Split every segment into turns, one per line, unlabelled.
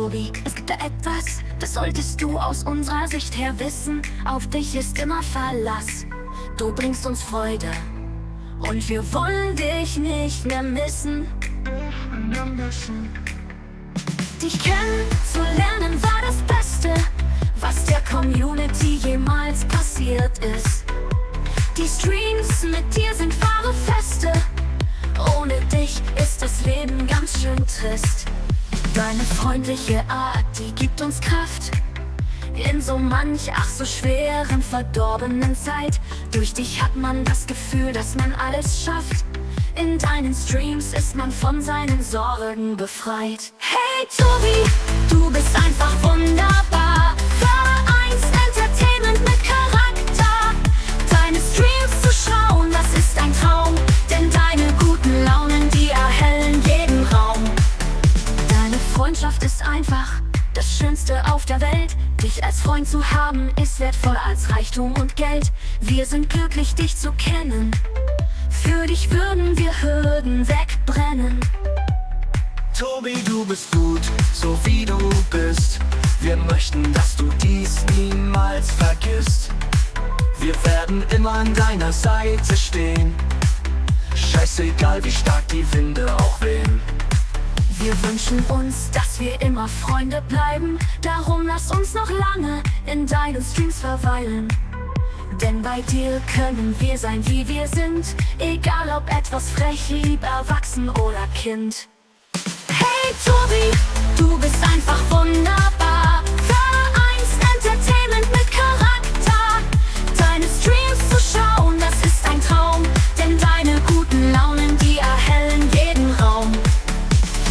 Tobi, es gibt da etwas, das solltest du aus unserer Sicht her wissen. Auf dich ist immer Verlass, du bringst uns Freude und wir wollen dich nicht mehr missen. Dich kennenzulernen war das Beste, was der Community jemals passiert ist. Die Streams mit dir sind wahre Feste, ohne dich ist das Leben ganz schön trist. Deine freundliche Art, die gibt uns Kraft in so manch ach so schweren, verdorbenen Zeit. Durch dich hat man das Gefühl, dass man alles schafft. In deinen Streams ist man von seinen Sorgen befreit. Hey Tobi, du bist einfach wunderbar. Vereinst Entertainment mit Charakter. Deine Streams zu schauen, das ist ein Traum. Denn deine guten Launen, die erhellen jeden Raum. Deine Freundschaft ist einfach das Schönste auf der Welt. Dich als Freund zu haben, ist wertvoller als Reichtum und Geld. Wir sind glücklich, dich zu kennen. Für dich würden wir Hürden wegbrennen.
Tobi, du bist gut, so wie du bist. Wir möchten, dass du dies niemals vergisst. Wir werden immer an deiner Seite stehen. Scheißegal, wie stark die Winde auch wehen.
Wir wünschen uns, dass wir immer Freunde bleiben. Darum lass uns noch lange in deinen Streams verweilen. Denn bei dir können wir sein, wie wir sind. Egal ob etwas frech, lieb, erwachsen oder Kind. Hey Tobi, du bist einfach wunderbar. Vereinst Entertainment mit Charakter. Deine Streams zu schauen, das ist ein Traum. Denn deine guten Launen, die erhellen jeden Raum.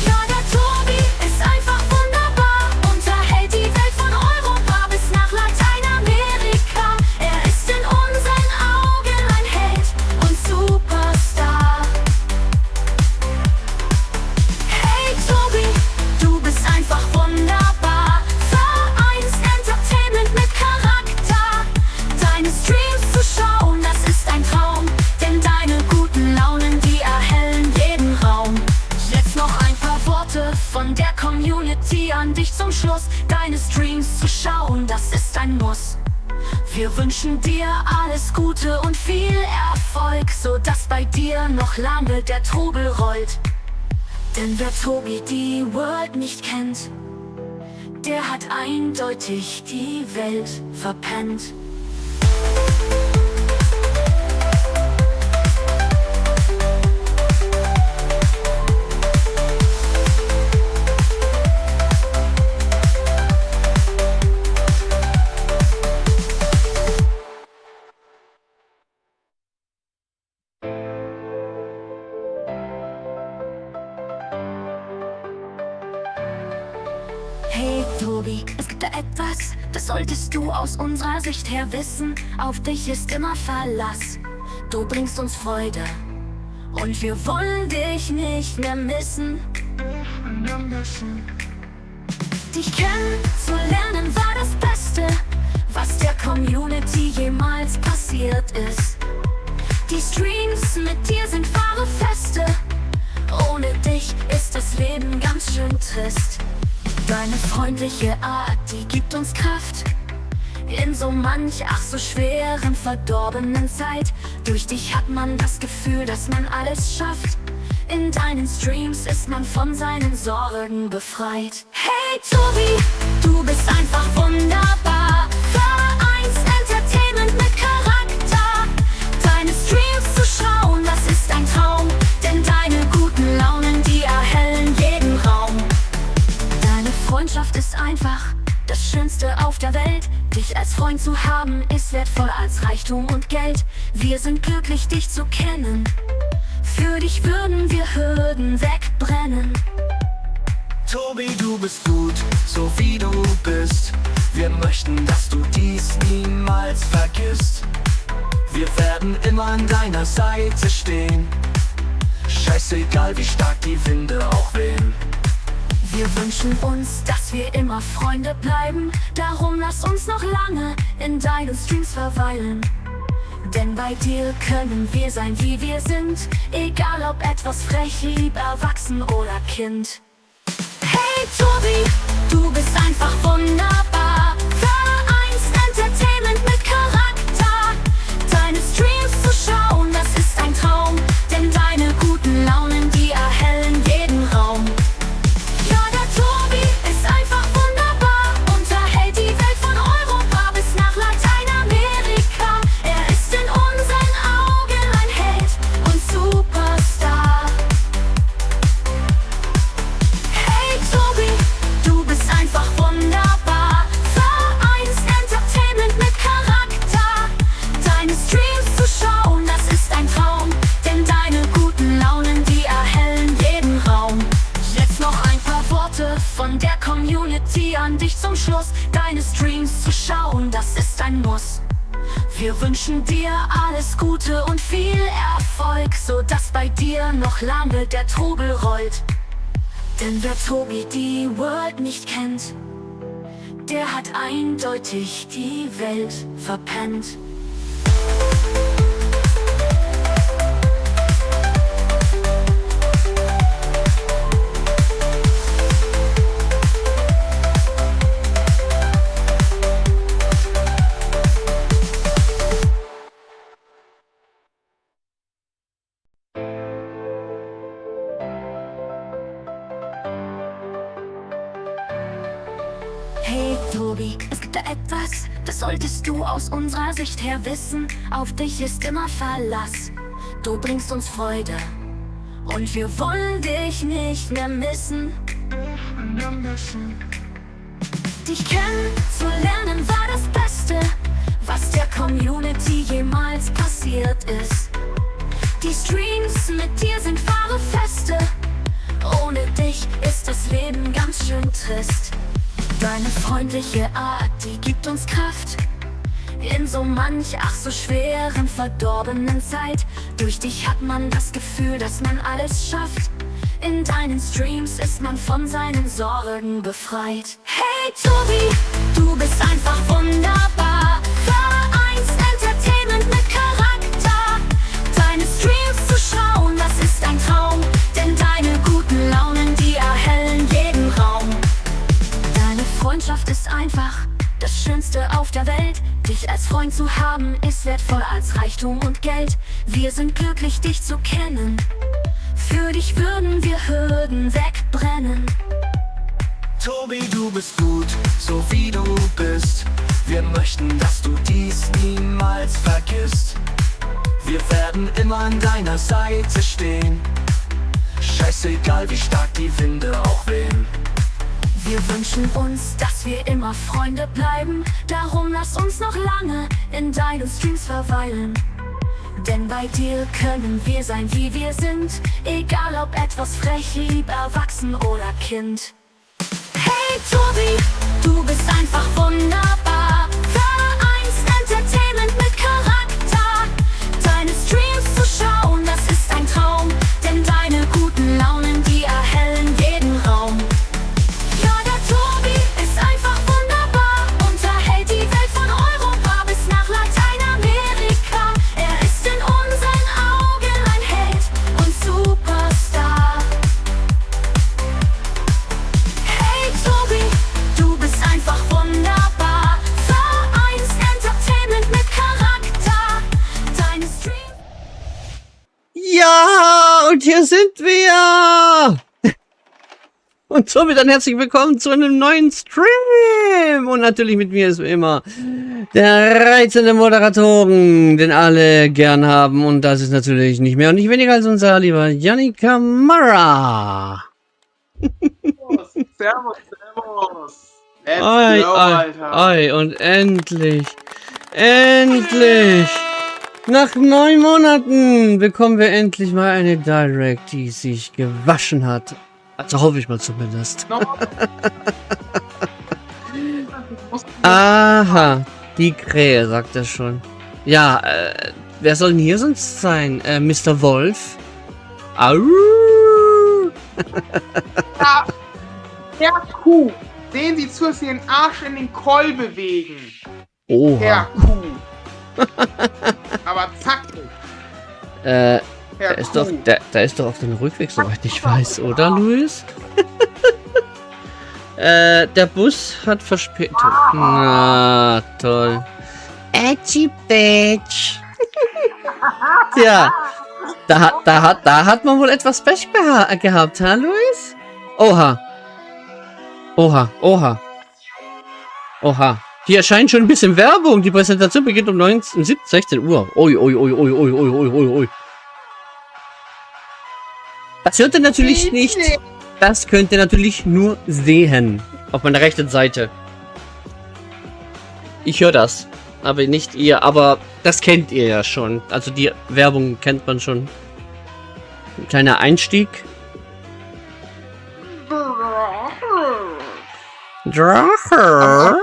Ja, der Tobi ist einfach wunderbar. Unterhält die Welt von Europa bis nach Lateinamerika. Er ist in unseren Augen ein Held und Superstar. Hey Tobi, du bist einfach wunderbar. Vereinst Entertainment mit Charakter. Deine Streams zu schauen, das ist ein Traum. Denn deine guten Launen, die erhellen jeden Raum. Jetzt noch ein paar Worte von der Community an dich zum Schluss. Deine Streams zu schauen, das ist ein Muss. Wir wünschen dir alles Gute und viel Erfolg, sodass bei dir noch lange der Trubel rollt. Denn wer Tobi die World nicht kennt, der hat eindeutig die Welt verpennt. Hey Tobi, es gibt da etwas, das solltest du aus unserer Sicht her wissen. Auf dich ist immer Verlass, du bringst uns Freude und wir wollen dich nicht mehr missen. Dich kennenzulernen war das Beste, was der Community jemals passiert ist. Die Streams mit dir sind wahre Feste, ohne dich ist das Leben ganz schön trist. Deine freundliche Art, die gibt uns Kraft in so manch ach so schweren, verdorbenen Zeit. Durch dich hat man das Gefühl, dass man alles schafft. In deinen Streams ist man von seinen Sorgen befreit. Hey Tobi, du bist einfach wunderbar. Vereinst Entertainment mit Charakter. Deine Streams zu schauen, das ist ein Traum. Denn deine guten Launen, die erhellen jeden Raum. Deine Freundschaft ist einfach das Schönste auf der Welt. Dich als Freund zu haben, ist wertvoller als Reichtum und Geld. Wir sind glücklich, dich zu kennen. Für dich würden wir Hürden wegbrennen.
Tobi, du bist gut, so wie du bist. Wir möchten, dass du dies niemals vergisst. Wir werden immer an deiner Seite stehen. Scheißegal, wie stark die Winde auch wehen.
Wir wünschen uns, dass wir immer Freunde bleiben. Darum lass uns noch lange in deinen Streams verweilen. Denn bei dir können wir sein, wie wir sind. Egal ob etwas frech, lieb, erwachsen oder Kind. Hey Hey Tobi, du bist einfach wunderbar. Vereinst Entertainment mit Charakter. Deine Streams zu schauen, das ist ein Traum. Denn deine guten Launen, die erhellen jeden Raum. Ja, der Tobi ist einfach wunderbar. Unterhält die Welt von Europa bis nach Lateinamerika. Er ist in unseren Augen ein Held und Superstar. Hey Tobi, du bist einfach wunderbar. Vereinst Entertainment mit Charakter. Deine Streams zu schauen, das ist ein Traum. Denn deine guten Launen, die erhellen jeden Raum. Jetzt noch ein paar Worte von der Community an dich zum Schluss. Deine Streams zu schauen, das ist ein Muss. Wir wünschen dir alles Gute und viel Erfolg, sodass bei dir noch lange der Trubel rollt. Denn wer Tobi die World nicht kennt, der hat eindeutig die Welt verpennt. Hey Tobi, es gibt da etwas, das solltest du aus unserer Sicht her wissen. Auf dich ist immer Verlass, du bringst uns Freude und wir wollen dich nicht mehr missen. Dich kennenzulernen war das Beste, was der Community jemals passiert ist. Die Streams mit dir sind wahre Feste, ohne dich ist das Leben ganz schön trist. Deine freundliche Art, die gibt uns Kraft in so manch ach so schweren, verdorbenen Zeit. Durch dich hat man das Gefühl, dass man alles schafft. In deinen Streams ist man von seinen Sorgen befreit. Hey Tobi, du bist einfach wunderbar. Vereinst Entertainment mit Charakter. Deine Streams zu schauen, das ist ein Traum. Denn deine guten Launen, die erhellen jeden Raum. Deine Freundschaft ist einfach das Schönste auf der Welt. Dich als Freund zu haben, ist wertvoller als Reichtum und Geld. Wir sind glücklich, dich zu kennen. Für dich würden wir Hürden wegbrennen.
Tobi, du bist gut, so wie du bist. Wir möchten, dass du dies niemals vergisst. Wir werden immer an deiner Seite stehen. Scheißegal, wie stark die Winde auch wehen.
Wir wünschen uns, dass wir immer Freunde bleiben. Darum lass uns noch lange in deinen Streams verweilen. Denn bei dir können wir sein, wie wir sind. Egal ob etwas frech, lieb, erwachsen oder Kind. Hey Tobi, du bist einfach wunderbar. Vereinst Entertainment mit Charakter. Deine Streams zu schauen, das ist ein Traum. Denn deine guten Launen, die erhellen jeden Raum. Ja, der Tobi ist einfach wunderbar. Unterhält die Welt von Europa bis nach Lateinamerika. Er ist in unseren Augen ein Held und Superstar. Hey Tobi, du bist einfach wunderbar. Vereinst Entertainment mit Charakter. Deine Streams.
Ja, und hier sind wir! Und somit dann herzlich willkommen zu einem neuen Stream! Und natürlich mit mir ist wie immer der reizende Moderatoren, den alle gern haben. Und das ist natürlich nicht mehr und nicht weniger als unser lieber Yannick Kamara.
Servus, servus. Let's
Ei,
go,
ei,
Alter.
ei, und endlich, endlich, nach 9 Monaten bekommen wir endlich mal eine Direct, die sich gewaschen hat. Also hoffe ich mal zumindest.
Nochmal.
Aha, die Krähe, sagt er schon. Ja, wer soll denn hier sonst sein? Mr. Wolf? Au!
Ja, der Kuh. Sehen Sie zu, dass Sie den Arsch in den Koll bewegen. Der
Oha.
Kuh. Aber zackig.
Da
Der
ist
Kuh.
doch, da ist doch auf dem Rückweg, soweit ich weiß, oder, Luis? Der Bus hat Verspätung. Na, toll. Edgy Bitch. Tja, da hat man wohl etwas Pech gehabt, ha, Luis? Oha. Oha, oha. Oha. Hier erscheint schon ein bisschen Werbung. Die Präsentation beginnt um 16 Uhr. Ui, ui, ui, ui, ui, ui, ui, ui, ui. Das hört ihr natürlich nicht. Das könnt ihr natürlich nur sehen. Auf meiner rechten Seite. Ich höre das. Aber nicht ihr. Aber das kennt ihr ja schon. Also die Werbung kennt man schon. Ein kleiner Einstieg. Drache.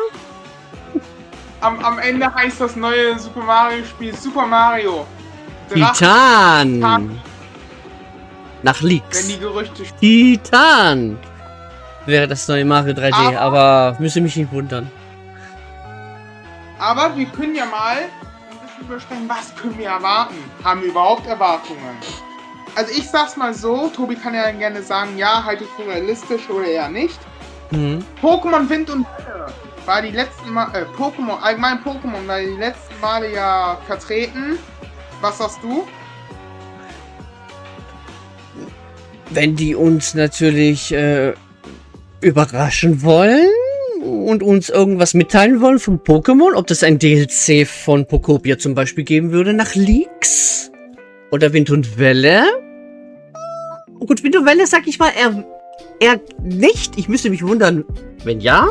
Am Ende heißt das neue Super Mario Spiel Super Mario.
Titan. Nach
Wenn
Leaks.
die Gerüchte
Titan. Wäre das neue Mario 3D. Aber müsste mich nicht wundern.
Aber wir können ja mal ein bisschen übersprechen, was können wir erwarten? Haben wir überhaupt Erwartungen? Also ich sag's mal so, Tobi kann ja gerne sagen, ja, halte ich für realistisch oder eher nicht.
Mhm.
Pokémon Wind und Welle war die letzten Mal, Pokémon war die letzten Male ja vertreten. Was sagst du?
Wenn die uns natürlich überraschen wollen und uns irgendwas mitteilen wollen von Pokémon, ob das ein DLC von Pokopia zum Beispiel geben würde nach Leaks oder Wind und Welle. Gut, Wind und Welle sag ich mal eher nicht. Ich müsste mich wundern, wenn ja.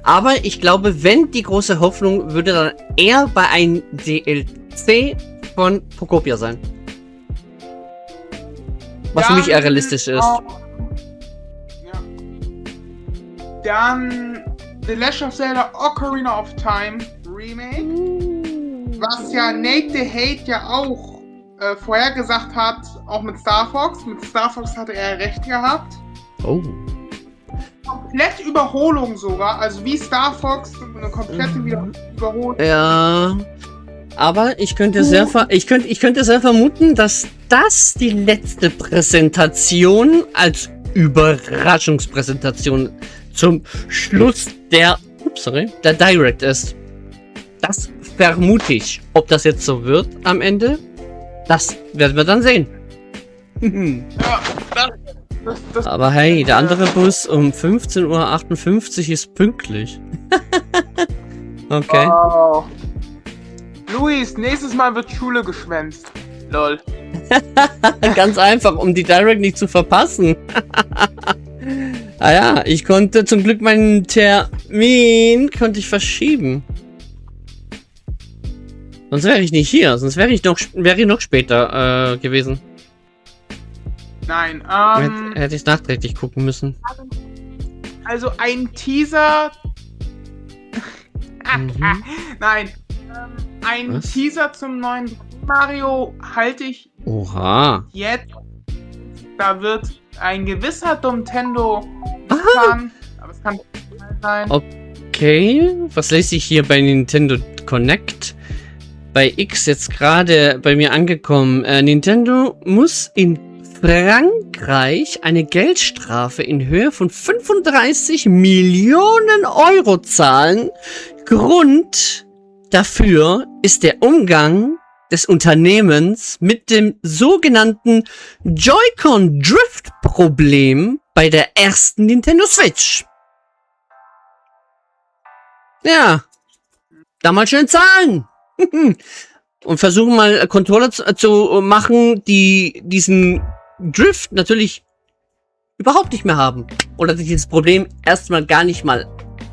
Aber ich glaube, wenn die große Hoffnung würde dann eher bei einem DLC von Pokopia sein. Was für mich eher realistisch ist.
Ja. Dann The Legend of Zelda Ocarina of Time Remake. Was ja Nate the Hate ja auch vorhergesagt hat, auch mit Star Fox. Mit Star Fox hatte er recht gehabt.
Oh.
Komplett Überholung sogar, also wie Star Fox, eine komplette Überholung.
Ja. Aber ich könnte sehr vermuten, dass das die letzte Präsentation als Überraschungspräsentation zum Schluss der Direct ist. Das vermute ich. Ob das jetzt so wird am Ende, das werden wir dann sehen.
Ja, das
Aber hey, der andere Bus um 15:58 Uhr ist pünktlich. Okay.
Wow. Luis, nächstes Mal wird Schule geschwänzt. Lol.
Ganz einfach, um die Direct nicht zu verpassen. Ah ja, ich konnte zum Glück meinen Termin verschieben. Sonst wäre ich nicht hier, sonst wäre ich noch später gewesen.
Nein,
Hätte ich nachträglich gucken müssen.
also ein Teaser. Nein, ein
Was?
Teaser zum neuen Mario halte ich
Oha.
jetzt. Da wird ein gewisser Nintendo fahren, aber es kann sein.
Okay, was lese ich hier bei Nintendo Connect? Bei X jetzt gerade bei mir angekommen. Nintendo muss in Frankreich eine Geldstrafe in Höhe von 35 Millionen Euro zahlen. Grund dafür ist der Umgang des Unternehmens mit dem sogenannten Joy-Con-Drift-Problem bei der ersten Nintendo Switch. Ja, da mal schön zahlen. Und versuchen mal Controller zu machen, die diesen Drift natürlich überhaupt nicht mehr haben. Oder dieses Problem erstmal gar nicht mal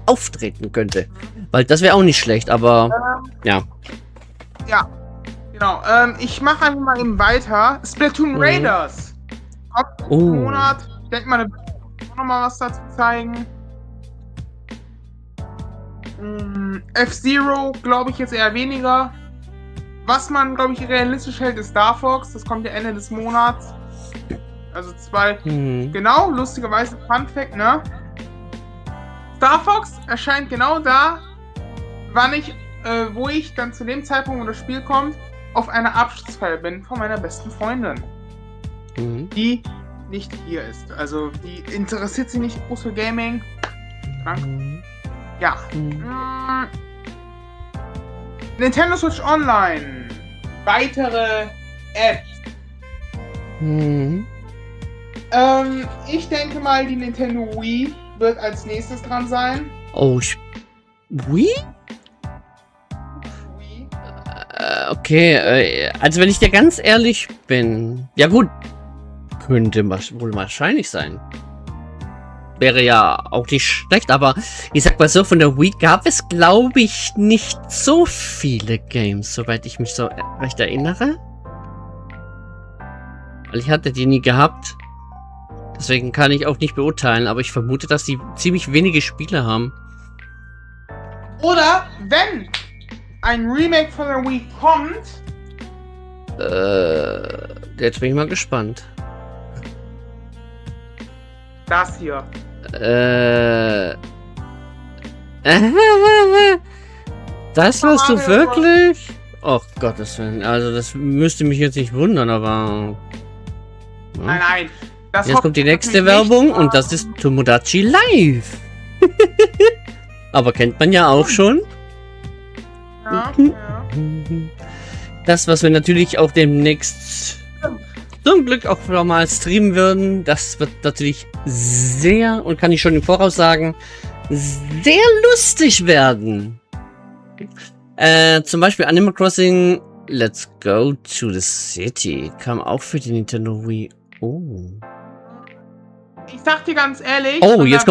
auftreten könnte. Weil das wäre auch nicht schlecht, aber ja.
Ja, genau. Ich mache einfach mal eben weiter. Splatoon Raiders. Ab Monat. Ich denke mal, da wird auch noch mal was dazu zeigen. F-Zero glaube ich jetzt eher weniger. Was man, glaube ich, realistisch hält, ist Star Fox. Das kommt ja Ende des Monats. Also 2. Genau, lustigerweise Fun Fact, ne? Star Fox erscheint genau da, wo ich dann zu dem Zeitpunkt, wo das Spiel kommt, auf einer Abschlussfeier bin von meiner besten Freundin. Die nicht hier ist. Also die interessiert sich nicht groß für Gaming. krank. Ja. Nintendo Switch Online. Weitere Apps. Ich denke mal, die Nintendo Wii wird als nächstes dran sein.
Oh, Wii?
Wii.
Okay, also wenn ich dir ganz ehrlich bin, ja gut, könnte wohl wahrscheinlich sein. Wäre ja auch nicht schlecht, aber ich sag mal so, von der Wii gab es, glaube ich, nicht so viele Games, soweit ich mich so recht erinnere. Weil ich hatte die nie gehabt. Deswegen kann ich auch nicht beurteilen, aber ich vermute, dass die ziemlich wenige Spiele haben.
Oder wenn ein Remake von der Wii kommt.
Jetzt bin ich mal gespannt.
Das hier.
Das warst du wirklich? Oh Gottes Willen. Also das müsste mich jetzt nicht wundern, aber... Ja.
Nein. Das
jetzt kommt die nächste Werbung und das ist Tomodachi Live. Aber kennt man ja auch schon.
Ja.
Das, was wir natürlich auch demnächst zum Glück auch nochmal streamen würden, das wird natürlich sehr, und kann ich schon im Voraus sagen, sehr lustig werden. Zum Beispiel Animal Crossing Let's Go to the City kam auch für die Nintendo Wii. Oh.
Ich sag dir ganz ehrlich.
Oh, jetzt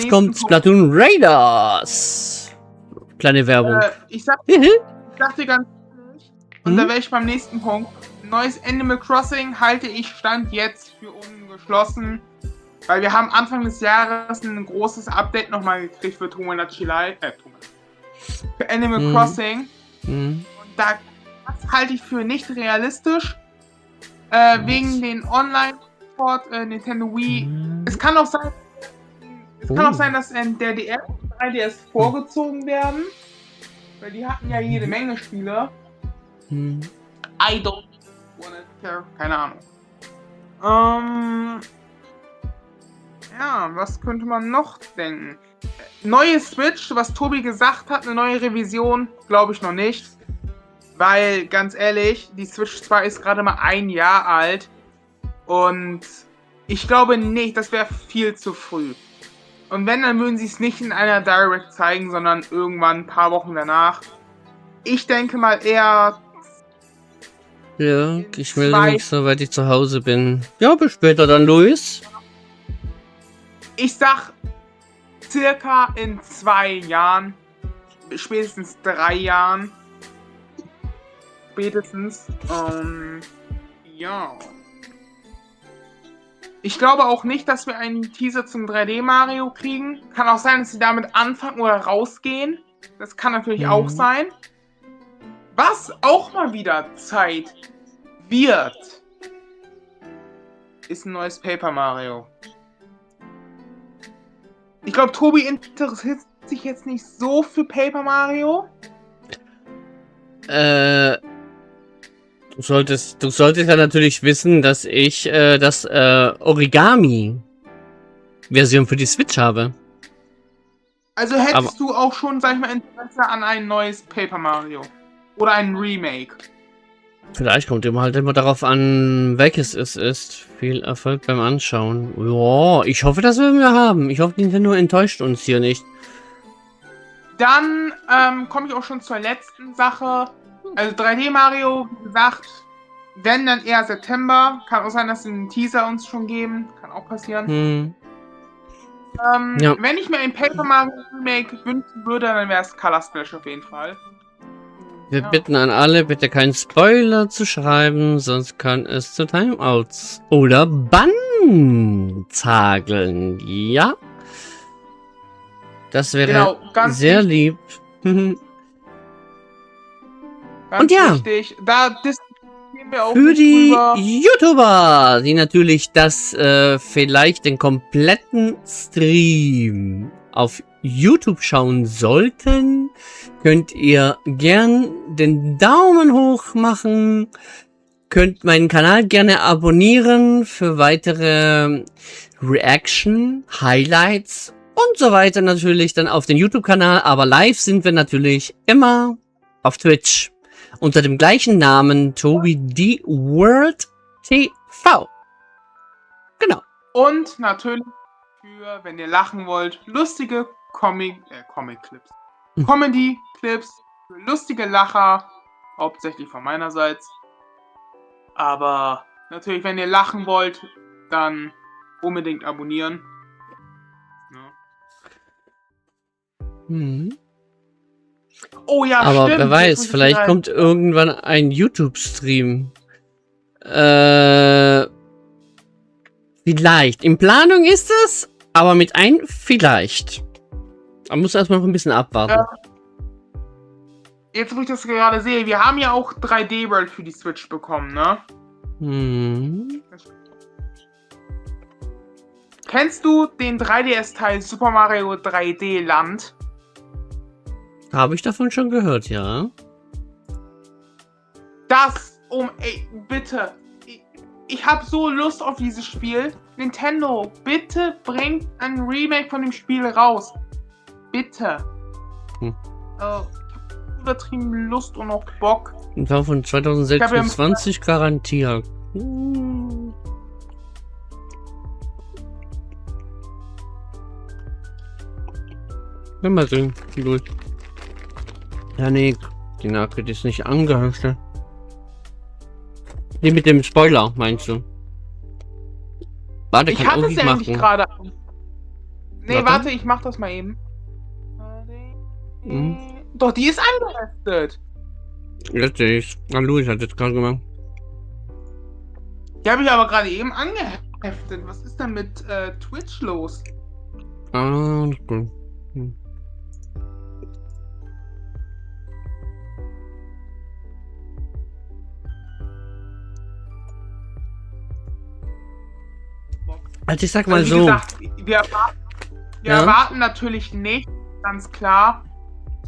kommt Splatoon Raiders. Kleine Werbung.
Ich sag dir ganz ehrlich, und da wäre ich beim nächsten Punkt. Neues Animal Crossing halte ich Stand jetzt für ungeschlossen, weil wir haben Anfang des Jahres ein großes Update nochmal gekriegt für Tomodachi Live, für Animal Crossing. Und das halte ich für nicht realistisch, wegen den Online-Support Nintendo Wii. Es kann auch sein, dass der DS und 3DS vorgezogen werden, weil die hatten ja jede Menge Spiele. I don't wanna care. Keine Ahnung. Ja, was könnte man noch denken? Neue Switch, was Tobi gesagt hat, eine neue Revision, glaube ich noch nicht. Weil, ganz ehrlich, die Switch 2 ist gerade mal 1 Jahr alt. Und ich glaube nicht, das wäre viel zu früh. Und wenn, dann würden sie es nicht in einer Direct zeigen, sondern irgendwann ein paar Wochen danach. Ich denke mal eher...
Ja, ich melde mich, soweit ich zu Hause bin. Ja, bis später dann, Luis.
Ich sag circa in 2 Jahren, spätestens 3 Jahren. Spätestens. Ja. Ich glaube auch nicht, dass wir einen Teaser zum 3D Mario kriegen. Kann auch sein, dass sie damit anfangen oder rausgehen. Das kann natürlich auch sein. Was auch mal wieder Zeit wird, ist ein neues Paper Mario. Ich glaube, Tobi interessiert sich jetzt nicht so für Paper Mario.
Du solltest ja natürlich wissen, dass ich das Origami-Version für die Switch habe.
Also hättest du auch schon, sag ich mal, Interesse an ein neues Paper Mario? Oder ein Remake?
Vielleicht kommt immer darauf an, welches es ist. Viel Erfolg beim Anschauen. Ja, ich hoffe, das werden wir haben. Ich hoffe, Nintendo enttäuscht uns hier nicht.
Dann komme ich auch schon zur letzten Sache. Also 3D Mario, wie gesagt, wenn dann eher September. Kann auch sein, dass sie einen Teaser uns schon geben. Kann auch passieren.
Ja.
Wenn ich mir ein Paper Mario Remake wünschen würde, dann wäre es Color Splash auf jeden Fall.
Wir bitten an alle, bitte keinen Spoiler zu schreiben, sonst kann es zu Timeouts oder Bann zageln. Ja. Das wäre sehr lieb.
Ganz
und ja,
wichtig. Da diskutieren wir auch
für die
drüber.
YouTuber, die natürlich das vielleicht den kompletten Stream auf YouTube schauen sollten, könnt ihr gern den Daumen hoch machen, könnt meinen Kanal gerne abonnieren für weitere Reaction, Highlights und so weiter natürlich dann auf den YouTube-Kanal. Aber live sind wir natürlich immer auf Twitch unter dem gleichen Namen Tobi D World TV. Genau.
Und natürlich für, wenn ihr lachen wollt, lustige Comic-Clips. Comedy-Clips, für lustige Lacher, hauptsächlich von meinerseits. Aber natürlich, wenn ihr lachen wollt, dann unbedingt abonnieren. Ja.
Mhm.
Oh ja,
Aber
stimmt.
wer weiß, vielleicht kommt irgendwann ein YouTube-Stream. Vielleicht. In Planung ist es, aber mit ein vielleicht. Man muss erstmal noch ein bisschen abwarten.
Jetzt, wo ich das gerade sehe, wir haben ja auch 3D-World für die Switch bekommen, ne?
Hm.
Kennst du den 3DS-Teil Super Mario 3D Land?
Habe ich davon schon gehört, ja.
Ey, bitte. Ich habe so Lust auf dieses Spiel. Nintendo, bitte bringt ein Remake von dem Spiel raus. Bitte. Ich habe übertrieben Lust und auch Bock.
Und war von 2026 garantiert. Mal sehen, wie gut. Ja, nee, die Nachricht ist nicht angehört. Die mit dem Spoiler, meinst du? Warte,
Ich
kann
hatte
auch
es
nicht
ja
machen.
nicht gerade. Nee,
Warte.
warte, ich mach das mal eben. Doch, die ist angeheftet.
Jetzt sehe ich's. Hallo, ich hatte jetzt gerade gemacht.
Die habe ich aber gerade eben angeheftet. Was ist denn mit Twitch los?
Ah, das ist gut. Also ich sag mal
Also, wie
so.
gesagt, wir erwarten natürlich nicht, ganz klar.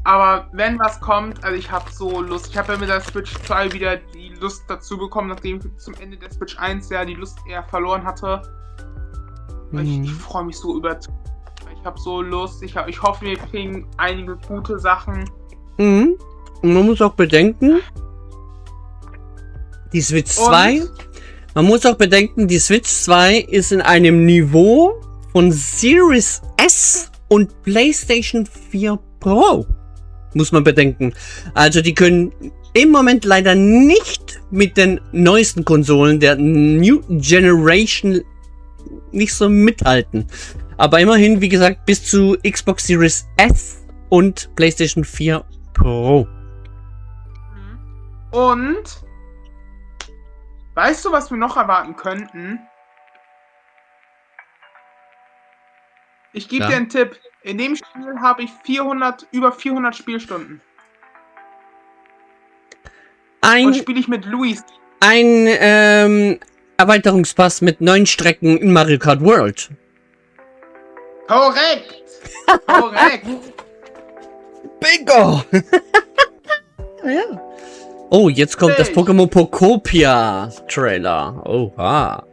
Aber wenn was kommt, also ich habe so Lust. Ich habe ja mit der Switch 2 wieder die Lust dazu bekommen, nachdem ich zum Ende der Switch 1 ja die Lust eher verloren hatte. Ich freue mich so über. Ich habe so Lust. Ich hoffe, wir kriegen einige gute Sachen.
Und man muss auch bedenken, die Switch 2. Man muss auch bedenken, die Switch 2 ist in einem Niveau von Series S und PlayStation 4 Pro. Muss man bedenken. Also die können im Moment leider nicht mit den neuesten Konsolen der New Generation nicht so mithalten. Aber immerhin, wie gesagt, bis zu Xbox Series S und PlayStation 4 Pro.
Und weißt du, was wir noch erwarten könnten? Ich gebe dir einen Tipp. In dem Spiel habe ich über 400 Spielstunden. Und spiele ich mit Luis.
Ein Erweiterungspass mit 9 Strecken in Mario Kart World.
Korrekt! Korrekt!
Bingo! Ja. Oh, jetzt kommt das Pokémon Pokopia Trailer. Oha.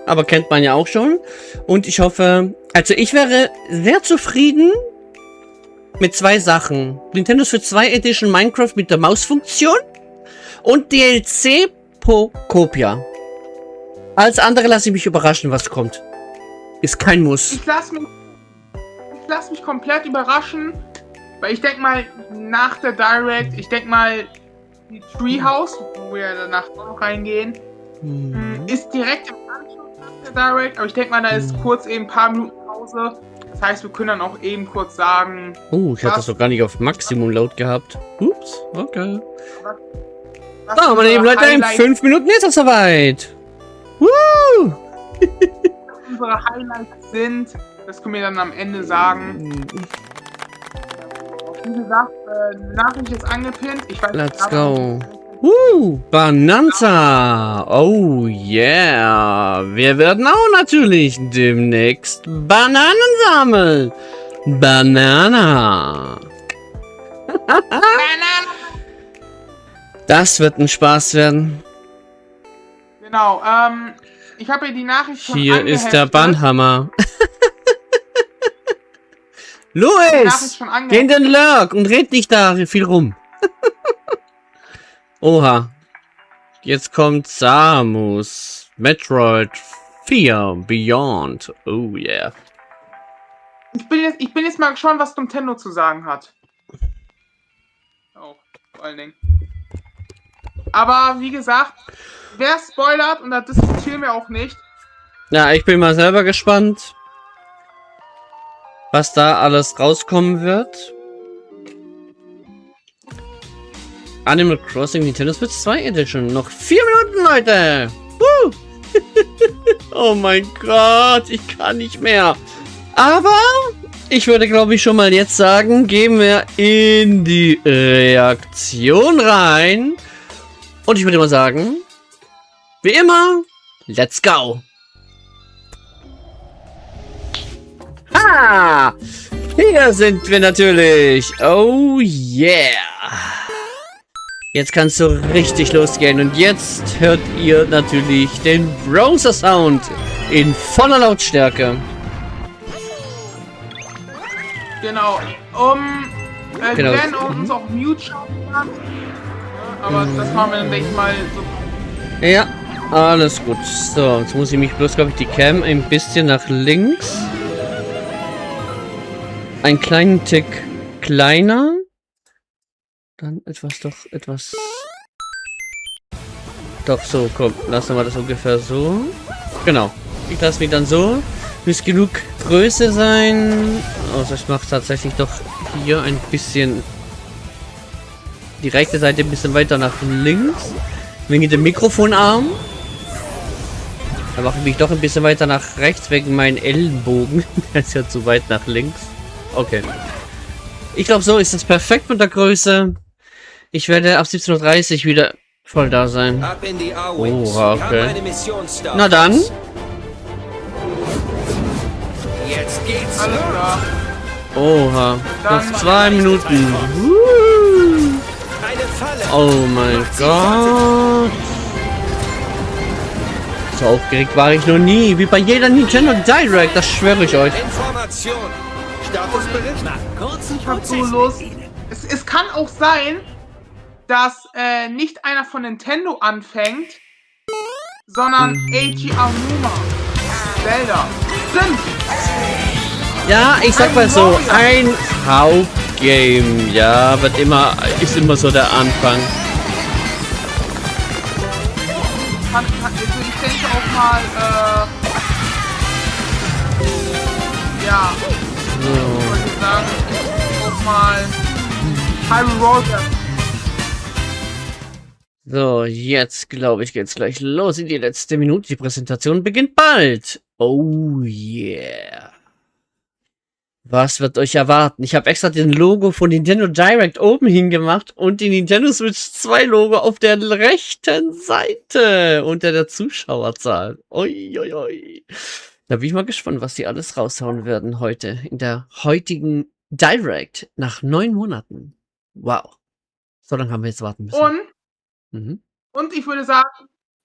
Aber kennt man ja auch schon. Und ich hoffe, also ich wäre sehr zufrieden mit 2 Sachen. Nintendo Switch 2 Edition Minecraft mit der Mausfunktion und DLC Pokopia. Als andere lasse ich mich überraschen, was kommt. Ist kein Muss.
Ich lass mich komplett überraschen, weil ich denke mal, nach der Direct, die Treehouse, wo wir danach noch reingehen, ist direkt im Anschluss nach der Direct, aber ich denke mal, da ist kurz eben ein paar Minuten Pause. Das heißt, wir können dann auch eben kurz sagen...
Oh, ich hatte das doch gar nicht auf Maximum Load gehabt. Ups, okay. So, meine lieben Leute, in 5 Minuten ist es soweit. Woo!
Unsere Highlights sind, das können wir dann am Ende sagen. Wie gesagt, Nachricht ist angepinnt. Ich weiß
Let's go. Bananza. Oh yeah. Wir werden auch natürlich demnächst Bananen sammeln. Banana. Das wird ein Spaß werden.
Genau, ich habe hier die Nachricht schon
Hier ist der
angeheftet.
Bannhammer. Louis! Geh in den Lurk und red nicht da viel rum. Oha. Jetzt kommt Samus. Metroid 4 Beyond. Oh yeah.
Ich bin jetzt mal gespannt, was Nintendo zu sagen hat. Oh, vor allen Dingen. Aber wie gesagt, wer spoilert, und das diskutieren wir auch nicht.
Ja, ich bin mal selber gespannt, was da alles rauskommen wird. Animal Crossing Nintendo Switch 2 Edition. Noch 4 Minuten, Leute. Woo! Oh mein Gott, ich kann nicht mehr. Aber ich würde, glaube ich, schon mal jetzt sagen, gehen wir in die Reaktion rein. Und ich würde mal sagen, wie immer, let's go. Ha! Hier sind wir natürlich. Oh yeah. Jetzt kann es so richtig losgehen. Und jetzt hört ihr natürlich den Browser-Sound in voller Lautstärke.
Genau. Wir werden uns auch Mute schauen. Aber das machen wir dann, denke ich mal, so.
Ja, alles gut. So, jetzt muss ich mich bloß, glaube ich, die Cam ein bisschen nach links. Einen kleinen Tick kleiner. Dann etwas. Doch, so, komm, lassen wir das ungefähr so. Genau. Ich lasse mich dann so. Muss genug Größe sein. Also ich mache tatsächlich doch hier ein bisschen die rechte Seite ein bisschen weiter nach links. Wegen dem Mikrofonarm. Da mache ich mich doch ein bisschen weiter nach rechts wegen meinen Ellenbogen. Der ist ja zu weit nach links. Okay. Ich glaube, so ist das perfekt mit der Größe. Ich werde ab 17:30 Uhr wieder voll da sein. Oh, okay. Na dann.
Jetzt geht's.
Alles klar.
Oha. Noch 2 Minuten. Oh mein Gott. So aufgeregt war ich noch nie. Wie bei jeder Nintendo Direct. Das schwöre ich euch.
Information. Statusbericht.
Ich hab so Lust. Es kann auch sein, dass nicht einer von Nintendo anfängt, sondern Eiji Aonuma. Zelda. Stimmt.
Ja, ich sag mal so, ein Hauptgame, ja, ist immer so der Anfang.
Ich denke auch mal, ja, ich wollte sagen, auch mal Hyrule Warriors.
So, jetzt glaube ich geht's gleich los in die letzte Minute. Die Präsentation beginnt bald. Oh yeah. Was wird euch erwarten? Ich habe extra den Logo von Nintendo Direct oben hingemacht und die Nintendo Switch 2 Logo auf der rechten Seite unter der Zuschauerzahl. Oi, oi, oi. Da bin ich mal gespannt, was die alles raushauen werden heute in der heutigen Direct nach 9 Monaten. Wow. So lange haben wir jetzt warten müssen.
Und ich würde sagen,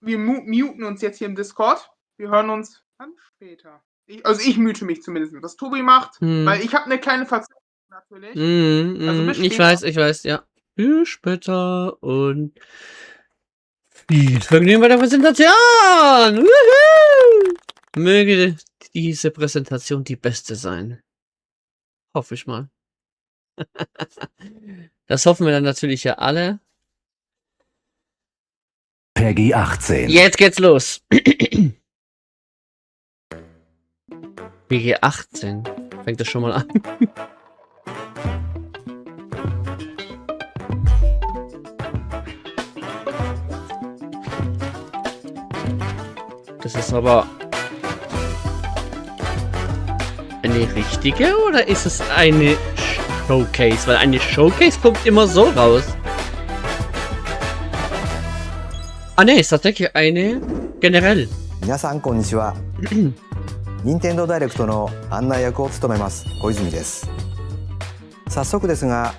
wir muten uns jetzt hier im Discord. Wir hören uns dann später. Ich mute mich zumindest, was Tobi macht, weil ich habe eine kleine Verzögerung natürlich. Also bis später.
Ich weiß, ja. Bis später und viel Vergnügen bei der Präsentation. Woohoo! Möge diese Präsentation die beste sein. Hoffe ich mal. Das hoffen wir dann natürlich ja alle.
Peggy 18.
Jetzt geht's los. PG 18. Fängt das schon mal an. Das ist aber eine richtige oder ist es eine Showcase? Weil eine Showcase kommt immer so raus. Ah ne, ist tatsächlich eine generell.
皆さんこんにちは。Nintendo Direct の案内役を務めます小泉です。早速ですが、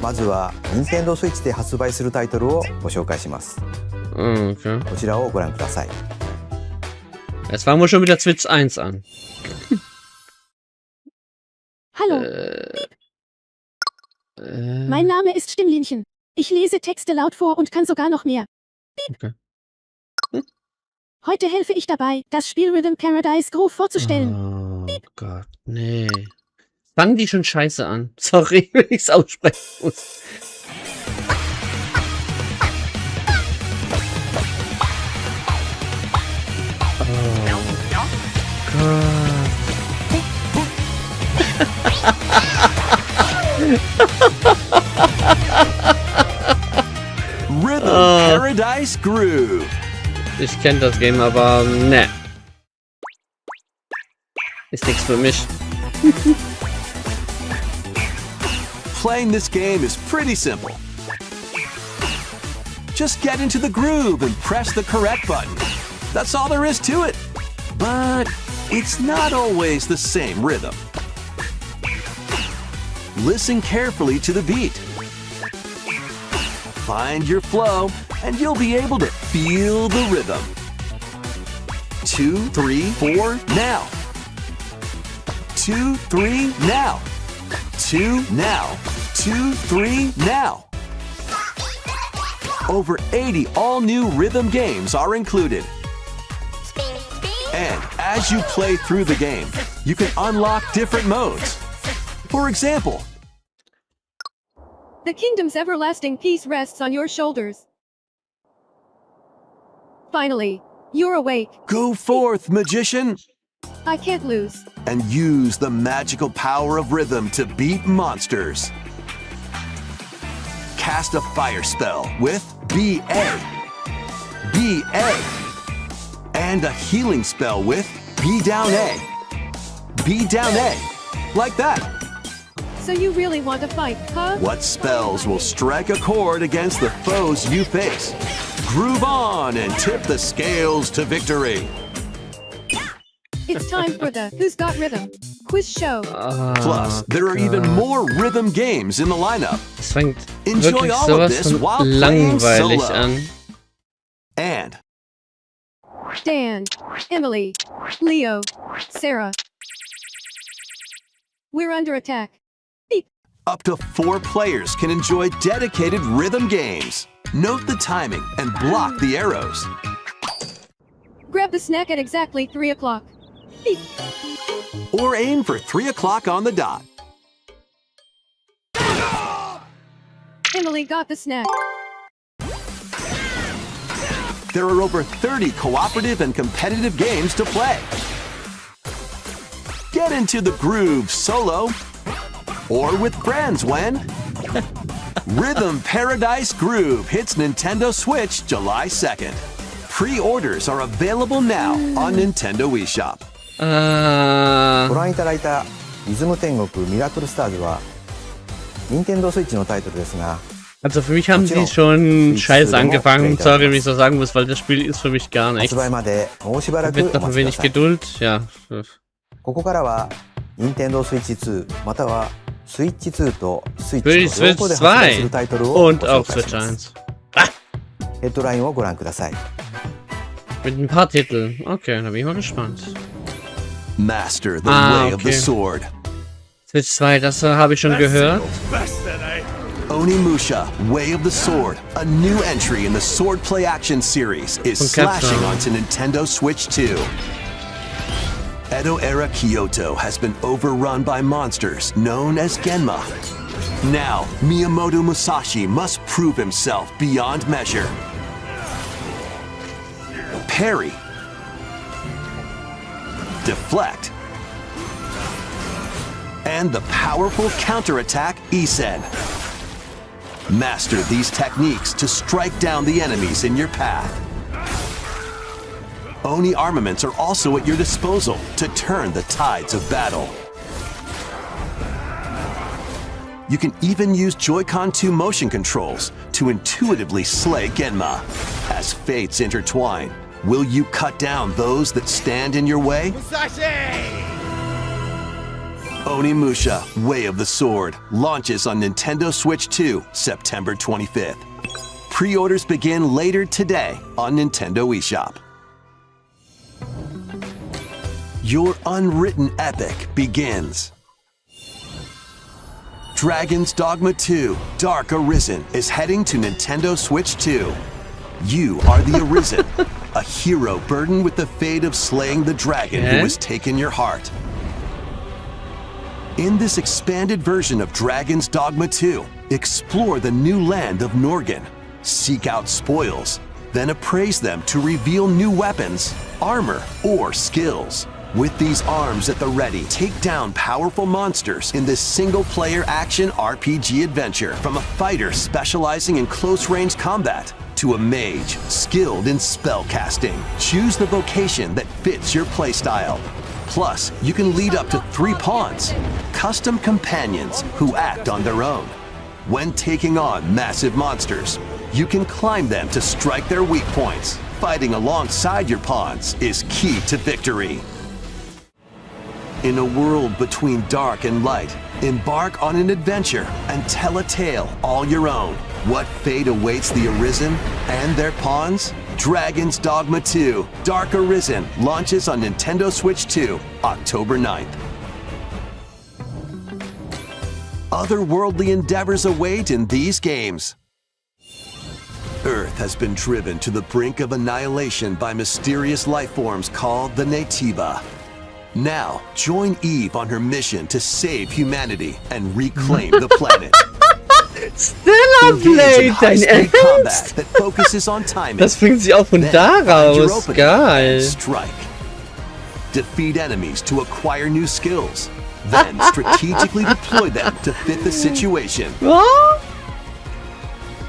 まずは Nintendo Switch で発売するタイトルをご紹介します。
Okay.
こちらをご覧ください。
Jetzt fangen wir schon mit der Switch 1 an.
Hallo,
Mein Name ist Stimmlinchen. Ich lese Texte laut vor und kann sogar noch mehr.
Okay.
Heute helfe ich dabei, das Spiel Rhythm Paradise Groove vorzustellen.
Oh Gott, nee. Fangen die schon scheiße an. Sorry, wenn ich es aussprechen muss.
Rhythm Paradise Groove.
Ich kenne das Game, aber ne. Ist nichts für mich.
Playing this game is pretty simple. Just get into the groove and press the correct button. That's all there is to it. But it's not always the same rhythm. Listen carefully to the beat. Find your flow, and you'll be able to feel the rhythm. 2, 3, 4, now. 2, 3, now. 2, now. 2, 3, now. Over 80 all-new rhythm games are included. And as you play through the game, you can unlock different modes. For example,
The kingdom's everlasting peace rests on your shoulders. Finally, you're awake.
go forth, magician,
I can't lose.
and use the magical power of rhythm to beat monsters. Cast a fire spell with BA, BA, and a healing spell with B down A, B down A, like that.
So you really want to fight, huh?
What spells will strike a chord against the foes you face? Groove on and tip the scales to victory.
It's time for the Who's Got Rhythm quiz show.
Plus, there are even more rhythm games in the lineup.
Es fängt
Enjoy
wirklich
all of
sowas
this
von
while playing
langweilig
solo.
an.
And
Dan, Emily, Leo, Sarah. We're under attack.
up to 4 players can enjoy dedicated rhythm games. Note the timing and block the arrows.
Grab the snack at exactly 3 o'clock. Beep.
Or aim for 3 o'clock on the dot.
Emily got the snack.
There are over 30 cooperative and competitive games to play. Get into the groove solo or with friends when Rhythm Paradise Groove hits Nintendo Switch July 2nd. Pre-orders are available now on Nintendo eShop.
ご覧いただいたリズム天国ミラクルスターズは Nintendo Switch のタイトルですが
Also für mich haben sie schon scheiße angefangen. Sorry, wenn ich so sagen muss, weil das Spiel ist für mich gar nichts.
発売までもうしばらく
Mit
お
noch
待
ein
ちくだ
wenig
さい。
Geduld, ja.
ここからは Nintendo Switch 2または Switch 2と Switch
für die
の
Switch
両方で発売する
2
タイトルをご
und
紹
auch
介し
Switch
ます。
1.
ヘッドラインをご覧ください。
Mit ein paar Titeln. Okay, da bin ich mal gespannt.
Master the way of the
okay.
sword.
Switch 2, das habe ich schon gehört.
Onimusha, Way of the Sword, a new entry in the Sword Play Action series, is
Von Capcom.
slashing onto Nintendo Switch 2. Edo-era Kyoto has been overrun by monsters known as Genma. Now, Miyamoto Musashi must prove himself beyond measure. Parry. Deflect. And the powerful counterattack Isen. Master these techniques to strike down the enemies in your path. Oni armaments are also at your disposal to turn the tides of battle. You can even use Joy-Con 2 motion controls to intuitively slay Genma. As fates intertwine, will you cut down those that stand in your way? Onimusha, Way of the Sword, launches on Nintendo Switch 2, September 25th. Pre-orders begin later today on Nintendo eShop. Your unwritten epic begins. Dragon's Dogma 2 Dark Arisen is heading to Nintendo Switch 2. You are the Arisen, a hero burdened with the fate of slaying the dragon who has taken your heart. In this expanded version of Dragon's Dogma 2, explore the new land of Norgan, seek out spoils, then appraise them to reveal new weapons, armor, or skills. With these arms at the ready, take down powerful monsters in this single-player action RPG adventure. From a fighter specializing in close-range combat to a mage skilled in spellcasting. Choose the vocation that fits your playstyle. Plus, you can lead up to 3 pawns, custom companions who act on their own. When taking on massive monsters, you can climb them to strike their weak points. Fighting alongside your pawns is key to victory. In a world between dark and light, embark on an adventure and tell a tale all your own. What fate awaits the Arisen and their pawns? Dragon's Dogma 2 Dark Arisen launches on Nintendo Switch 2, October 9th. Otherworldly endeavors await in these games. Earth has been driven to the brink of annihilation by mysterious life forms called the Natiba. Now, join Eve on her mission to save humanity and reclaim the planet.
Stellar Blade, dein Ernst?
That focuses on timing.
Das bringt sie auch von da raus. Geil.
Strike. Defeat enemies to acquire new skills. Then strategically deploy them to fit the situation.
Oh?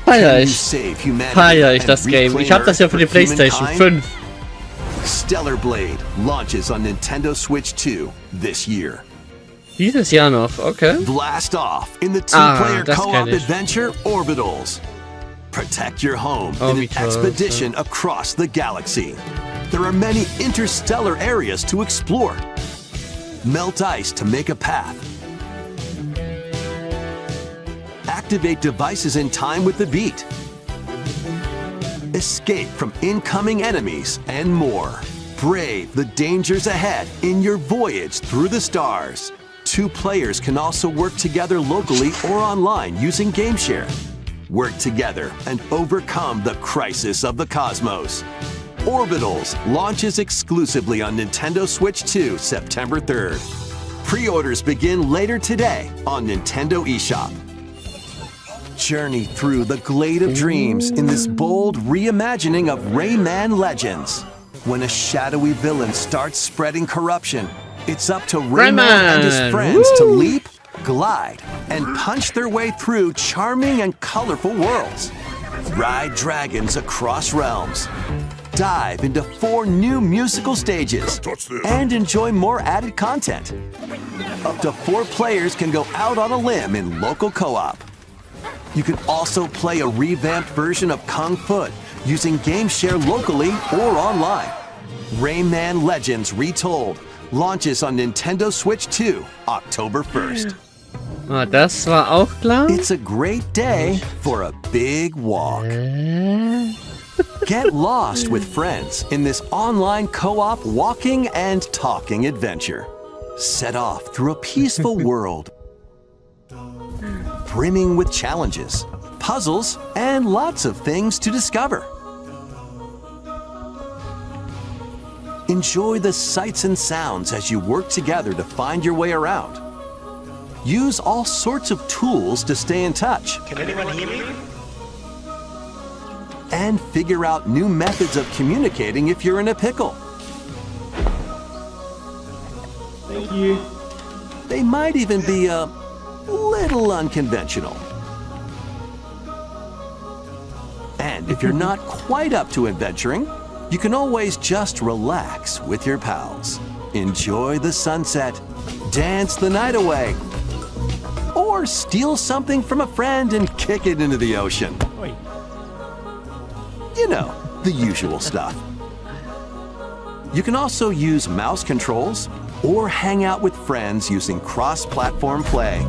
Feier ich.
Save humanity
Feier ich das Game. Ich hab das ja für die PlayStation 5.
Stellar Blade launches on Nintendo Switch 2 this year.
Dieses Jahr noch, okay.
Blast off in the two-player
das
co-op
kenn ich.
adventure Orbitals. Protect your home in an expedition across the galaxy. There are many interstellar areas to explore. Melt ice to make a path. Activate devices in time with the beat. Escape from incoming enemies and more. Brave the dangers ahead in your voyage through the stars. 2 players can also work together locally or online using GameShare. Work together and overcome the crisis of the cosmos. Orbitals launches exclusively on Nintendo Switch 2, September 3rd. Pre-orders begin later today on Nintendo eShop. Journey through the glade of dreams in this bold reimagining of Rayman Legends. When a shadowy villain starts spreading corruption, it's up to Rayman and his friends to leap, glide, and punch their way through charming and colorful worlds. Ride dragons across realms. Dive into 4 new musical stages and enjoy more added content. Up to 4 players can go out on a limb in local co-op. You can also play a revamped version of Kung Fu using GameShare locally or online. Rayman Legends Retold launches on Nintendo Switch 2, October 1st.
Ah, das war auch klar.
It's a great day for a big walk. Get lost with friends in this online co-op walking and talking adventure. Set off through a peaceful world brimming with challenges, puzzles, and lots of things to discover. Enjoy the sights and sounds as you work together to find your way around. Use all sorts of tools to stay in touch.
Can anyone hear me?
And figure out new methods of communicating if you're in a pickle.
Thank you.
They might even be a little unconventional. And if you're not quite up to adventuring, you can always just relax with your pals. Enjoy the sunset, dance the night away, or steal something from a friend and kick it into the ocean. You know, the usual stuff. You can also use mouse controls or hang out with friends using cross-platform play.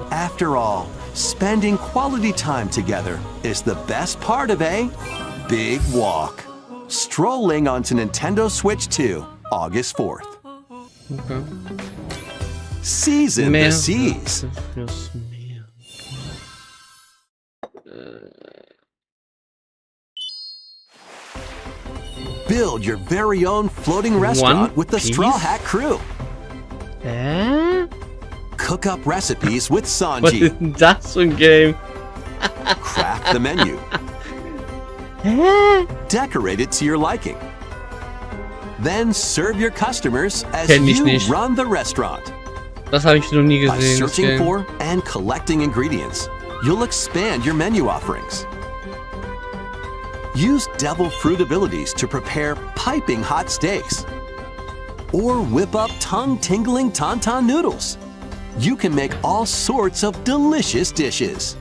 After all, spending quality time together is the best part of a big walk. Strolling onto Nintendo Switch 2, August 4th.
Okay.
Season the seas.
Fürs Meer.
Build your very own floating restaurant with the
Piece?
Straw Hat Crew. Cook up recipes with
Was ist
Sanji.
denn das für ein Game?
Craft the menu. Decorate it to your liking. Then serve your customers as
Kenn ich
you
nicht.
run the restaurant.
Das habe ich noch nie
By
gesehen. Das
searching
Game.
for and collecting ingredients, you'll expand your menu offerings. Use devil fruit abilities to prepare piping hot steaks. Or whip up tongue-tingling tauntaun noodles. You can make all sorts of delicious dishes.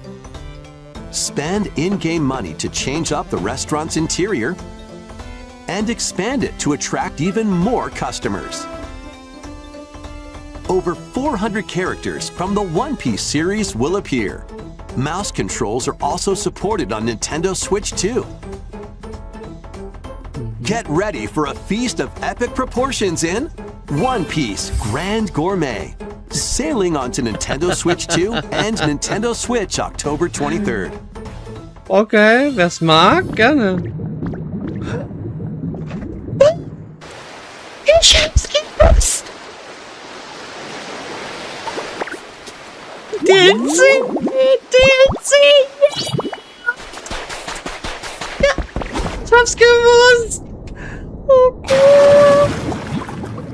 Spend in-game money to change up the restaurant's interior and expand it to attract even more customers. Over 400 characters from the One Piece series will appear. Mouse controls are also supported on Nintendo Switch 2. Get ready for a feast of epic proportions in One Piece Grand Gourmet, sailing onto Nintendo Switch 2 and Nintendo Switch October 23rd.
Okay, wer's mag, gerne. Ich hab's gewusst. DLC! Ja, ich hab's gewusst. Oh Gott.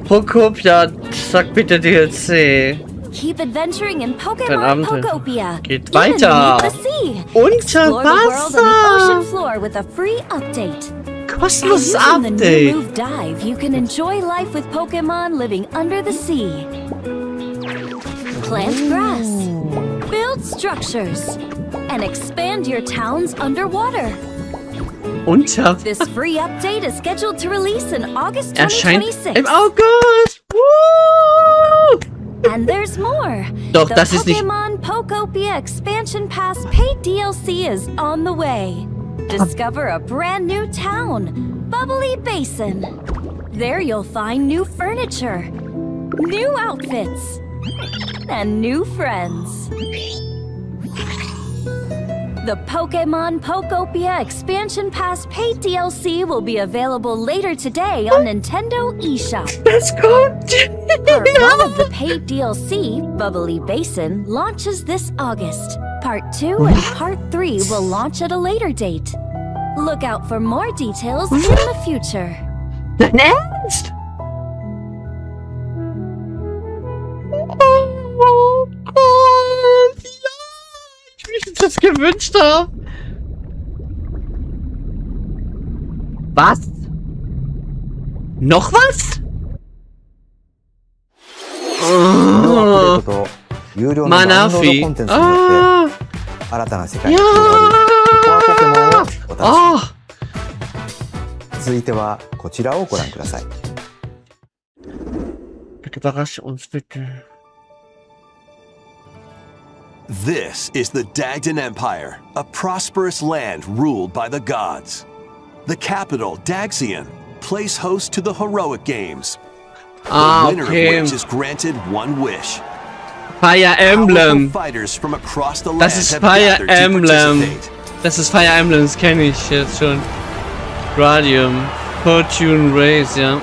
Prokopia, sag bitte DLC.
Keep adventuring in
Dein
Pokémon
Abenteuer
Pokopia.
geht
Even
weiter.
beneath the sea.
Unter
Explore the world on the ocean
Wasser.
floor with a free update.
Kostenloses
Using the new
Update.
move Dive, you can enjoy life with Pokémon living under the sea. Plant grass, build structures, and expand your towns underwater.
Unter
This free update is scheduled to release in August
erscheint
2026.
im August. Woo!
And there's more.
Doch,
the
das ist nicht-
Pokémon Pokopia Expansion Pass paid DLC is on the way. Discover a brand new town, Bubbly Basin. There you'll find new furniture, new outfits, and new friends. The Pokémon Pokopia Expansion Pass paid DLC will be available later today on Nintendo eShop.
Das kommt.
Part 1 of the paid DLC, Bubbly Basin, launches this August. Part 2 and Part 3 will launch at a later date. Look out for more details in the future.
Dein Ernst? Oh Gott, ja, wie ich das gewünscht habe. Was? Noch was?
アップデートと有料のダウンロードコンテンツによ
あ
って新たな世
あ、いや
界が広がるコアポケモンをお楽しみ。
あ
続いてはこちらをご覧ください。
Bitte überrasche uns bitte.
This is the Dagdan Empire, a prosperous land ruled by the gods. The capital, Daxian, plays host to the heroic games. The winner of which is granted one wish.
Fire Emblem.
Powerful fighters from across the land
Das ist
have
Fire
gathered to
Emblem.
participate.
Das ist Fire Emblem, das kenne ich jetzt schon. Radium. Fortune Race, ja.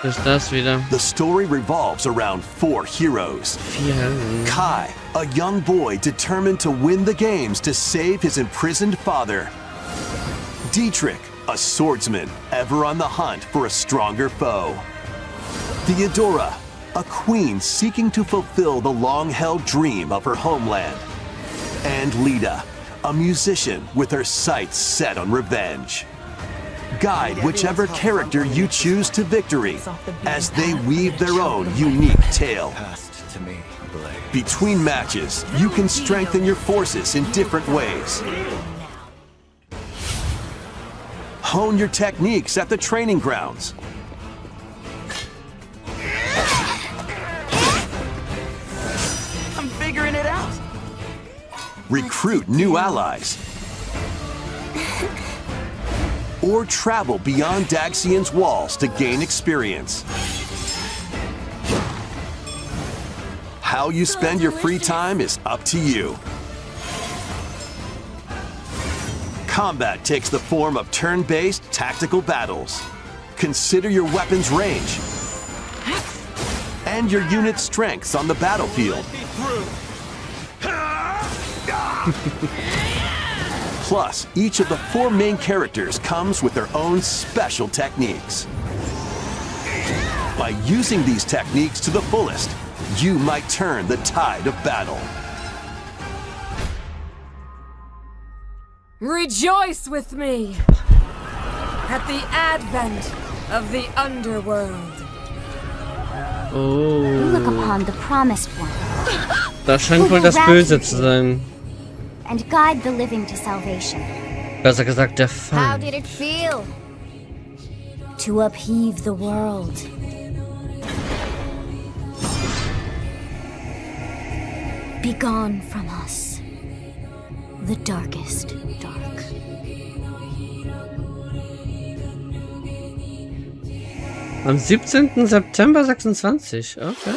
Was ist das wieder?
The story revolves around 4 heroes. Kai, a young boy determined to win the games to save his imprisoned father. Dietrich, a swordsman ever on the hunt for a stronger foe. Theodora, a queen seeking to fulfill the long-held dream of her homeland. And Lita, a musician with her sights set on revenge. Guide whichever character you choose to victory as they weave their own unique tale. Between matches, you can strengthen your forces in different ways. Hone your techniques at the training grounds.
I'm figuring it out.
Recruit new allies. Or travel beyond Daxian's walls to gain experience. How you spend your free time is up to you. Combat takes the form of turn-based tactical battles. Consider your weapon's range and your unit's strengths on the battlefield. Plus, each of the 4 main characters comes with their own special techniques. By using these techniques to the fullest, you might turn the tide of battle.
Rejoice with me at the advent of the underworld.
Oh.
Look upon the promised one
Das scheint wohl das Böse zu sein.
and guide the living to salvation.
Besser gesagt, der
How
Feind.
did it feel to upheave the world? Be gone from us, the darkest dark.
Am 17. September 26. Okay.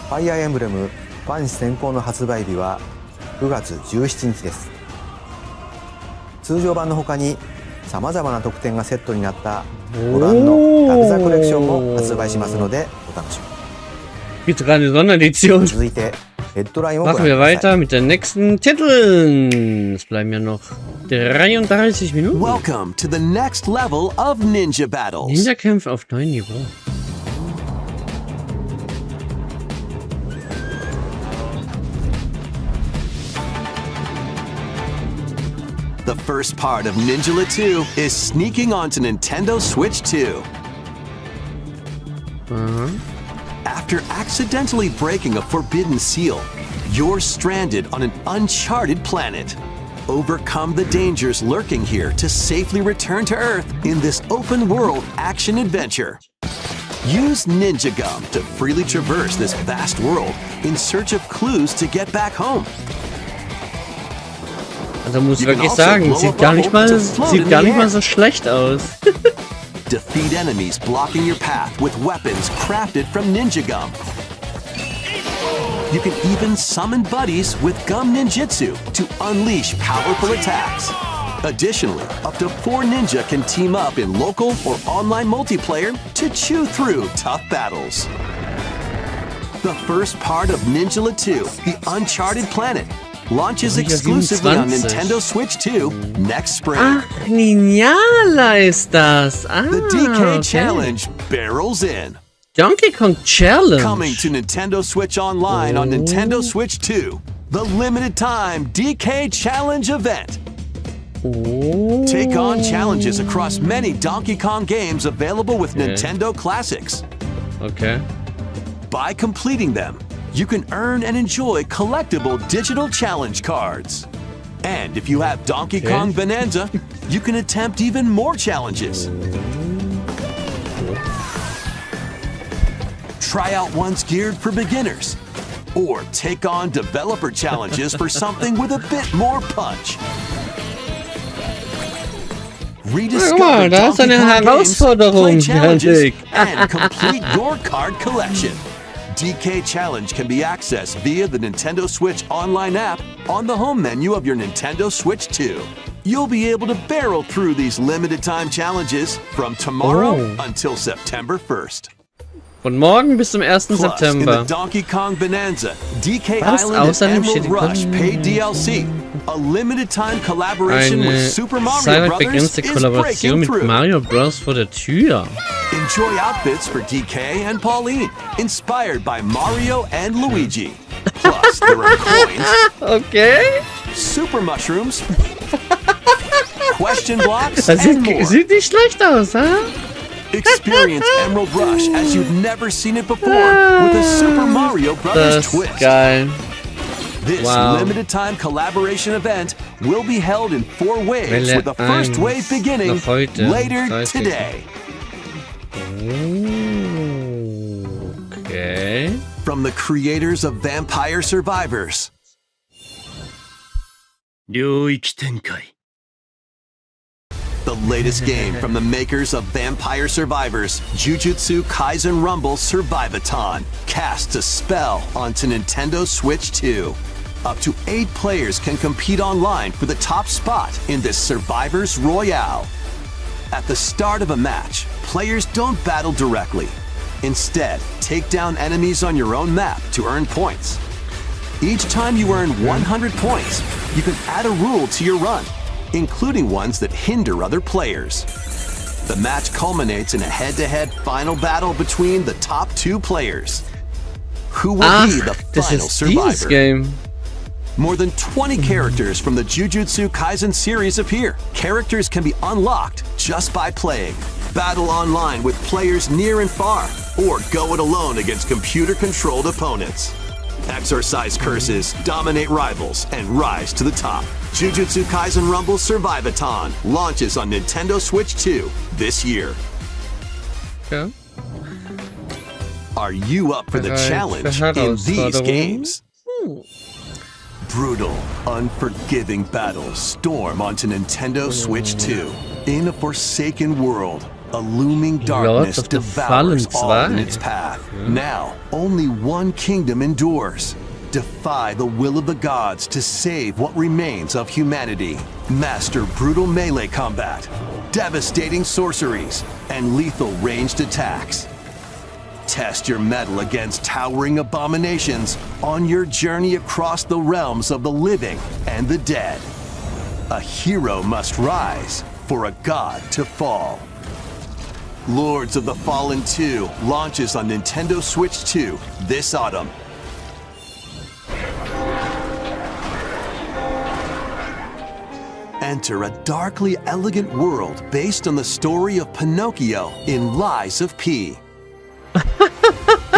ファイアーエンブレムファンシ先行の発売日は9月17日です。通常版の他にさまざまな特典がセットになったご覧のラグザコレクションも発売しますのでお楽しみ。
Gibt sogar eine Sonderedition.
続いてヘッドラインをご覧
Machen
く
wir
ださい。
weiter mit den nächsten Titeln. Es bleiben ja noch 33 Minuten.
Welcome to the next level of ninja battles.
Ninja-Kämpfe auf neuem Niveau.
The first part of Ninja 2 is sneaking onto Nintendo Switch 2. After accidentally breaking a forbidden seal, you're stranded on an uncharted planet. Overcome the dangers lurking here to safely return to Earth in this open-world action adventure. Use Ninja Gum to freely traverse this vast world in search of clues to get back home.
Also muss ich wirklich sagen, sieht gar nicht mal so schlecht aus.
Defeat enemies blocking your path with weapons crafted from Ninja Gum. You can even summon buddies with Gum Ninjutsu to unleash powerful attacks. Additionally, up to 4 ninja can team up in local or online multiplayer to chew through tough battles. The first part of Ninja 2, The Uncharted Planet, launches exclusively on Nintendo Switch 2 next spring.
Ach, Ninjala ist das. Ah,
The DK
okay.
Challenge barrels in.
Donkey Kong Challenge.
Coming to Nintendo Switch Online on Nintendo Switch 2, the limited time DK Challenge event.
Oh.
Take on challenges across many Donkey Kong games available with Nintendo Classics.
Okay.
By completing them, you can earn and enjoy collectible digital challenge cards. And if you have Donkey Kong Bonanza, you can attempt even more challenges. Try out ones geared for beginners, or take on developer challenges for something with a bit more punch. Rediscover
da ist
Donkey
eine
Kong games,
Herausforderung,
play challenges,
Henrik.
and complete your card collection. DK Challenge can be accessed via the Nintendo Switch Online app on the home menu of your Nintendo Switch 2. You'll be able to barrel through these limited time challenges from tomorrow until September 1st.
Von morgen bis zum 1.
Plus, in the
September.
Donkey Kong Bonanza, DK
Was?
Island and
Außerdem
Emerald
steht die
Rush paid DLC, a limited time collaboration with
Eine
Super Mario Brothers
zeitbegrenzte
is
Kollaboration
breaking
mit
through.
Mario Bros. Vor der Tür.
Enjoy outfits for DK and Pauline, inspired by Mario and Luigi. Plus, there are coins,
Okay.
super mushrooms, question blocks,
Das
and more.
sieht nicht schlecht aus, ha?
Experience Emerald Rush as you've never seen it before with a Super Mario Brothers
Das ist
twist.
geil.
This
Wow.
limited time collaboration event will be held in 4 waves
Welle
with the first
1
wave beginning
noch heute,
later
30.
today.
Okay.
From the creators of Vampire Survivors,
領域展開
the latest game from the makers of Vampire Survivors, Jujutsu Kaisen Rumble Survivathon, casts a spell onto Nintendo Switch 2. Up to 8 players can compete online for the top spot in this Survivors Royale. At the start of a match, players don't battle directly. Instead, take down enemies on your own map to earn points. Each time you earn 100 points, you can add a rule to your run, including ones that hinder other players. The match culminates in a head-to-head final battle between the top 2 players. Who will be the final survivor?
Game.
More than 20 characters from the Jujutsu Kaisen series appear. Characters can be unlocked just by playing. Battle online with players near and far, or go it alone against computer-controlled opponents. Exorcise curses, dominate rivals, and rise to the top. Jujutsu Kaisen Rumble Survivathon launches on Nintendo Switch 2 this year.
Okay.
Are you up for the challenge in these games? Brutal, unforgiving battles storm onto Nintendo Switch 2. In a forsaken world, a looming darkness devours all in its path. Now, only one kingdom endures. Defy the will of the gods to save what remains of humanity. Master brutal melee combat, devastating sorceries, and lethal ranged attacks. Test your mettle against towering abominations on your journey across the realms of the living and the dead. A hero must rise for a god to fall. Lords of the Fallen 2 launches on Nintendo Switch 2 this autumn. Enter a darkly elegant world based on the story of Pinocchio in Lies of P.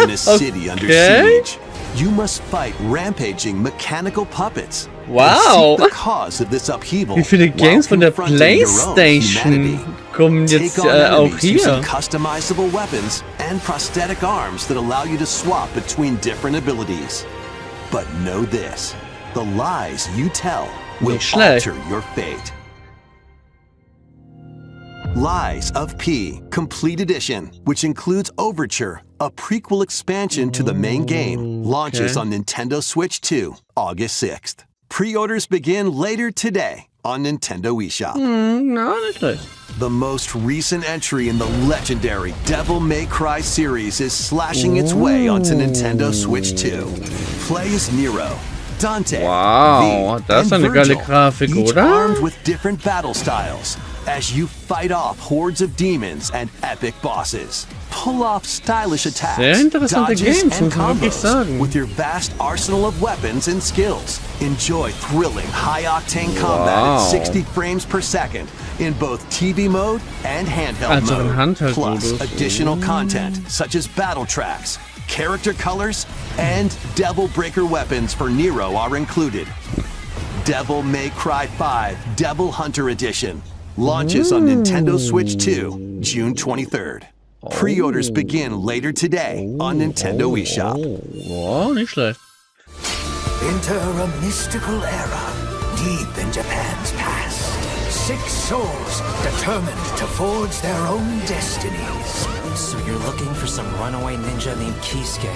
In a city under siege, you must fight rampaging mechanical puppets.
Wow!
And seek the cause of this upheaval.
Wie viele Games von der PlayStation kommen jetzt auch hier?
Customizable weapons and prosthetic arms that allow you to swap between different abilities. But know this: the lies you tell will alter your fate. Lies of P Complete Edition, which includes Overture, a prequel expansion to the main game, launches on Nintendo Switch 2, August 6th. Pre-orders begin later today on Nintendo eShop. The most recent entry in the legendary Devil May Cry series is slashing its way onto Nintendo Switch 2. Play as Nero, Dante,
wow, das ist eine geile Grafik,
each
oder?
armed with different battle styles, as you fight off hordes of demons and epic bosses. Pull off stylish attacks,
Sehr interessante
dodges,
Games,
and
muss man wirklich
combos
sagen.
with your vast arsenal of weapons and skills. Enjoy thrilling, high-octane combat at 60 frames per second in both TV mode and handheld mode. Plus additional content such as battle tracks, character colors, and Devil Breaker weapons for Nero are included. Devil May Cry 5 Devil Hunter Edition launches on Nintendo Switch 2, June 23rd. Pre-orders begin later today on Nintendo eShop.
Oh, nicht schlecht.
Enter a mystical era deep in Japan's past. 6 souls determined to forge their own destinies.
So you're looking for some runaway ninja named Kisuke?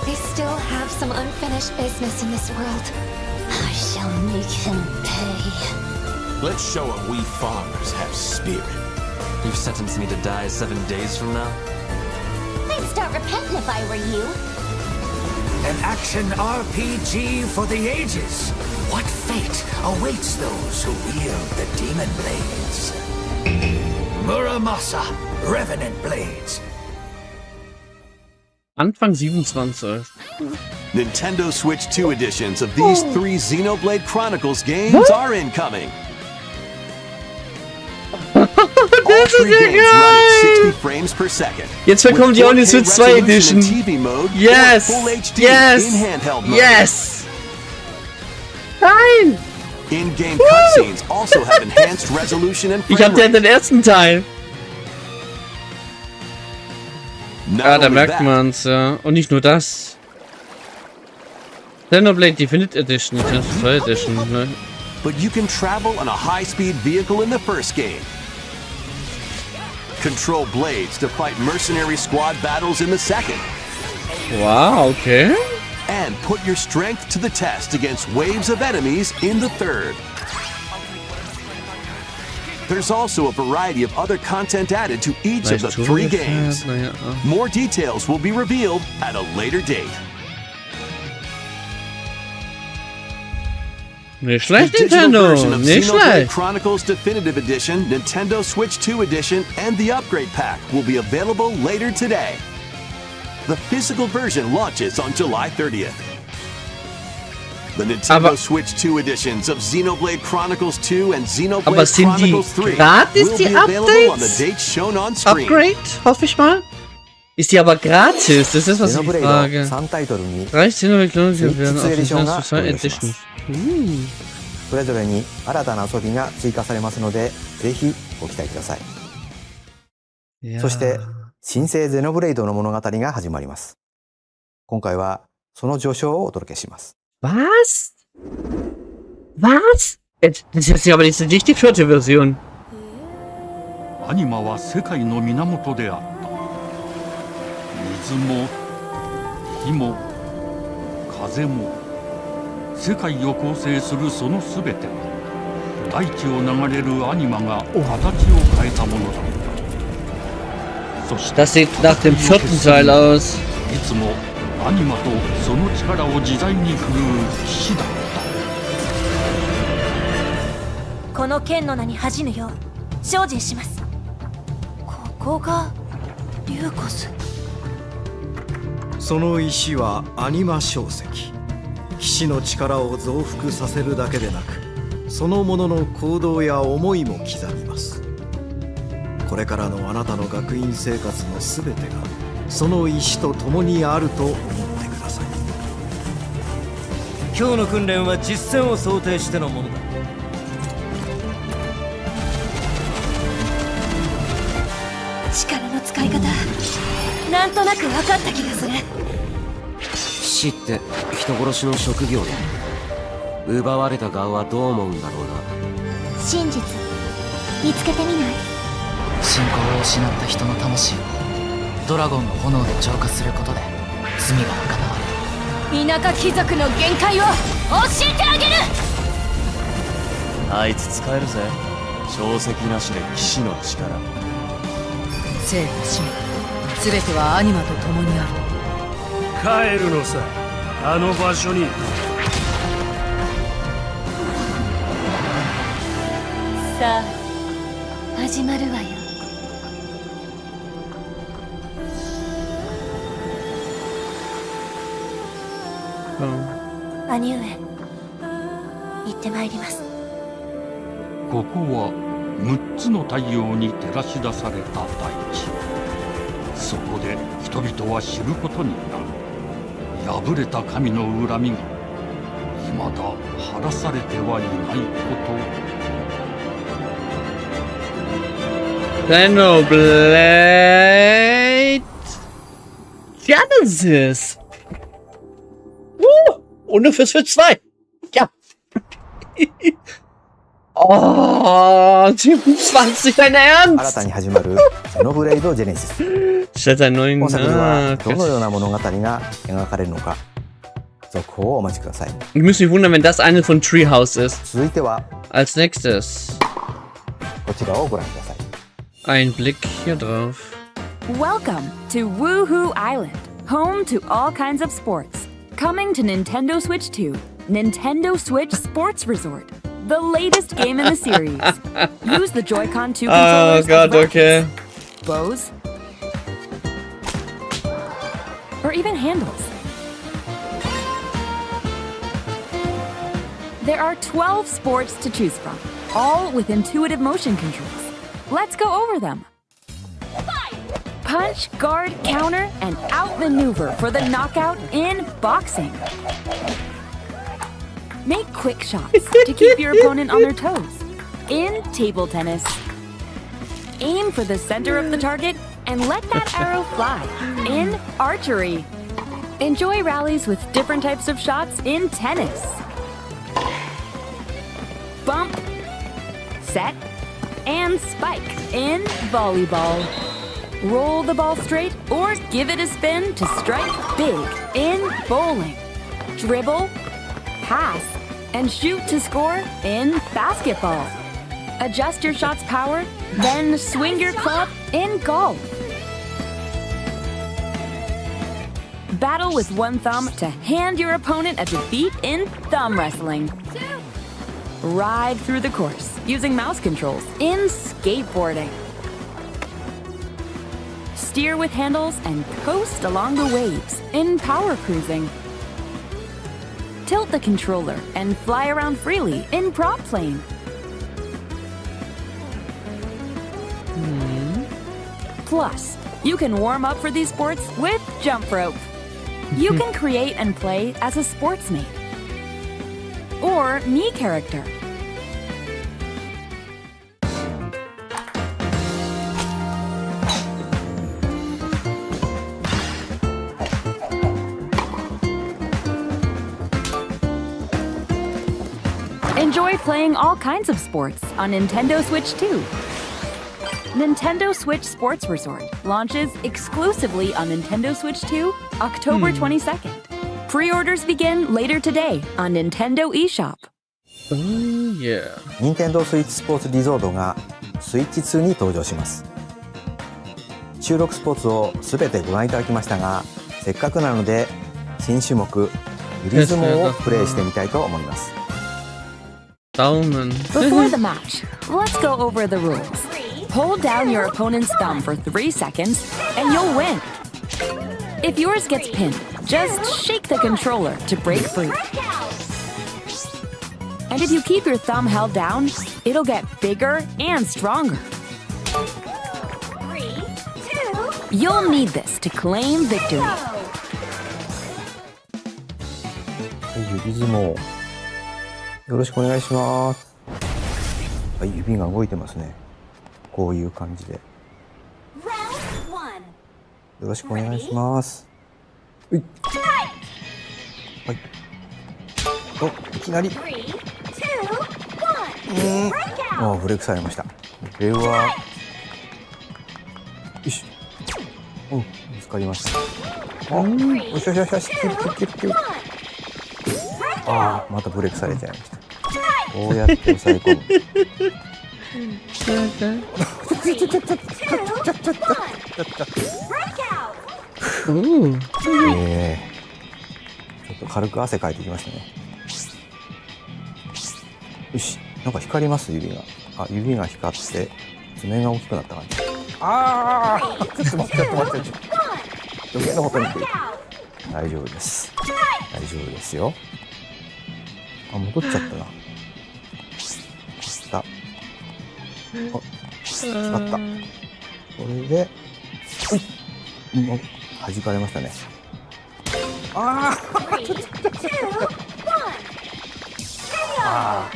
I still have some unfinished business in this world. I shall make him pay.
Let's show him we farmers have spirit.
You've sentenced me to die 7 days from now?
I'd start repenting if I were you.
An action RPG for the ages. What fate awaits those who wield the demon blades? Muramasa, Revenant Blades.
Anfang 27.
Nintendo Switch 2 editions of these 3 Xenoblade Chronicles games are incoming. All 3 games run at 60 frames per second.
Jetzt bekommt ihr auch die Switch 2 Edition. Yes! Yes!
In handheld mode.
Yes! Nein!
In-game cutscenes also have enhanced resolution and frame
Ich hatte ja den ersten Teil. Ja, da merkt man's, ja. Und nicht nur das. Xenoblade Definitive Edition, nicht die 2 Edition, ne?
But you can travel on a high-speed vehicle in the first game. Control blades to fight mercenary squad battles in the second.
Wow, okay.
And put your strength to the test against waves of enemies in the third. There's also a variety of other content added to each of the 3 games. More details will be revealed at a later date.
Nicht schlecht,
The digital
Nintendo.
version of
Nicht
Xenoblade
schlecht.
Chronicles Definitive Edition, Nintendo Switch 2 Edition, and the Upgrade Pack will be available later today. The physical version launches on July 30th. The Nintendo Switch 2 editions of Xenoblade Chronicles 2 and
Aber
Xenoblade
sind die
Chronicles 3
gratis,
will
die
be available on the
Updates?
dates shown on screen.
Upgrade, hoffe ich mal. Ist die aber gratis? Das ist, was ich frage.
3タイトルに
Reicht Xenoblade Chronicles werden auf
Edition
Nintendo
が
Switch
登場し
Edition.
ますそれぞれに新たな遊びが追加されますのでぜひご期待ください
Ja.
そして新生ゼノブレイドの物語が始まります今回はその序章をお届けします
Was? Was? Das ist jetzt aber nicht die 4. Version.
アニマは世界の源であった水も火も風も世界を構成するそのすべては大地を流れるアニマが形を変えたものだそして
Das sieht nach dem 4. Teil aus.
いつもアニマとその力を自在に振るう騎士だった
この剣の名に恥じぬよう精進します。ここがリューコス。
その石はアニマ小石騎士の力を増幅させるだけでなくそのものの行動や思いも刻みますこれからのあなたの学院生活のすべてがその石と共にあると思ってください
今日の訓練は実戦を想定してのものだ
力の使い方なんとなく分かった気がする。
騎士って人殺しの職業だ奪われた側はどう思うんだろうな
真実見つけてみない？
信仰を失った人の魂をドラゴンの炎で浄化することで罪が賄われる。
田舎貴族の限界を教えてあげる。
あいつ使えるぜ小石なしで騎士の力
生と死すべてはアニマと共にある。
帰るのさあの場所に。
さあ始まるわよ。兄上行ってまいります。
ここは6つの太陽に照らし出された大地そこで人々は知ることになる破れた神の恨みが未だ晴らされてはいないこと。
Xenoblade Genesis. Und nur für Switch 2. Ja. Oh, 27, dein
新
Ernst?
たに始まるゼノブレイドジェネシス
Stellt einen neuen
今作では
Nach.
どのような物語が描かれるのか続報をお待ちください
Ich muss mich wundern, wenn das eine von Treehouse ist.
続いては
Als nächstes
こちらをご覧ください
ein Blick hier drauf.
Welcome to Woohoo Island, home to all kinds of sports. Coming to Nintendo Switch 2, Nintendo Switch Sports Resort, the latest game in the series. Use the Joy-Con 2 controllers
Oh God,
as
okay.
bows, or even handles. There are 12 sports to choose from, all with intuitive motion controls. Let's go over them. Punch, guard, counter, and outmaneuver for the knockout in boxing. Make quick shots to keep your opponent on their toes. In table tennis. Aim for the center of the target and let that arrow fly. In archery. Enjoy rallies with different types of shots in tennis. Bump, set, and spike in volleyball. Roll the ball straight or give it a spin to strike big in bowling. Dribble, pass, and shoot to score in basketball. Adjust your shot's power, then swing your club in golf. Battle with one thumb to hand your opponent a defeat in thumb wrestling. Ride through the course using mouse controls in skateboarding. Steer with handles and coast along the waves in power cruising. Tilt the controller and fly around freely in prop plane. Plus, you can warm up for these sports with jump rope. You can create and play as a sportsmate or me character. Enjoy playing all kinds of sports on Nintendo Switch 2. Nintendo Switch Sports Resort launches exclusively on Nintendo Switch 2, October 22nd. Pre-orders begin later today on Nintendo eShop.
Nintendo Switch スポーツリゾートがスイッチ2に登場します。収録スポーツをすべてご覧いただきましたが、せっかくなので新種目ゆり相撲をプレイしてみたいと思います。
Before the match, let's go over the rules. Hold down your opponent's thumb for 3 seconds, and you'll win. If yours gets pinned, just shake the controller to break free. And if you keep your thumb held down, it'll get bigger and stronger. You'll need this to claim victory.
指相撲。よろしくお願いします。はい、指が動いてますね。こういう感じで。よろしくお願いします。はい。お、いきなり。あ、ブレークされました。これは。よし。うん、見つかりました。あ、よしよしよしよし、キュッキュッキュッキュッ。ああ、またブレークされちゃいました。こうやって押さえ込む。ちょっと軽く汗かいてきましたね。よし、なんか光ります指が。あ、指が光って爪が大きくなった感じ。ああ、ちょっと待って。余計なことに来る。大丈夫です。大丈夫ですよ。あ、戻っちゃったな。あ、しまった。これで、もう弾かれましたね。ああ、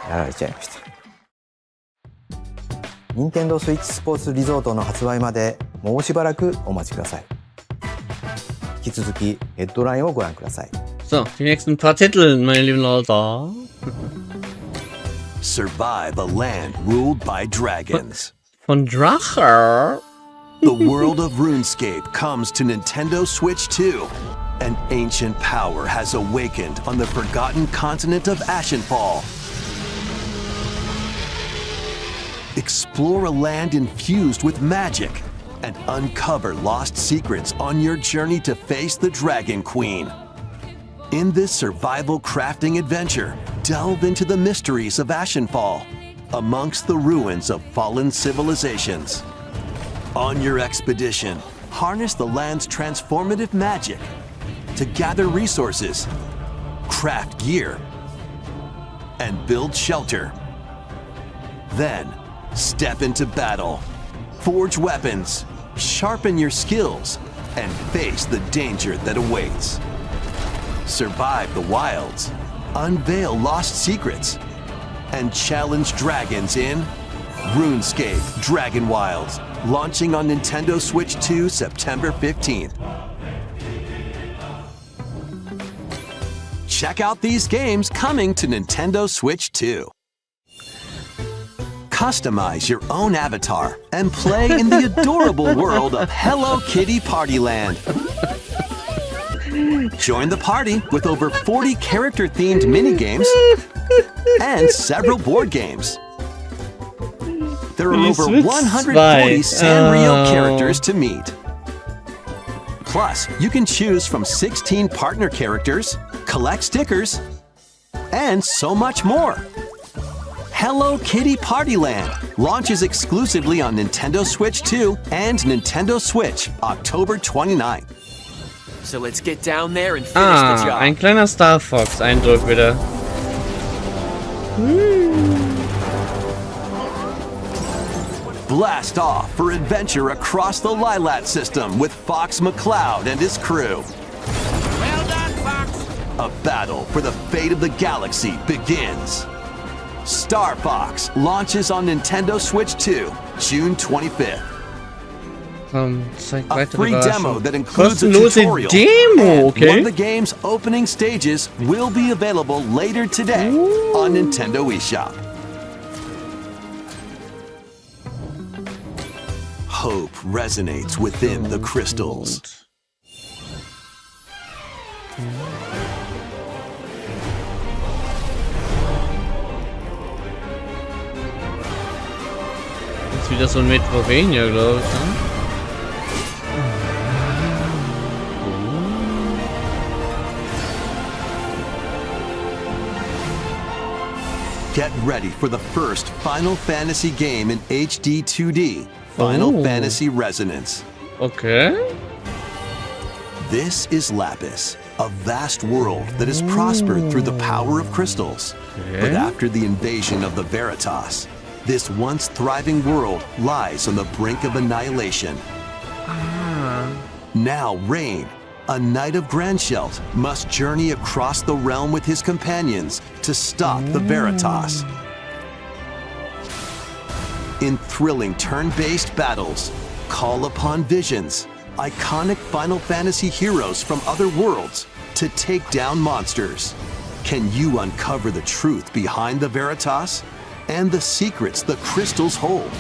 やられちゃいました。任天堂スイッチスポーツリゾートの発売までもうしばらくお待ちください。引き続きヘッドラインをご覧ください。
So, die nächsten paar Titel, meine lieben Leute.
Survive a land ruled by dragons.
Von Drache.
The world of RuneScape comes to Nintendo Switch 2. An ancient power has awakened on the forgotten continent of Ashenfall. Explore a land infused with magic and uncover lost secrets on your journey to face the Dragon Queen. In this survival crafting adventure, delve into the mysteries of Ashenfall, amongst the ruins of fallen civilizations. On your expedition, harness the land's transformative magic to gather resources, craft gear, and build shelter. Then, step into battle, forge weapons, sharpen your skills, and face the danger that awaits. Survive the wilds, unveil lost secrets, and challenge dragons in RuneScape Dragon Wilds, launching on Nintendo Switch 2 September 15th. Check out these games coming to Nintendo Switch 2. customize your own avatar and play in the adorable world of Hello Kitty Partyland. Join the party with over 40 character-themed minigames and several board games. There are over 140 Sanrio characters to meet. Plus, you can choose from 16 partner characters, collect stickers, and so much more. Hello Kitty Partyland launches exclusively on Nintendo Switch 2 and Nintendo Switch October 29th.
So let's get down there and finish the job.
Ein kleiner Star Fox Eindruck wieder.
Blast off for adventure across the Lilat system with Fox McCloud and his crew.
Well done, Fox.
A battle for the fate of the galaxy begins. Star Fox launches on Nintendo Switch 2, June 25th. A free demo that includes a tutorial. One of the game's opening stages will be available later today on Nintendo eShop. Hope resonates within the crystals.
Ist wieder so ein Metrovania, glaube ich, ne?
Get ready for the first Final Fantasy game in HD 2D, Final Fantasy Resonance.
Okay.
This is Lapis, a vast world that has prospered through the power of crystals. But after the invasion of the Veritas, this once thriving world lies on the brink of annihilation. Now Rain, a knight of Grandshelt, must journey across the realm with his companions to stop the Veritas. In thrilling turn-based battles, call upon visions, iconic Final Fantasy heroes from other worlds to take down monsters. Can you uncover the truth behind the Veritas and the secrets the crystals hold?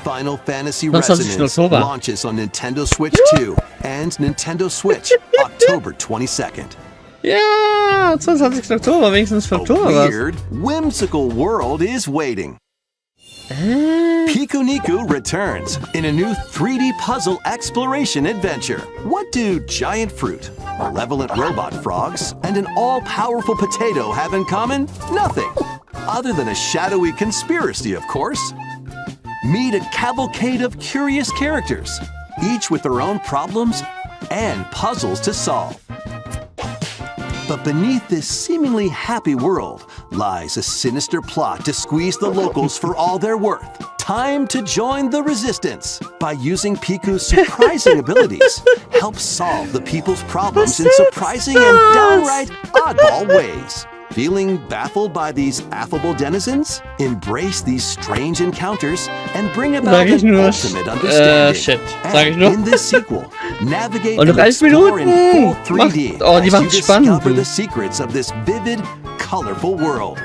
Final Fantasy Resonance launches on Nintendo Switch 2 and Nintendo Switch October 22nd.
Ja, 22. Oktober, wenigstens für Oktober.
A weird, whimsical world is waiting. Pikuniku returns in a new 3D puzzle exploration adventure. What do giant fruit, malevolent robot frogs, and an all-powerful potato have in common? Nothing. Other than a shadowy conspiracy, of course. Meet a cavalcade of curious characters, each with their own problems and puzzles to solve. But beneath this seemingly happy world lies a sinister plot to squeeze the locals for all they're worth. Time to join the resistance. By using Piku's surprising abilities, help solve the people's problems in surprising and downright oddball ways. Feeling baffled by these affable denizens? Embrace these strange encounters and bring about an ultimate understanding. And in this sequel, navigate and explore in full 3D as you discover the secrets of this vivid, colorful world.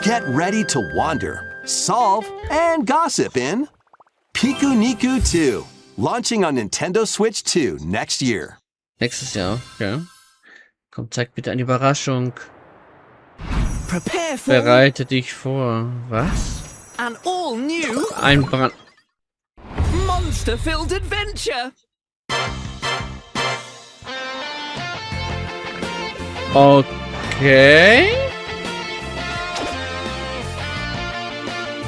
Get ready to wander, solve, and gossip in Pikuniku 2, launching on Nintendo Switch 2 next year.
Nächstes Jahr, ja. Komm, zeig bitte eine Überraschung.
Prepare for
Bereite dich vor. Was?
an all-new
Ein Brand.
monster-filled adventure.
Okay.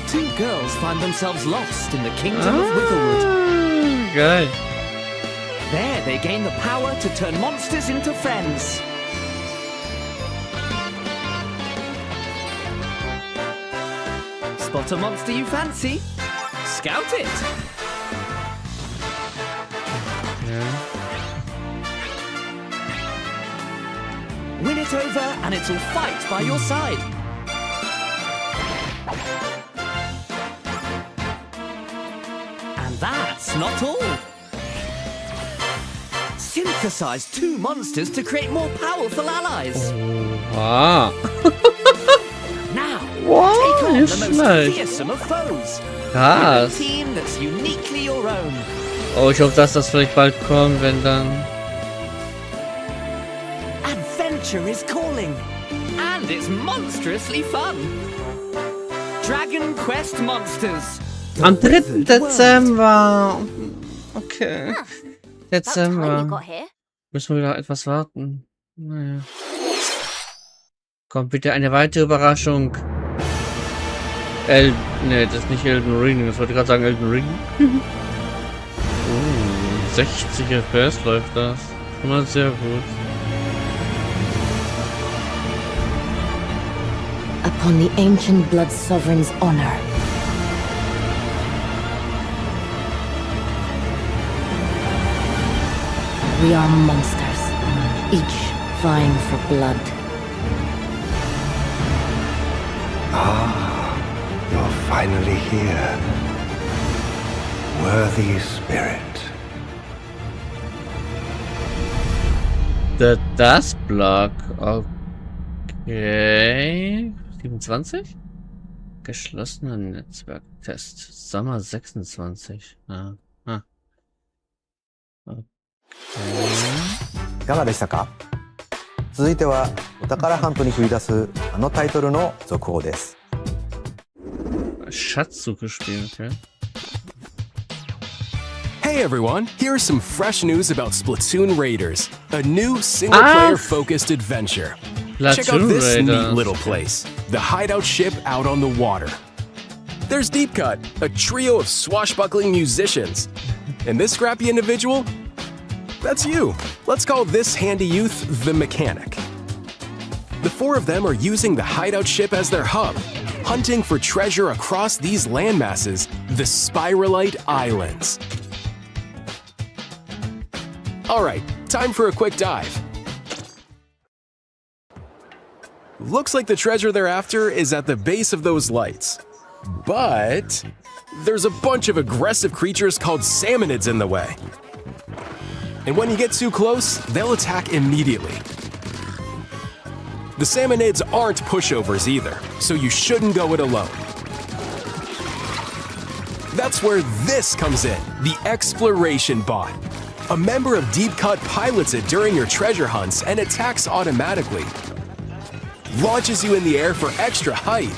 Two girls find themselves lost in the kingdom of Witherwood.
Geil.
There they gain the power to turn monsters into friends. Spot a monster you fancy? Scout it! Win it over and it'll fight by your side. And that's not all. Synthesize two monsters to create more powerful allies.
Wow.
Now,
What?
the most
schlecht.
fearsome of foes.
Krass.
With a team that's uniquely your own.
Oh, ich hoffe, dass das vielleicht bald kommt, wenn dann.
Adventure is calling. And it's monstrously fun. Dragon Quest Monsters.
Am 3. Dezember. Okay. Dezember. Müssen wir wieder etwas warten. Naja. Kommt bitte eine weitere Überraschung. Ne, das ist nicht Elden Ring. Das wollte ich gerade sagen, Elden Ring. 60 FPS läuft das. Schon mal sehr gut.
Upon the ancient blood sovereign's honor. We are monsters, each vying for blood.
Ah, you're finally here. Worthy spirit.
Das Block. Okay. 27? Geschlossener Netzwerktest. Sommer 26. Ah. Okay.
いかがでしたか？続いてはお宝ハントに繰り出すあのタイトルの続報です。
Schatzsuche spielen, okay.
Hey everyone, here's some fresh news about Splatoon Raiders, a new single-player focused adventure. Check out this neat little place, the hideout ship out on the water. There's Deep Cut, a trio of swashbuckling musicians. And this scrappy individual? That's you. Let's call this handy youth the Mechanic. The four of them are using the hideout ship as their hub, hunting for treasure across these landmasses, the Spiralite Islands. Alright, time for a quick dive. Looks like the treasure they're after is at the base of those lights. But there's a bunch of aggressive creatures called salmonids in the way. And when you get too close, they'll attack immediately. The salmonids aren't pushovers either, so you shouldn't go it alone. That's where this comes in, the Exploration Bot. A member of Deep Cut pilots it during your treasure hunts and attacks automatically. Launches you in the air for extra height.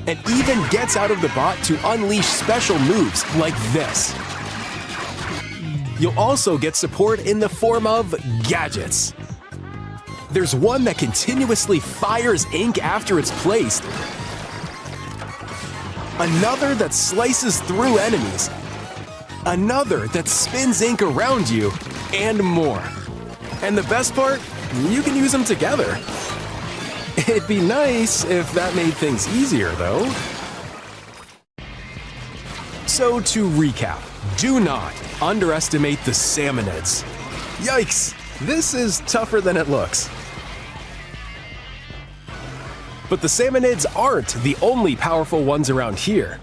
And even gets out of the bot to unleash special moves like this. You'll also get support in the form of gadgets. There's one that continuously fires ink after it's placed. Another that slices through enemies. Another that spins ink around you, and more. And the best part? You can use them together. It'd be nice if that made things easier, though. So to recap, do not underestimate the salmonids. Yikes, this is tougher than it looks. But the salmonids aren't the only powerful ones around here.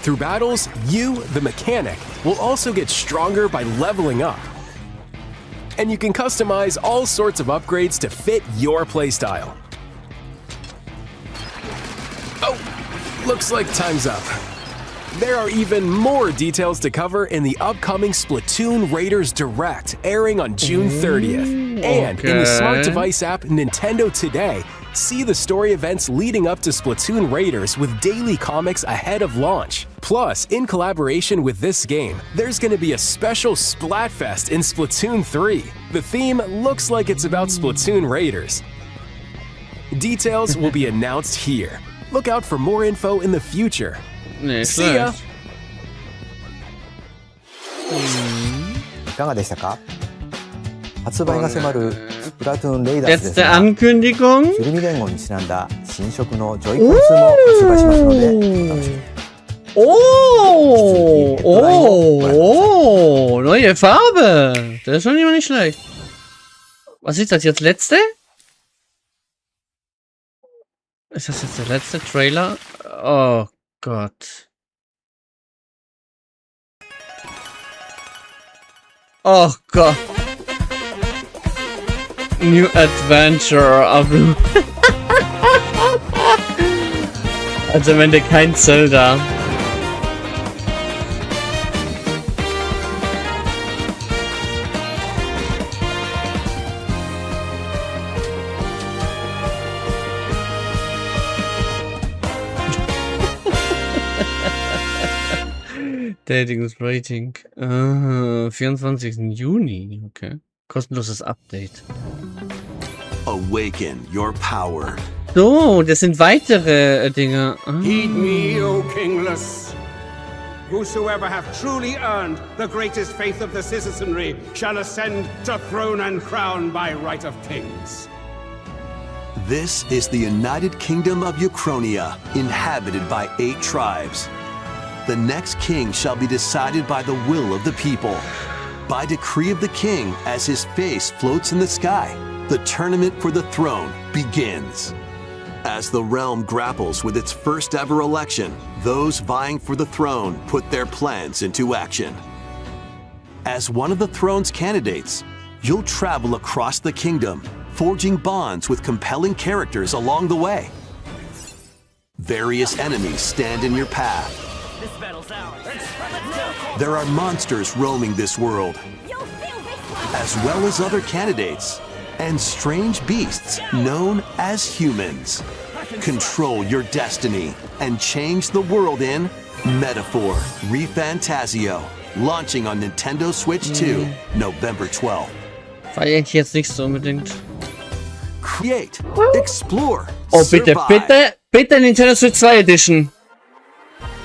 Through battles, you, the Mechanic, will also get stronger by leveling up. And you can customize all sorts of upgrades to fit your playstyle. Oh, looks like time's up. There are even more details to cover in the upcoming Splatoon Raiders Direct, airing on June 30th. And in the smart device app Nintendo Today, see the story events leading up to Splatoon Raiders with daily comics ahead of launch. Plus, in collaboration with this game, there's going to be a special Splatfest in Splatoon 3. The theme looks like it's about Splatoon Raiders. Details will be announced here. Look out for more info in the future. See ya!
いかがでしたか？発売が迫るスプラトゥーンレイダーズですが、
Letzte Ankündigung.
スルミ連合にちなんだ新色のジョイコン2も発売しますので、お楽しみに。
Oh, neue Farbe. Das ist schon immer nicht schlecht. Was ist das jetzt? Letzte? Ist das jetzt der letzte Trailer? Oh Gott. Oh Gott. New Adventure of... Also am Ende kein Zelda. Datings Rating. 24. Juni. Okay. Kostenloses Update.
Awaken your power.
So, das sind weitere Dinge.
Heed me, O kingless. Whosoever hath truly earned the greatest faith of the citizenry shall ascend to throne and crown by right of kings.
This is the United Kingdom of Uchronia, inhabited by 8 tribes. The next king shall be decided by the will of the people. By decree of the king, as his face floats in the sky, the tournament for the throne begins. As the realm grapples with its first ever election, those vying for the throne put their plans into action. As one of the throne's candidates, you'll travel across the kingdom, forging bonds with compelling characters along the way. Various enemies stand in your path. There are monsters roaming this world, as well as other candidates, and strange beasts known as humans. Control your destiny and change the world in Metaphor Refantasio, launching on Nintendo Switch 2, November 12th.
Feier ich jetzt nicht so unbedingt.
Create, explore,
oh, bitte, bitte Nintendo Switch 2 Edition.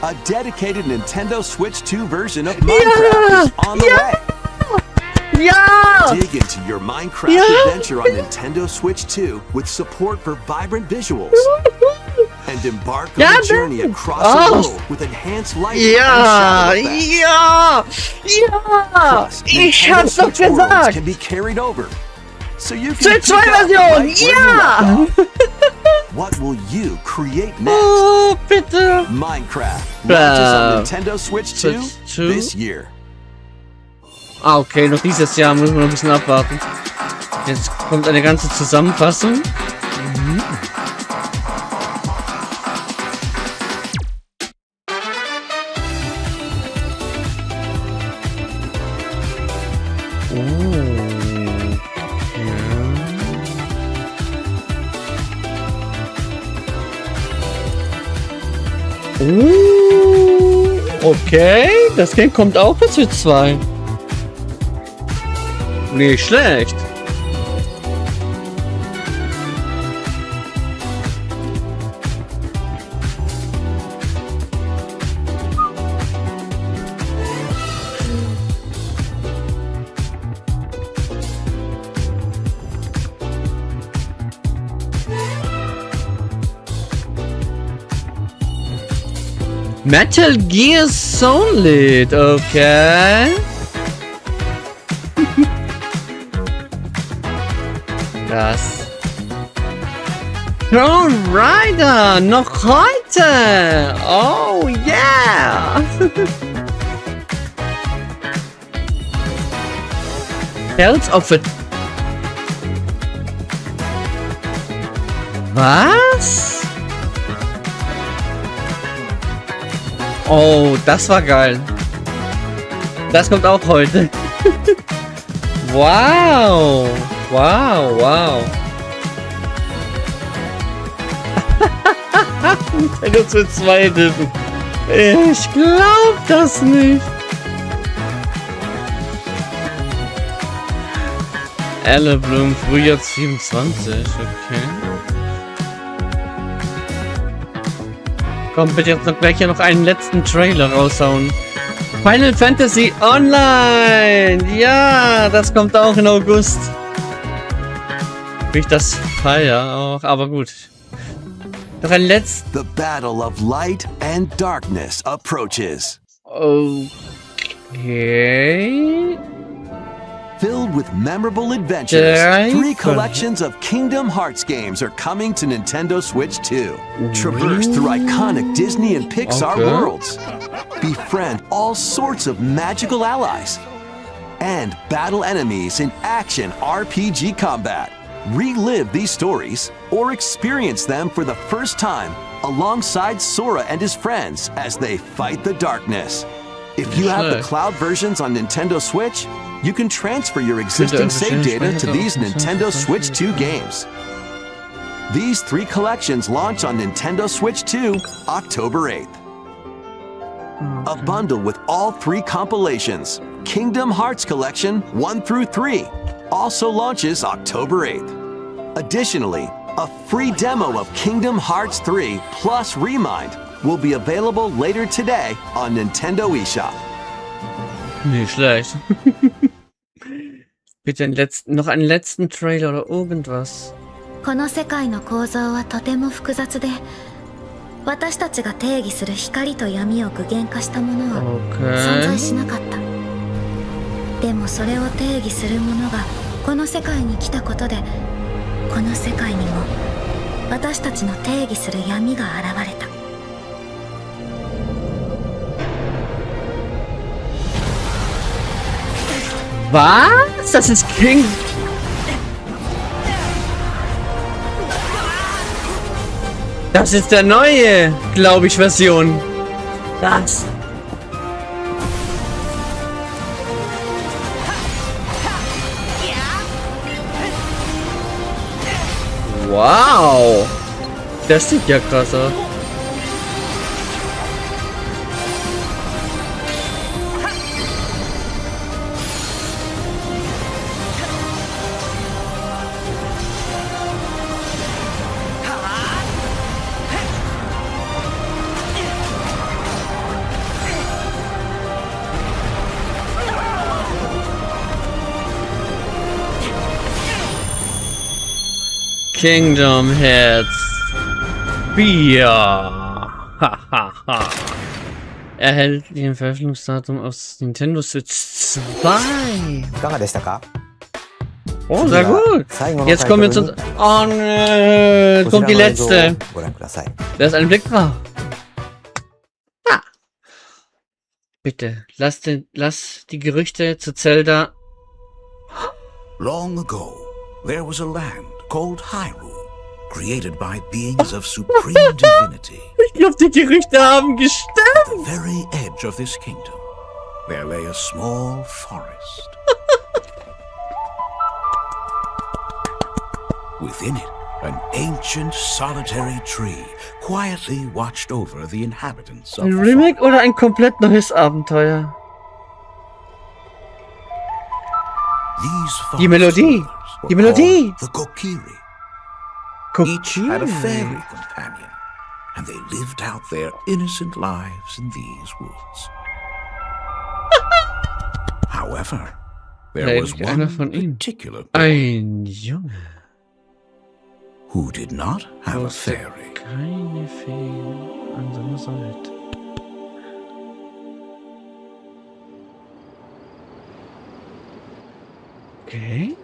A dedicated Nintendo Switch 2 version of Minecraft is on the way.
Yeah!
Dig into your Minecraft adventure on Nintendo Switch 2 with support for vibrant visuals. And embark on a journey across the world with enhanced lighting and shadow effects. Plus, Nintendo Switch worlds can be carried over. So you can pick up right where you left off. What will you create next?
Oh, bitte.
Minecraft launches on Nintendo Switch 2 this year.
Ah, okay, noch dieses Jahr müssen wir noch ein bisschen abwarten. Jetzt kommt eine ganze Zusammenfassung. Okay, das Game kommt auch für Switch 2. Nicht schlecht. Metal Gear Solid, okay. Krass. Tomb Raider, noch heute. Oh yeah. Tales of it. Was? Oh, das war geil. Das kommt auch heute. Wow. Wow, wow. Nintendo Switch 2 Edition. Ich glaub das nicht. Elle Bloom, Frühjahr 27, okay. Komm, bitte jetzt noch gleich hier noch einen letzten Trailer raushauen. Final Fantasy Online! Ja, das kommt auch in August. Wie ich das feier auch, aber gut. Noch ein letztes.
The battle of light and darkness approaches.
Okay.
Filled with memorable adventures, 3 collections of Kingdom Hearts games are coming to Nintendo Switch 2. Traverse through iconic Disney and Pixar worlds. Befriend all sorts of magical allies. And battle enemies in action RPG combat. Relive these stories or experience them for the first time alongside Sora and his friends as they fight the darkness. If you have the cloud versions on Nintendo Switch, you can transfer your existing save data to these Nintendo Switch 2 games. These 3 collections launch on Nintendo Switch 2 October 8th. A bundle with all 3 compilations, Kingdom Hearts Collection 1 through 3, also launches October 8th. Additionally, a free demo of Kingdom Hearts 3 plus Remind will be available later today on Nintendo eShop.
Nicht schlecht. Bitte noch einen letzten Trailer oder irgendwas.
この世界の構造はとても複雑で、私たちが定義する光と闇を具現化したものは存在しなかった。でもそれを定義するものがこの世界に来たことで、この世界にも私たちの定義する闇が現れた。
Was? Das ist King. Das ist der neue, glaube ich, Version. Das. Wow. Das sieht ja krass aus. Kingdom Hearts 4. Hahaha. Erhält den Veröffentlichungsdatum aus Nintendo Switch 2. Oh, sehr gut. Jetzt kommen wir zu... Oh nö, kommt die letzte. Da ist ein Blick drauf. Ah. Bitte, lass die Gerüchte zu Zelda...
Long ago, there was a land called Hyrule, created by beings of supreme divinity.
Ich glaube, die Gerüchte haben gestimmt.
At the very edge of this kingdom, there lay a small forest. Within it, an ancient solitary tree quietly watched over the inhabitants of
Ein Remake oder ein komplett neues Abenteuer? Die Melodie! Die Melodie!
The Kokiri.
Kokiri.
Each had a fairy companion, and they lived out their innocent lives in these woods. However, there was one particular
Ein Junge.
who did not have a fairy.
Keine Feen an seiner Seite. Okay.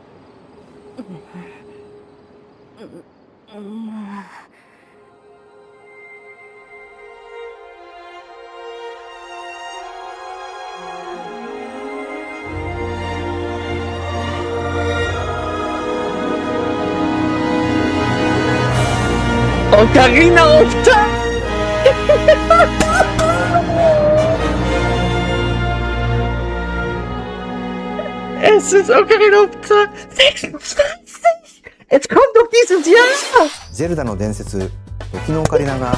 Ocarina of Time! Es ist Ocarina of Time 26! Es kommt doch dieses Jahr!
Zelda の伝説、時のオカリナが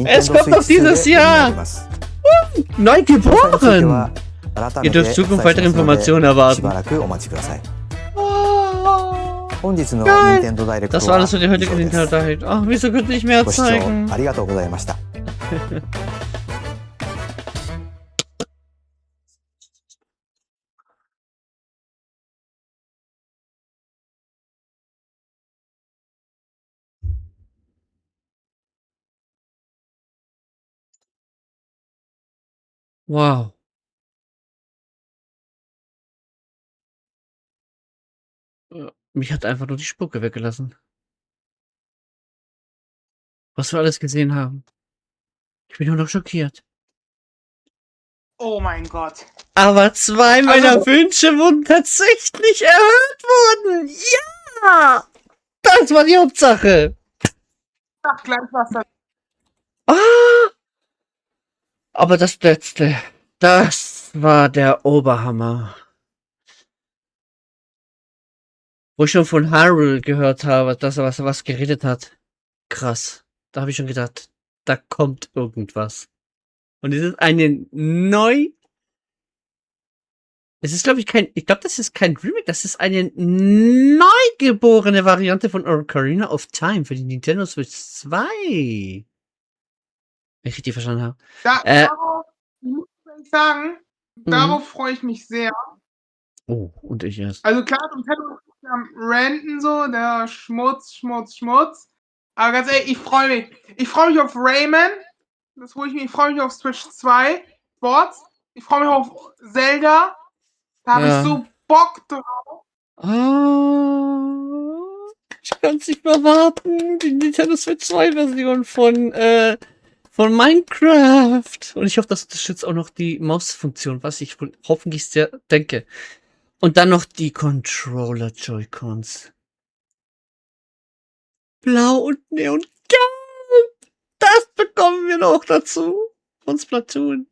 Es kommt doch dieses Jahr! Neu geboren! Ihr dürft Zukunft weitere Informationen erwarten. Das war alles für die heutige Nintendo Direct. Ach, wieso könnte ich mehr zeigen? Wow. Mich hat einfach nur die Spucke weggelassen. Was wir alles gesehen haben. Ich bin nur noch schockiert.
Oh mein Gott.
Aber 2 meiner Wünsche wurden tatsächlich erhöht worden. Ja! Das war die Hauptsache.
Ach, gleich was da.
Ah! Aber das letzte, das war der Oberhammer. Wo ich schon von Harold gehört habe, dass er was geredet hat. Krass. Da habe ich schon gedacht, da kommt irgendwas. Und es ist eine es ist, glaube ich, das ist kein Remake, das ist eine neugeborene Variante von Ocarina of Time für die Nintendo Switch 2. Wenn ich richtig verstanden habe.
Darauf muss ich sagen, darauf freue ich mich sehr.
Oh, und ich erst.
Also klar, Nintendo ist am Ranten so, der Schmutz. Aber ganz ehrlich, ich freue mich. Ich freue mich auf Rayman. Das hole ich mir. Ich freue mich auf Switch 2 Sports. Ich freue mich auf Zelda. Da habe ich so Bock drauf.
Ich kann es nicht mehr warten. Die Nintendo Switch 2 Version von Minecraft. Und ich hoffe, das unterstützt auch noch die Mausfunktion, was ich hoffentlich sehr denke. Und dann noch die Controller Joy-Cons. Blau und Neongelb. Das bekommen wir noch dazu. Von Splatoon.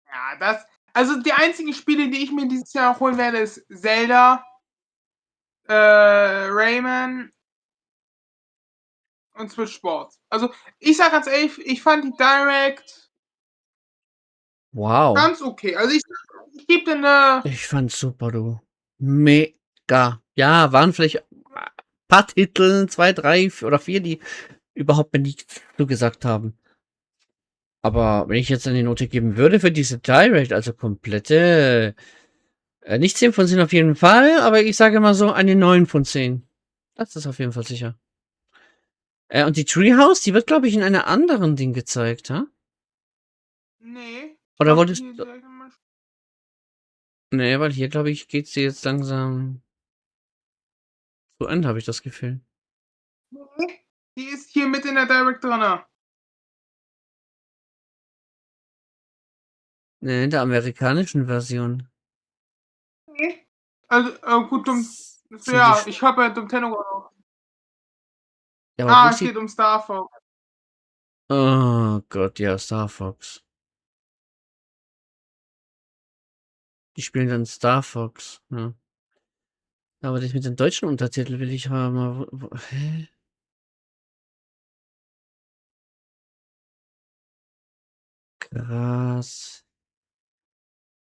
Ja, also die einzigen Spiele, die ich mir dieses Jahr holen werde, ist Zelda, Rayman und Switch Sports. Also ich sag ganz ehrlich, ich fand die Direct ganz okay. Also ich gebe dir eine...
Ich fand's super, du. Mega. Ja, waren vielleicht ein paar Titel, 2, 3 oder 4, die überhaupt mir nichts zugesagt haben. Aber wenn ich jetzt eine Note geben würde für diese Direct, also komplette, nicht 10 von 10 auf jeden Fall, aber ich sage mal so eine 9 von 10. Das ist auf jeden Fall sicher. Und die Treehouse, die wird, glaube ich, in einer anderen Ding gezeigt, ha?
Nee.
Oder wolltest du... Nee, weil hier, glaube ich, geht sie jetzt langsam zu Ende, habe ich das Gefühl.
Nee, die ist hier mit in der Direct drin.
Nee, in der amerikanischen Version.
Nee. Also, gut, ja, ich habe ja Nintendo auch.
Ja,
Es geht um Star Fox.
Oh Gott, ja, Star Fox. Die spielen dann Star Fox, ja. Aber das mit den deutschen Untertiteln will ich haben. Hä? Krass.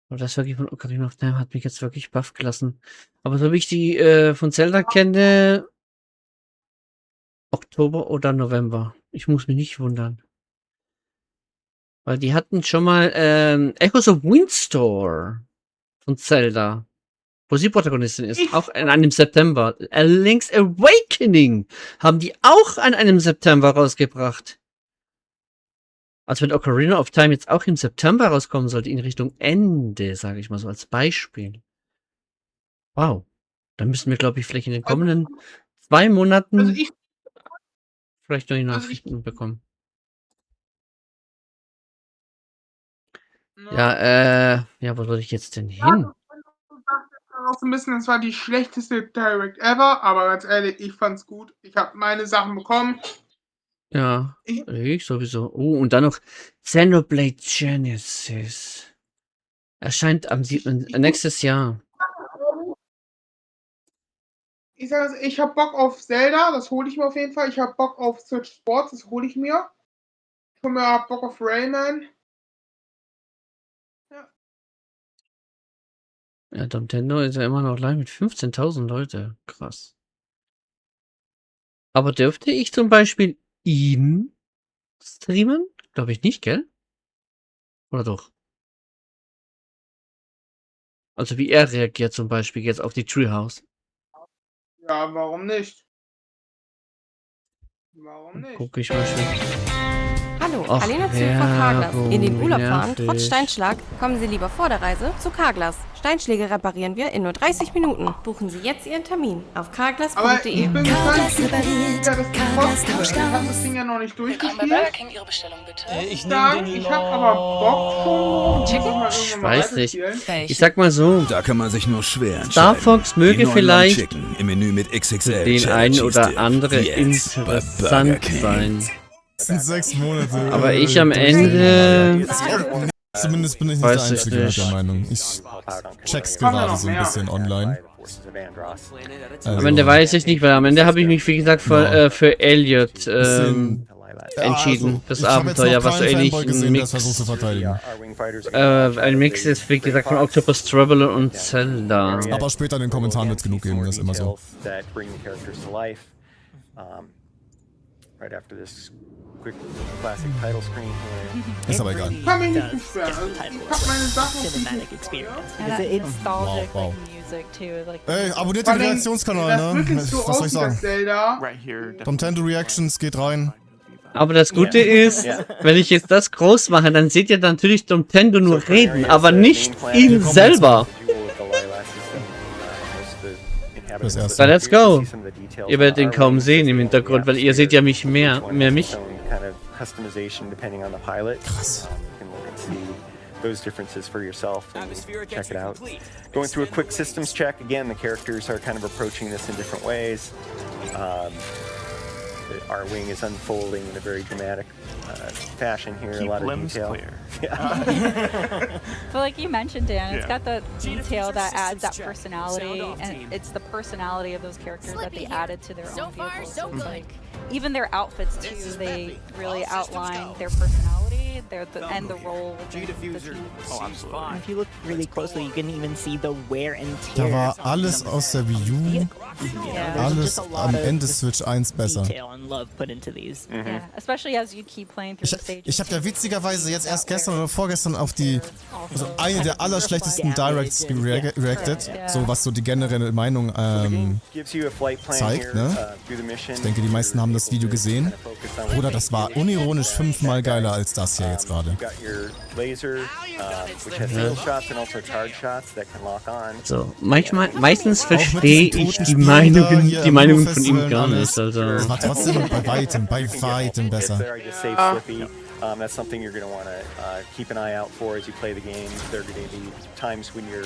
Aber das wirklich von Ocarina of Time hat mich jetzt wirklich baff gelassen. Aber so wie ich die von Zelda kenne, Oktober oder November. Ich muss mich nicht wundern. Weil die hatten schon mal Echoes of Windstor von Zelda, wo sie Protagonistin ist, auch in einem September. A Link's Awakening haben die auch an einem September rausgebracht. Als wenn Ocarina of Time jetzt auch im September rauskommen sollte, in Richtung Ende, sage ich mal so als Beispiel. Wow. Dann müssen wir, glaube ich, vielleicht in den kommenden 2 Monaten vielleicht neue Nachrichten bekommen. Ja, wo soll ich jetzt denn hin?
Auch so ein bisschen, das war die schlechteste Direct ever, aber ganz ehrlich, ich fand's gut. Ich habe meine Sachen bekommen.
Ja, ich sowieso. Oh, und dann noch Xenoblade Genesis. Erscheint am 7. nächstes Jahr.
Ich sage ich habe Bock auf Zelda, das hole ich mir auf jeden Fall. Ich habe Bock auf Switch Sports, das hole ich mir. Ich habe Bock auf Rayman.
Ja, Nintendo ist ja immer noch live mit 15.000 Leute. Krass. Aber dürfte ich zum Beispiel ihn streamen? Glaube ich nicht, gell? Oder doch? Also wie er reagiert zum Beispiel jetzt auf die Treehouse.
Ja, warum nicht? Warum nicht?
Guck ich mal schön.
Hallo,
Och,
Alena Zühl von Karglas. In den Urlaub fahren,
nervig.
trotz Steinschlag, kommen Sie lieber vor der Reise zu Karglas. Steinschläge reparieren wir in nur 30 Minuten. Buchen Sie jetzt Ihren Termin auf karglas.de.
Aber ich bin gespannt, wie das kostet. Ich habe das Ding ja noch nicht durchgespielt.
Ich
Ich habe aber Bock schon.
Ich weiß nicht. Ich sag mal so,
Da kann man sich nur schwer
Star Fox möge
Die neuen
vielleicht
Long Chicken im Menü mit XXL
den
Cheddar
einen oder
Cheese
andere
Dip. Jetzt bei Burger
interessant
King.
sein.
Das sind 6 Monate.
Aber ich am Ende...
Zumindest bin ich nicht
Weiß
der
ich
Einzige mit
nicht.
der Meinung. Ich check's gerade so ein bisschen online.
Am Ende weiß ich nicht, weil am Ende habe ich mich, wie gesagt, für Elliot entschieden. Das
ich hab jetzt
Abenteuer,
noch
was so
keinen
ähnlich
Fanboy gesehen,
ein
der
Mix,
versucht zu verteidigen.
ein Mix ist, wie gesagt, von Octopus Traveler und Zelda.
Aber später in den Kommentaren wird es genug geben, das ist immer so.
Right after this quick classic title screen here.
Ist aber egal.
Ich kann mich nicht beschweren. Also, ich hab meine Sachen.
Wow. Ey, abonniert den Reaktionskanal, ne? Was soll ich sagen? Nintendo Reactions, geht rein.
Aber das Gute ist, wenn ich jetzt das groß mache, dann seht ihr natürlich Nintendo nur reden, aber nicht ihn selber.
Das erste.
So, let's go. Ihr werdet ihn kaum sehen im Hintergrund, weil ihr seht ja mich mehr mich.
Krass.
Those differences for yourself and check it out. Going through a quick systems check, again, the characters are kind of approaching this in different ways. Our wing is unfolding in a very dramatic fashion here, a lot of detail.
But like you mentioned, Dan, it's got the detail that adds that personality, and it's the personality of those characters that they added to their own vehicles. So it's like, even their outfits too, they really outline their personality, and the role within the team.
And if you look really closely, you can even see the wear and
Da
tear.
war alles aus der Wii U, alles am Ende Switch 1 besser.
Yeah, especially as you keep playing through the stages.
Ich habe ja witzigerweise jetzt erst gestern oder vorgestern auf die eine der allerschlechtesten Directs reacted, so was so die generelle Meinung zeigt, ne? Ich denke, die meisten haben das Video gesehen. Bruder, das war unironisch 5-mal geiler als das hier jetzt gerade.
So, meistens verstehe ich die Meinungen von ihm gar nicht. Also.
Das war trotzdem bei weitem besser.
That's something you're going to want to keep an eye out for as you play the game. There are going to be times when your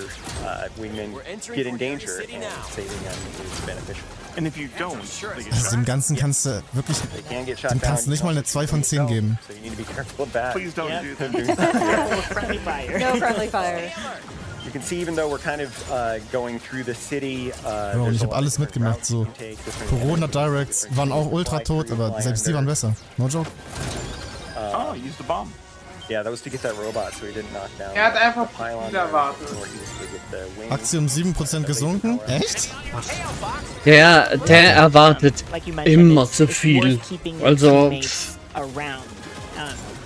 wingmen get in danger, and saving them is beneficial.
And if you don't, also dem Ganzen kannst du wirklich, dem kannst du nicht mal eine 2 von 10 geben.
So you need to be careful of that.
Please don't do that. No friendly fire.
No friendly fire.
You can see, even though we're kind of going through the city.
Bro, ich habe alles mitgemacht, so. Corona Directs waren auch ultra tot, aber selbst die waren besser. No joke.
Oh, he used a bomb. Yeah, that was to get that robot, so he didn't knock down.
Hat einfach
the pylon
viel erwartet.
Aktie um 7% gesunken? Echt?
Der erwartet immer zu viel. Also.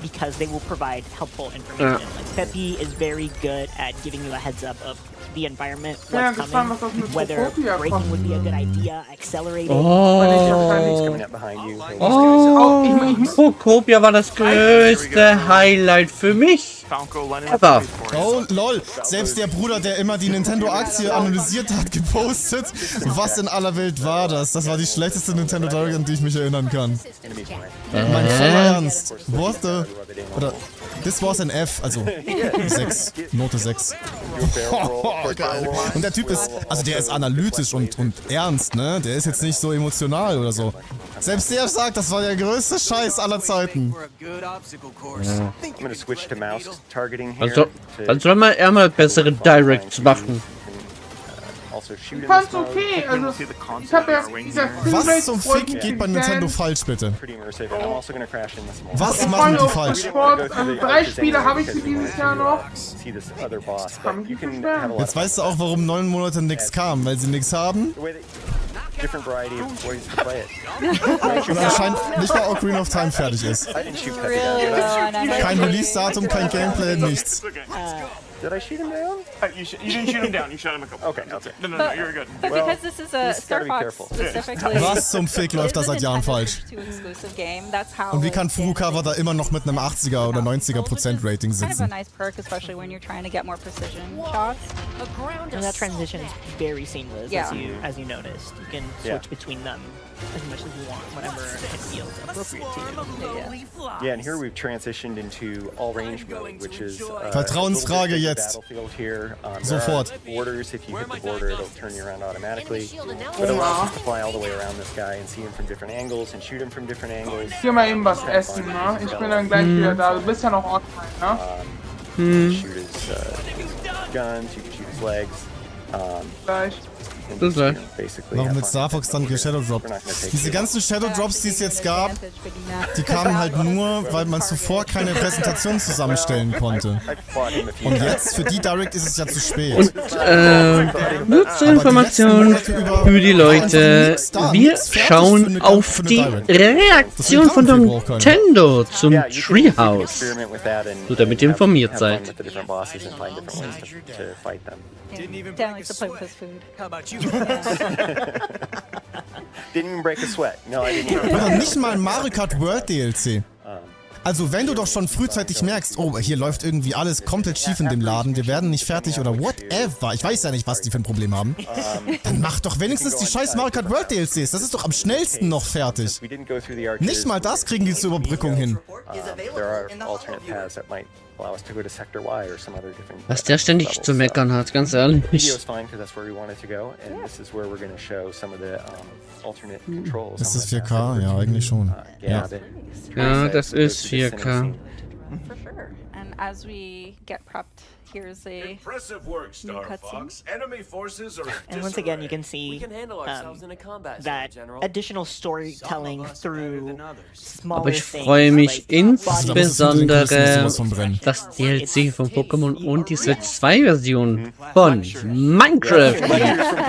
Because they will provide helpful information. Like Pepe is very good at giving you a heads up of the environment, what's coming, whether braking would be a good idea, accelerating.
Photopia war das größte Highlight für mich. Aber.
Oh, lol. Selbst der Bruder, der immer die Nintendo-Aktie analysiert hat, gepostet. Was in aller Welt war das? Das war die schlechteste Nintendo Direct, an die ich mich erinnern kann. Mein voller Ernst. What the... Oder... This was an F, also 6, Note 6. Oh, geil. Und der Typ ist, also der ist analytisch und ernst, ne? Der ist jetzt nicht so emotional oder so. Selbst der sagt, das war der größte Scheiß aller Zeiten.
Dann soll man eher mal bessere Directs machen.
Ich fand's okay, also ich hab ja
was zum Fick geht bei Nintendo falsch, bitte? Was machen die falsch?
3 Spiele habe ich für dieses Jahr noch.
Jetzt weißt du auch, warum 9 Monate nichts kam, weil sie nichts haben? Wahrscheinlich nicht mal Ocarina of Time fertig ist. Kein Release-Datum, kein Gameplay, nichts.
Did I shoot him down?
You didn't shoot him down. You shot him a couple.
Okay, okay.
No, you're good.
But
Well,
because this is a Star Fox specifically,
Was zum Fick läuft da seit Jahren falsch?
exclusive game. That's how.
Und wie kann Furukawa da immer noch mit einem 80er oder 90er% Rating
Kind of a
sitzen?
nice perk, especially when you're trying to get more precision shots.
And that transition is very seamless,
Yeah.
as you noticed. You can switch between them as much as you want, whenever it feels appropriate to you.
Yeah, and here we've transitioned into all range mode, which is
Vertrauensfrage jetzt.
battlefield here.
Sofort.
Borders, if you hit the border, it'll turn you around automatically. But it allows us to fly all the way around this guy and see him from different angles and shoot him from different angles.
Hier mal eben was essen, ne? Ich bin dann gleich wieder da. Du bist ja noch online, ne?
You can shoot his guns, you can shoot his legs.
Gleich.
Bis gleich.
Warum mit Star Fox dann Shadow Drop? Diese ganzen Shadow Drops, die es jetzt gab, die kamen halt nur, weil man zuvor keine Präsentation zusammenstellen konnte. Und jetzt, für die Direct ist es ja zu spät.
Und nur zur Information für die Leute, wir schauen auf die Reaktion von Nintendo zum Treehouse. So damit ihr informiert seid.
Dan likes to play with his food.
How about you?
Didn't even break a sweat. No, I didn't even.
Oder nicht mal Mario Kart World DLC. Also wenn du doch schon frühzeitig merkst, oh, hier läuft irgendwie alles komplett schief in dem Laden, wir werden nicht fertig oder whatever, ich weiß ja nicht, was die für ein Problem haben, dann mach doch wenigstens die scheiß Mario Kart World DLCs, das ist doch am schnellsten noch fertig. Nicht mal das kriegen die zur Überbrückung hin.
Was der ständig zu meckern hat, ganz ehrlich.
Ist das 4K? Ja, eigentlich schon. Ja.
Ja, das ist 4K.
For sure. And as we get prepped, here's a
Impressive work, Star Fox. Enemy forces are
And once again, you can see that additional storytelling through smaller
Aber ich freue mich
things
insbesondere das DLC von Pokémon und die Switch 2 Version von Minecraft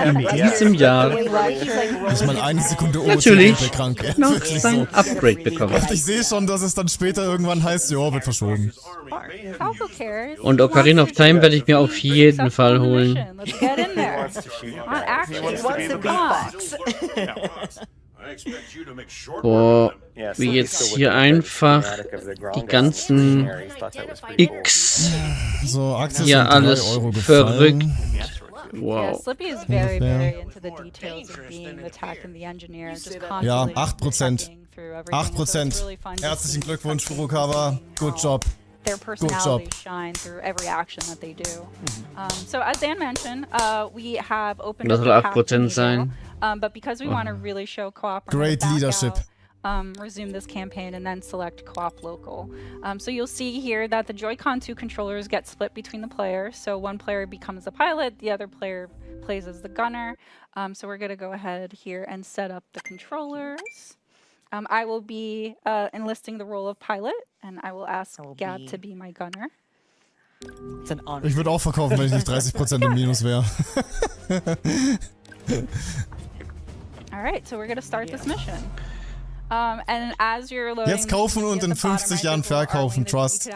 in diesem Jahr
Ich meine, eine Sekunde
natürlich
krank.
noch sein Upgrade bekommen.
Und ich sehe schon, dass es dann später irgendwann heißt, ja, wird verschoben.
Falco cares.
Und Ocarina of Time werde ich mir auf jeden Fall holen.
Let's get in there. Not actually. He wants to be Fox.
Boah, wie jetzt hier einfach die ganzen X
so, Aktien
hier
sind 3
alles
Euro
verrückt.
gefallen.
Yeah,
Wow.
Slippy is very, very into the details of being the tech and the engineer. Just constantly
Ja, 8%.
checking through everything. So it's really fun to
Herzlichen
see
Glückwunsch, Furukawa. Good job.
their
Good job.
personalities shine through every action that they do. So as Dan mentioned, we have opened
Das
up
soll
the
8%
path
sein.
but because we want to really show co-op, we're
Great
gonna back
leadership.
out, resume this campaign and then select co-op local. So you'll see here that the Joy-Con 2 controllers get split between the players. So one player becomes the pilot, the other player plays as the gunner. So we're going to go ahead here and set up the controllers. I will be enlisting the role of pilot, and I will ask Gab to be my gunner.
It's an honor.
Ich würde auch verkaufen, wenn ich nicht 30% im Minus wäre.
All right, so we're going to start this mission. And as you're loading,
Jetzt kaufen und in 50 Jahren verkaufen, Trust.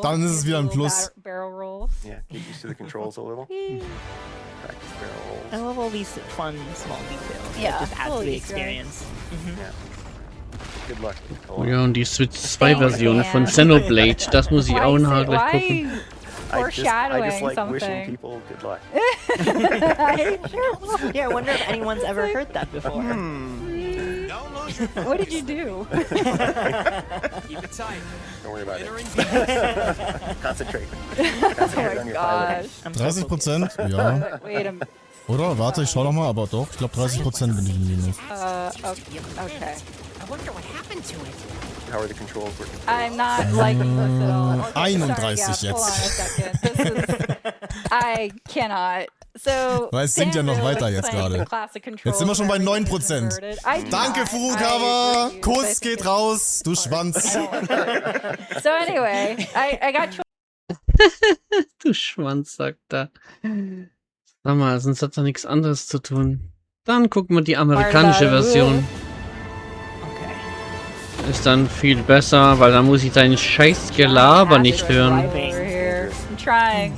Dann ist es wieder ein Plus.
Barrel rolls.
Yeah, get used to the controls a little. Practice barrel rolls.
I love all these fun small details.
Yeah,
It just adds to
totally
the experience.
Yeah. Good luck.
Ja, und die Switch 2 Version von Xenoblade, das muss ich auch nachher gleich gucken.
I just like
something.
wishing people good luck.
Yeah, I wonder if anyone's ever heard that before.
What did you do?
Keep it tight. Don't worry about it. Concentrate. Concentrate on your piloting.
30%? Ja.
Wait a minute.
Oder? Warte, ich schau noch mal, aber doch, ich glaube 30% bin ich im Minus.
Okay.
I wonder what happened to it.
How are the controls working?
I'm not liking this at all.
31
Sorry, Gab, hold on a
jetzt.
second. This is... I cannot. So,
Weil es sinkt ja noch weiter jetzt gerade. Jetzt sind wir schon bei 9%. Danke, Furukawa! Kuss geht raus, du Schwanz.
So anyway, I got
Du Schwanz, sagt er. Sag mal, sonst hat er nichts anderes zu tun. Dann gucken wir die amerikanische Version. Ist dann viel besser, weil dann muss ich deinen scheiß Gelaber nicht hören.
trying.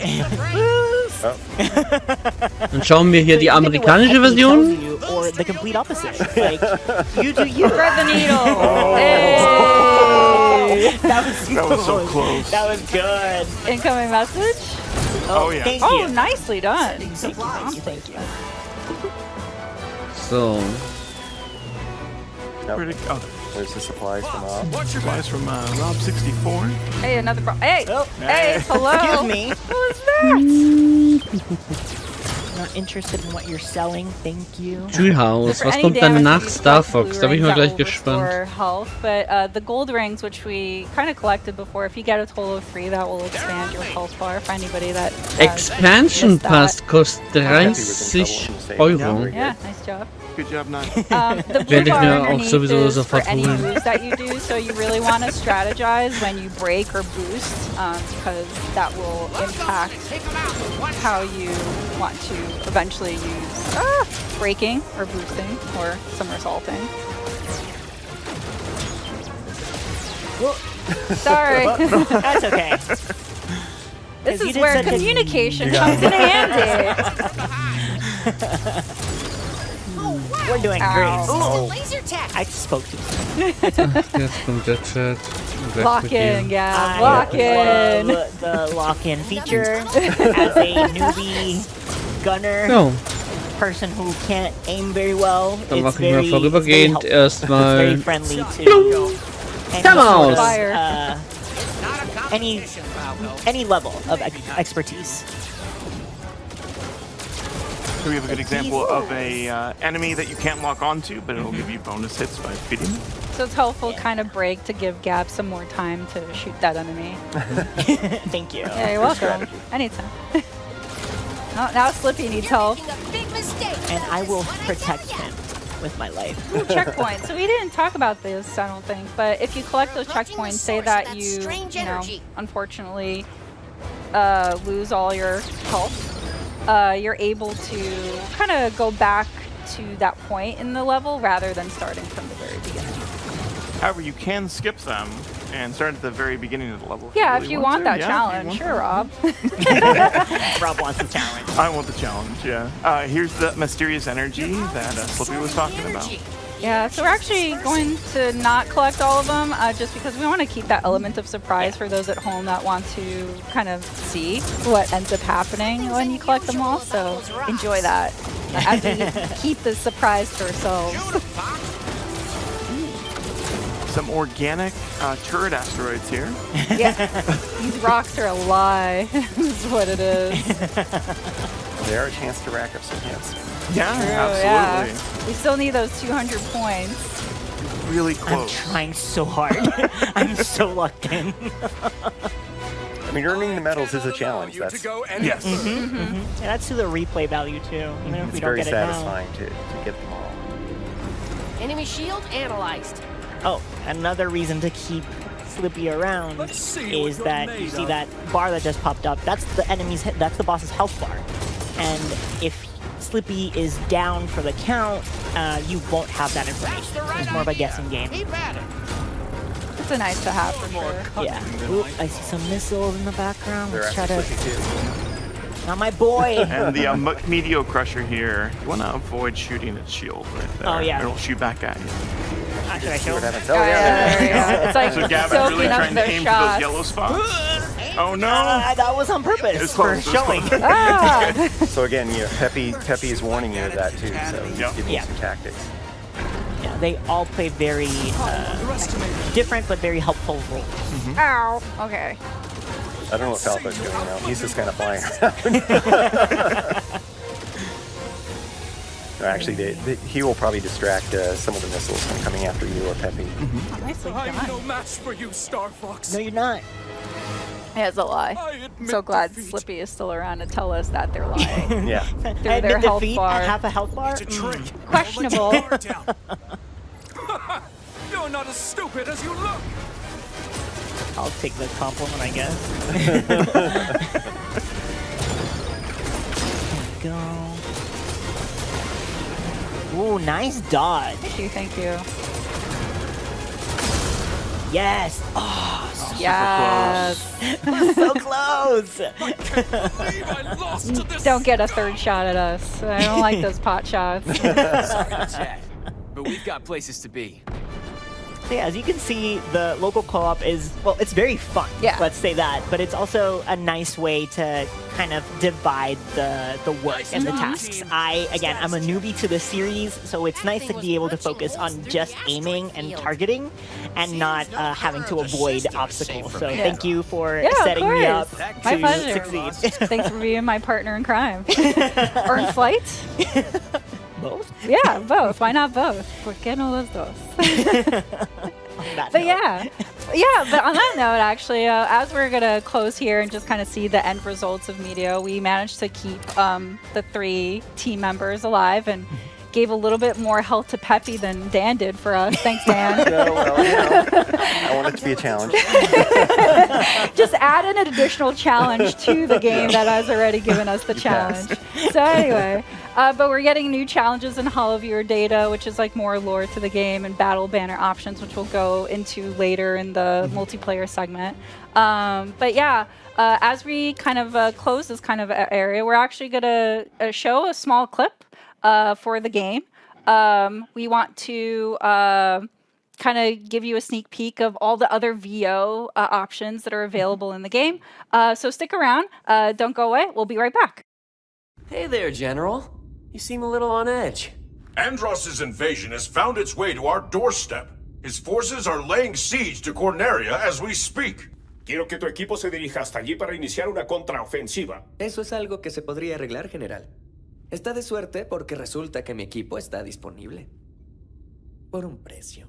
Dann schauen wir hier die amerikanische Version.
Or the complete opposite. Like, you do you.
Thread the needle.
Hey. That was
so close.
That was good.
Incoming message.
Oh yeah.
Thank
Oh,
you.
nicely done.
Thank you.
So.
Where'd it go?
There's the supplies from
What's your supplies from Rob64?
Hey, another Hey, hey, hello.
Excuse me.
What was that?
Not interested in what you're selling, thank you.
Treehouse, was kommt dann nach Star Fox? Da bin ich mal gleich gespannt.
Health, but the gold rings, which we kind of collected before, if you get a total of 3, that will expand your health bar for anybody that
Expansion Pass kostet 30 Euro.
Yeah, nice job.
Good job, Nach.
The blue
Werde ich
bar
mir auch
underneath
sowieso
is for
sofort
any
holen.
moves that you do, so you really want to strategize when you break or boost, because that will impact how you want to eventually use breaking or boosting or somersaulting. Sorry.
That's okay.
This
You
is
did
where
such a-
communication comes in handy.
We're doing
Ow.
great.
Ooh.
Laser tag.
I spoke to
Jetzt kommt der Chat.
Lock in, yeah.
I
Lock in.
love the lock-in feature as a newbie gunner.
So.
Person who can't aim very well.
Dann
It's
mache ich mal
very,
vorübergehend
it's very
erstmal.
friendly to any
Come
sort
on.
of, any level of expertise.
So we have a good example of a enemy that you can't lock onto, but it'll give you bonus hits by beating them.
So it's helpful kind of break to give Gab some more time to shoot that enemy.
Thank you.
Yeah, you're welcome. Anytime. Oh, now Slippy needs help.
And I will protect him with my life.
Ooh, checkpoints. So we didn't talk about this, I don't think, but if you collect those checkpoints, say that you know, unfortunately lose all your health, you're able to kind of go back to that point in the level rather than starting from the very beginning.
However, you can skip them and start at the very beginning of the level.
Yeah,
really
if you want
to.
that
Yeah,
challenge, sure, Rob.
Rob wants the challenge.
I want the challenge, yeah. Here's the mysterious energy that Slippy was talking about.
Yeah, so we're actually going to not collect all of them just because we want to keep that element of surprise for those at home that want to kind of see what ends up happening when you collect them all. So enjoy that as we keep the surprise to ourselves.
Some organic turret asteroids here.
Yeah, these rocks are a lie. This is what it is.
They are a chance to rack up some hits.
Yeah,
True,
absolutely.
yeah. We still need those 200 points.
Really
I'm
close.
trying so hard. I'm so locked in.
I mean, earning the medals is a challenge. That's
yes.
Yeah, that's to the replay value too. Even if
it's
we don't
very
get it now.
satisfying to get them all.
Enemy shield analyzed.
Oh, another reason to keep Slippy around is that you see that bar that just popped up. That's the enemy's. That's the boss's health bar, and if Slippy is down for the count, you won't have that information. It's more of a guessing game.
It's a nice to have for sure.
Yeah. Ooh, I see some missiles in the background.
They're
Let's try
after
to.
Slippy too.
Not my boy.
And the Meteor Crusher here, you want to avoid shooting its shield right there.
Oh, yeah.
It'll shoot back at you.
Should I show
What
him?
happens? Oh, yeah.
It's like
So Gavin's really
soaking up
trying to
their
aim for
shots.
those yellow spots. Oh no!
That was on purpose
It's
for
close, it's
showing.
close.
Ah!
So again, Peppy is warning you of that too. So he's giving you
Yeah.
some tactics.
Yeah, they all play very different but very helpful roles.
Ow. Okay.
I don't know what Falco's doing now. He's just kind of flying around. No, actually, he will probably distract some of the missiles from coming after you or Peppy.
Nicely
I'm no
done.
match for you, Star Fox.
No, you're not.
Yeah, it's a lie. I'm so glad Slippy is still around to tell us that they're lying.
Yeah.
Through
I
their
admit
health
defeat
bar.
at half a health bar?
It's a trick.
Questionable.
I'll let your guard down. You're not as stupid as you look.
I'll take the compliment, I guess. There we go. Ooh, nice dodge.
Thank you.
Yes. Oh, so
Yes.
So close.
Don't get a third shot at us. I don't like those pot shots.
Sorry to chat, but we've got places to be.
So yeah, as you can see, the local co-op is, well, it's very fun, let's say that, but it's also a nice way to kind of divide the work and the tasks. I'm a newbie to the series, so it's nice to be able to focus on just aiming and targeting and not having to avoid obstacles. So thank you for setting me up
My
to
pleasure.
succeed.
Thanks for being my partner in crime. Earn flight?
Both?
Yeah, both. Why not both? ¿Por qué no los dos? But yeah, but on that note, actually, as we're going to close here and just kind of see the end results of Meteor, we managed to keep the 3 team members alive and gave a little bit more health to Peppy than Dan did for us. Thanks, Dan.
I want it to be a challenge.
Just add an additional challenge to the game that has already given us the challenge. So anyway, but we're getting new challenges in Hall of Viewer data, which is like more lore to the game, and battle banner options, which we'll go into later in the multiplayer segment. But yeah, as we kind of close this kind of area, we're actually going to show a small clip for the game. We want to kind of give you a sneak peek of all the other VO options that are available in the game. So stick around. Don't go away. We'll be right back.
Hey there, General. You seem a little on edge.
Andross's invasion has found its way to our doorstep. His forces are laying siege to Corneria as we speak.
Quiero que tu equipo se dirija hasta allí para iniciar una contraofensiva.
Eso es algo que se podría arreglar, General. Está de suerte porque resulta que mi equipo está disponible. Por un precio.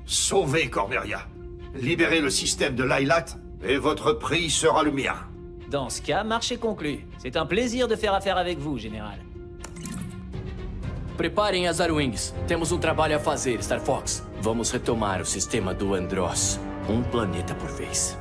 Sauvez Corneria. Libérez le système de Lylat et votre prix sera le mien.
Dans ce cas, marché conclu. C'est un plaisir de faire affaire avec vous, Général. Preparem as Arwings. Temos trabalho a fazer, Star Fox. Vamos retomar o sistema do Andross. Planeta por vez.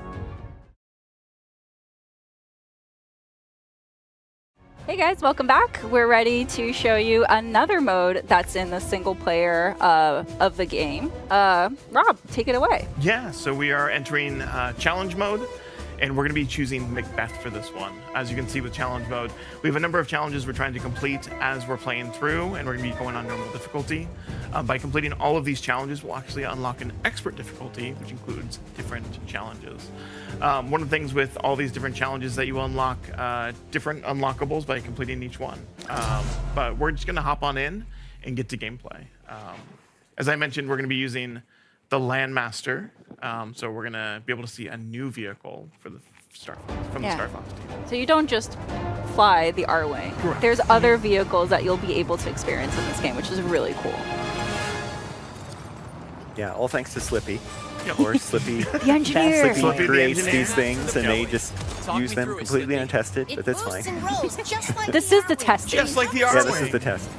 Hey guys, welcome back. We're ready to show you another mode that's in the single player of the game. Rob, take it away.
Yeah, so we are entering challenge mode, and we're going to be choosing Macbeth for this one. As you can see with challenge mode, we have a number of challenges we're trying to complete as we're playing through, and we're going to be going on normal difficulty. By completing all of these challenges, we'll actually unlock an expert difficulty, which includes different challenges. One of the things with all these different challenges is that you unlock different unlockables by completing each one. But we're just going to hop on in and get to gameplay. As I mentioned, we're going to be using the Landmaster, so we're going to be able to see a new vehicle for the Star Fox team.
So you don't just fly the R-Wing. There's other vehicles that you'll be able to experience in this game, which is really cool.
Yeah, all thanks to Slippy. Of course, Slippy,
The engineer.
Slippy creates these things, and they just use them completely untested, but that's fine.
This is the test.
Just like the
Yeah,
R-Wing.
this is the test.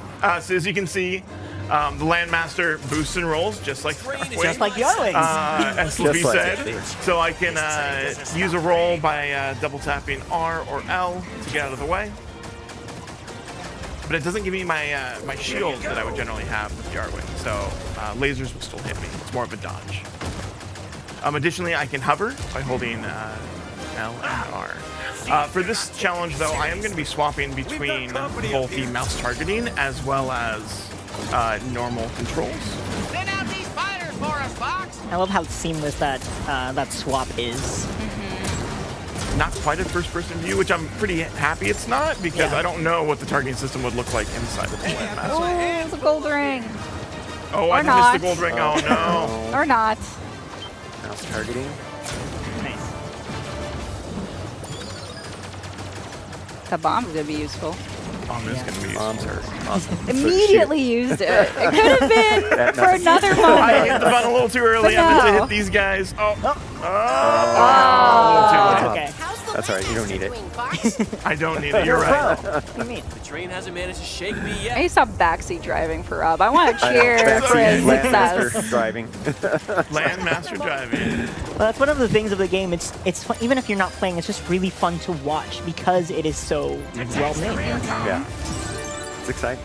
So as you can see, the Landmaster boosts and rolls just like the R-Wing.
Just like the R-Wings.
As Slippy
Just like
said.
it.
So I can use a roll by double tapping R or L to get out of the way. But it doesn't give me my my shield that I would generally have with the R-Wing. So lasers will still hit me. It's more of a dodge. Additionally, I can hover by holding L and R. For this challenge, though, I am going to be swapping between both the mouse targeting as well as normal controls.
Send out these fighters for us, Fox.
I love how seamless that that swap is.
Not quite a first-person view, which I'm pretty happy it's not, because I don't know what the targeting system would look like inside of the Landmaster.
Oh, it's a gold ring.
Oh,
Or
I
not.
missed the gold ring. Oh, no.
Or not.
Mouse targeting.
Nice.
The bomb's gonna be useful.
Bomb is going to be
Bombs are awesome.
Immediately used it. It could have been for another moment.
I hit the button a little too early.
But
I meant to
no.
hit these guys. Oh.
That's okay.
That's alright, you don't need it.
I don't need it. You're right.
What do you mean?
The train hasn't managed to shake me yet.
I need to stop backseat driving for Rob. I want to cheer
Backseat
for his
Landmaster
success.
driving.
Landmaster driving.
Well, that's one of the things of the game. It's fun, even if you're not playing, it's just really fun to watch because it is so well made.
Yeah. It's exciting.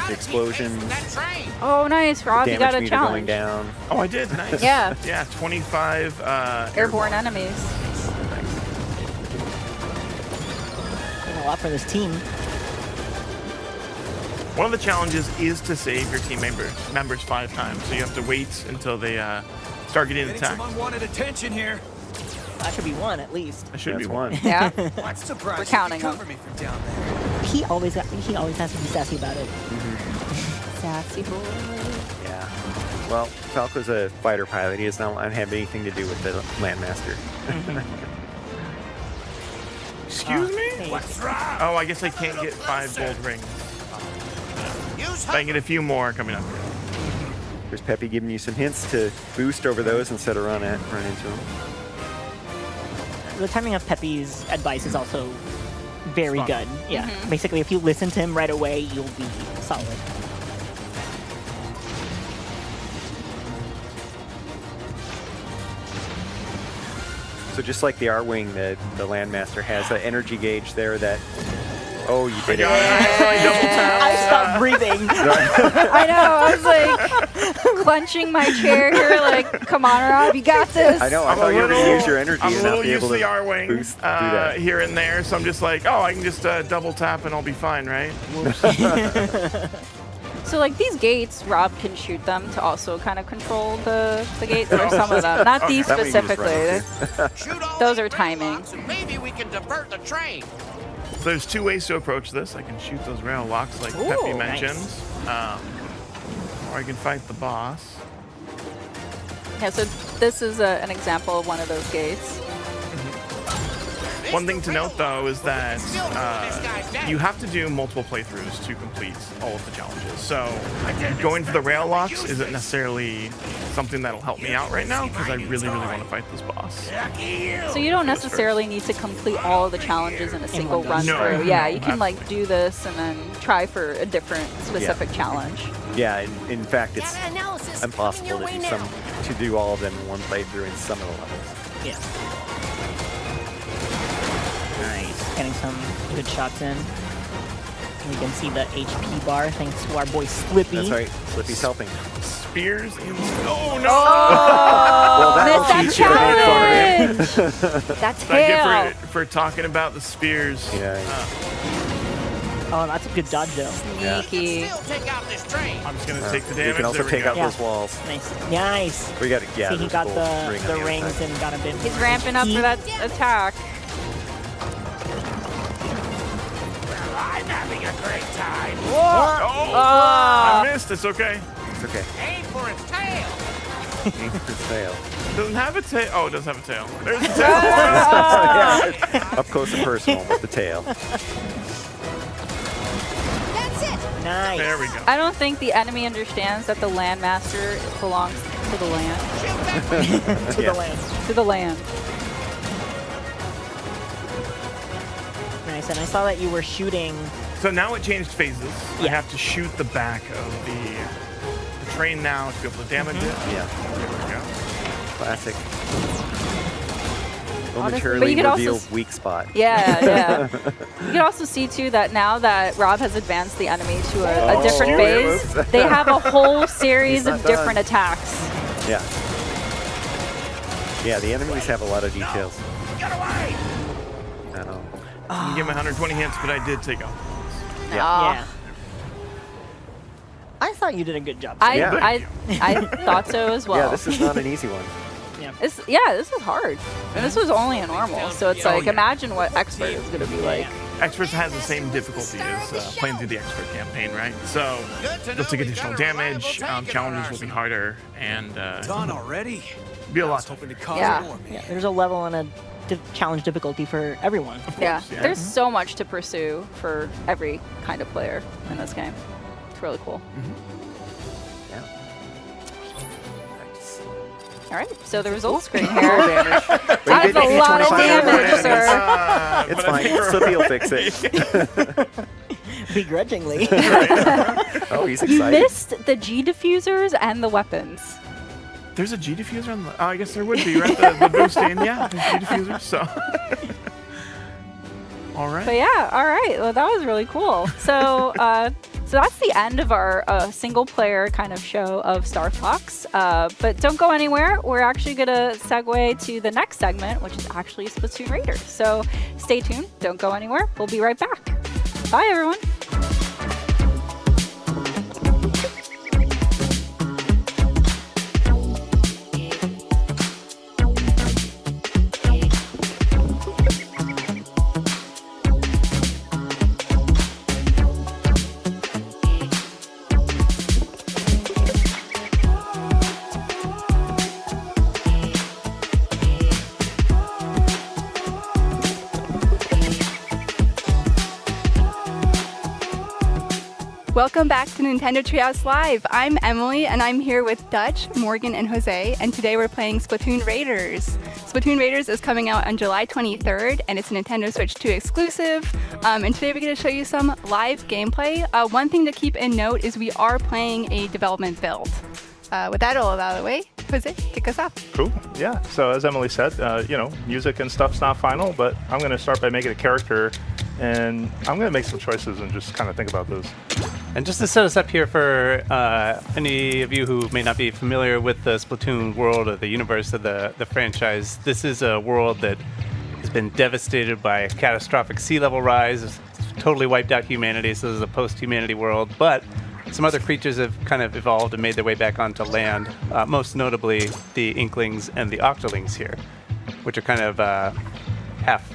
the explosions.
Oh, nice, Rob. You got a
Damage meter going
challenge.
down.
Oh, I did. Nice.
Yeah.
Yeah, 25
Airborne enemies.
Doing a lot for this team.
One of the challenges is to save your team members 5 times, so you have to wait until they start getting attacked.
Some unwanted attention here.
That should be one at least.
That should be one.
Yeah.
What surprise?
We're counting
Cover
them.
me from down there.
He always has to be sassy about it.
Sassy boy.
Yeah. Well, Falco's a fighter pilot. He does not have anything to do with the Landmaster.
Excuse me?
What's wrong?
Oh, I guess I can't get 5 gold rings. If I can get a few more coming up here.
There's Peppy giving you some hints to boost over those instead of run into them.
The timing of Peppy's advice is also very good. Yeah. Basically, if you listen to him right away, you'll be solid.
So just like the R-Wing, the Landmaster has an energy gauge there that... Oh, you did it.
I
stopped breathing.
I know. I was like clenching my chair here, like, come on, Rob, you got this.
I know. I thought you were going to use your energy
I'm a
and
little
not be
used
able
to the
to
R-Wing
boost, do that.
here and there, so I'm just like, oh, I can just double tap and I'll be fine, right? Whoops.
So, like, these gates, Rob can shoot them to also kind of control the gates, or some of them. Not these
That way you can just
specifically.
run into.
Those are timing.
Maybe we can divert the train.
So there's 2 ways to approach this. I can shoot those rail locks like Peppy mentioned, or I can fight the boss.
Yeah, so this is an example of one of those gates.
One thing to note, though, is that you have to do multiple playthroughs to complete all of the challenges. So going for the rail locks isn't necessarily something that'll help me out right now, because I really, really want to fight this boss.
So you don't necessarily need to complete all of the challenges in a single run
No.
through. Yeah, you can like do this and then try for a different specific challenge.
Yeah, in fact, it's impossible to do all of them in one playthrough in some of the levels.
Yeah. Nice. Getting some good shots in. We can see the HP bar thanks to our boy Slippy.
That's right. Slippy's helping.
Spears in... Oh, no!
Well, missed that challenge! That tail!
I get for talking about the spears.
Yeah.
Oh, that's a good dodge, though.
Sneaky.
I'm just going to take the damage.
You can also take out those walls.
Nice. Nice.
We got to, yeah.
See, he got the
ring
rings and got a bit.
He's ramping up for that attack.
I'm having a great time.
Oh, I missed. It's okay.
It's okay.
Aim for its tail.
Aim for its tail.
Doesn't have a tail. Oh, it does have a tail. There's a tail.
Yeah, up close and personal with the tail.
Nice.
There we go.
I don't think the enemy understands that the Landmaster belongs to the land.
To the land.
To the land.
Nice, and I saw that you were shooting.
So now it changed phases. I have to shoot the back of the train now to be able to damage it.
Yeah.
There we go.
Classic.
But
Momentarily
you could also
revealed weak spot.
Yeah, yeah. You can also see too that now that Rob has advanced the enemy to a different phase, they have a whole series of different attacks.
Yeah. Yeah, the enemies have a lot of details.
Get away!
I know.
You give me 120 hits, but I did take off.
Yeah. I thought you did a good job.
I thought so as well.
Yeah, this is not an easy one.
This is hard. And this was only a normal, so it's like, imagine what Expert is going to be like.
Expert has the same difficulty as playing through the Expert campaign, right? So they'll take additional damage, challenges will be harder, and
Done already?
Be a lot tougher.
Yeah.
There's a level and a challenge difficulty for everyone.
Yeah, there's so much to pursue for every kind of player in this game. It's really cool. All right, so the results screen here. That's a lot of damage, sir.
It's fine. Slippy will fix it.
Begrudgingly.
Oh, he's
You
excited.
missed the G diffusers and the weapons.
There's a G diffuser on the... Oh, I guess there would be, right? The boosting, yeah. There's G diffusers, so... All right.
But yeah, all right. Well, that was really cool. So, so that's the end of our single-player kind of show of Star Fox. But don't go anywhere. We're actually going to segue to the next segment, which is actually Splatoon Raiders. So stay tuned. Don't go anywhere. We'll be right back. Bye, everyone.
Welcome back to Nintendo Treehouse Live. I'm Emily, and I'm here with Dutch, Morgan, and Jose, and today we're playing Splatoon Raiders. Splatoon Raiders is coming out on July 23rd, and it's a Nintendo Switch 2 exclusive. And today we're going to show you some live gameplay. One thing to keep in note is we are playing a development build. With that all out of the way, Jose, kick us off.
Cool. Yeah. So as Emily said, music and stuff's not final, but I'm going to start by making a character, and I'm going to make some choices and just kind of think about those.
And just to set us up here for any of you who may not be familiar with the Splatoon world or the universe of the franchise, this is a world that has been devastated by a catastrophic sea level rise. It's totally wiped out humanity, so this is a post-humanity world. But some other creatures have kind of evolved and made their way back onto land, most notably the Inklings and the Octolings here, which are kind of half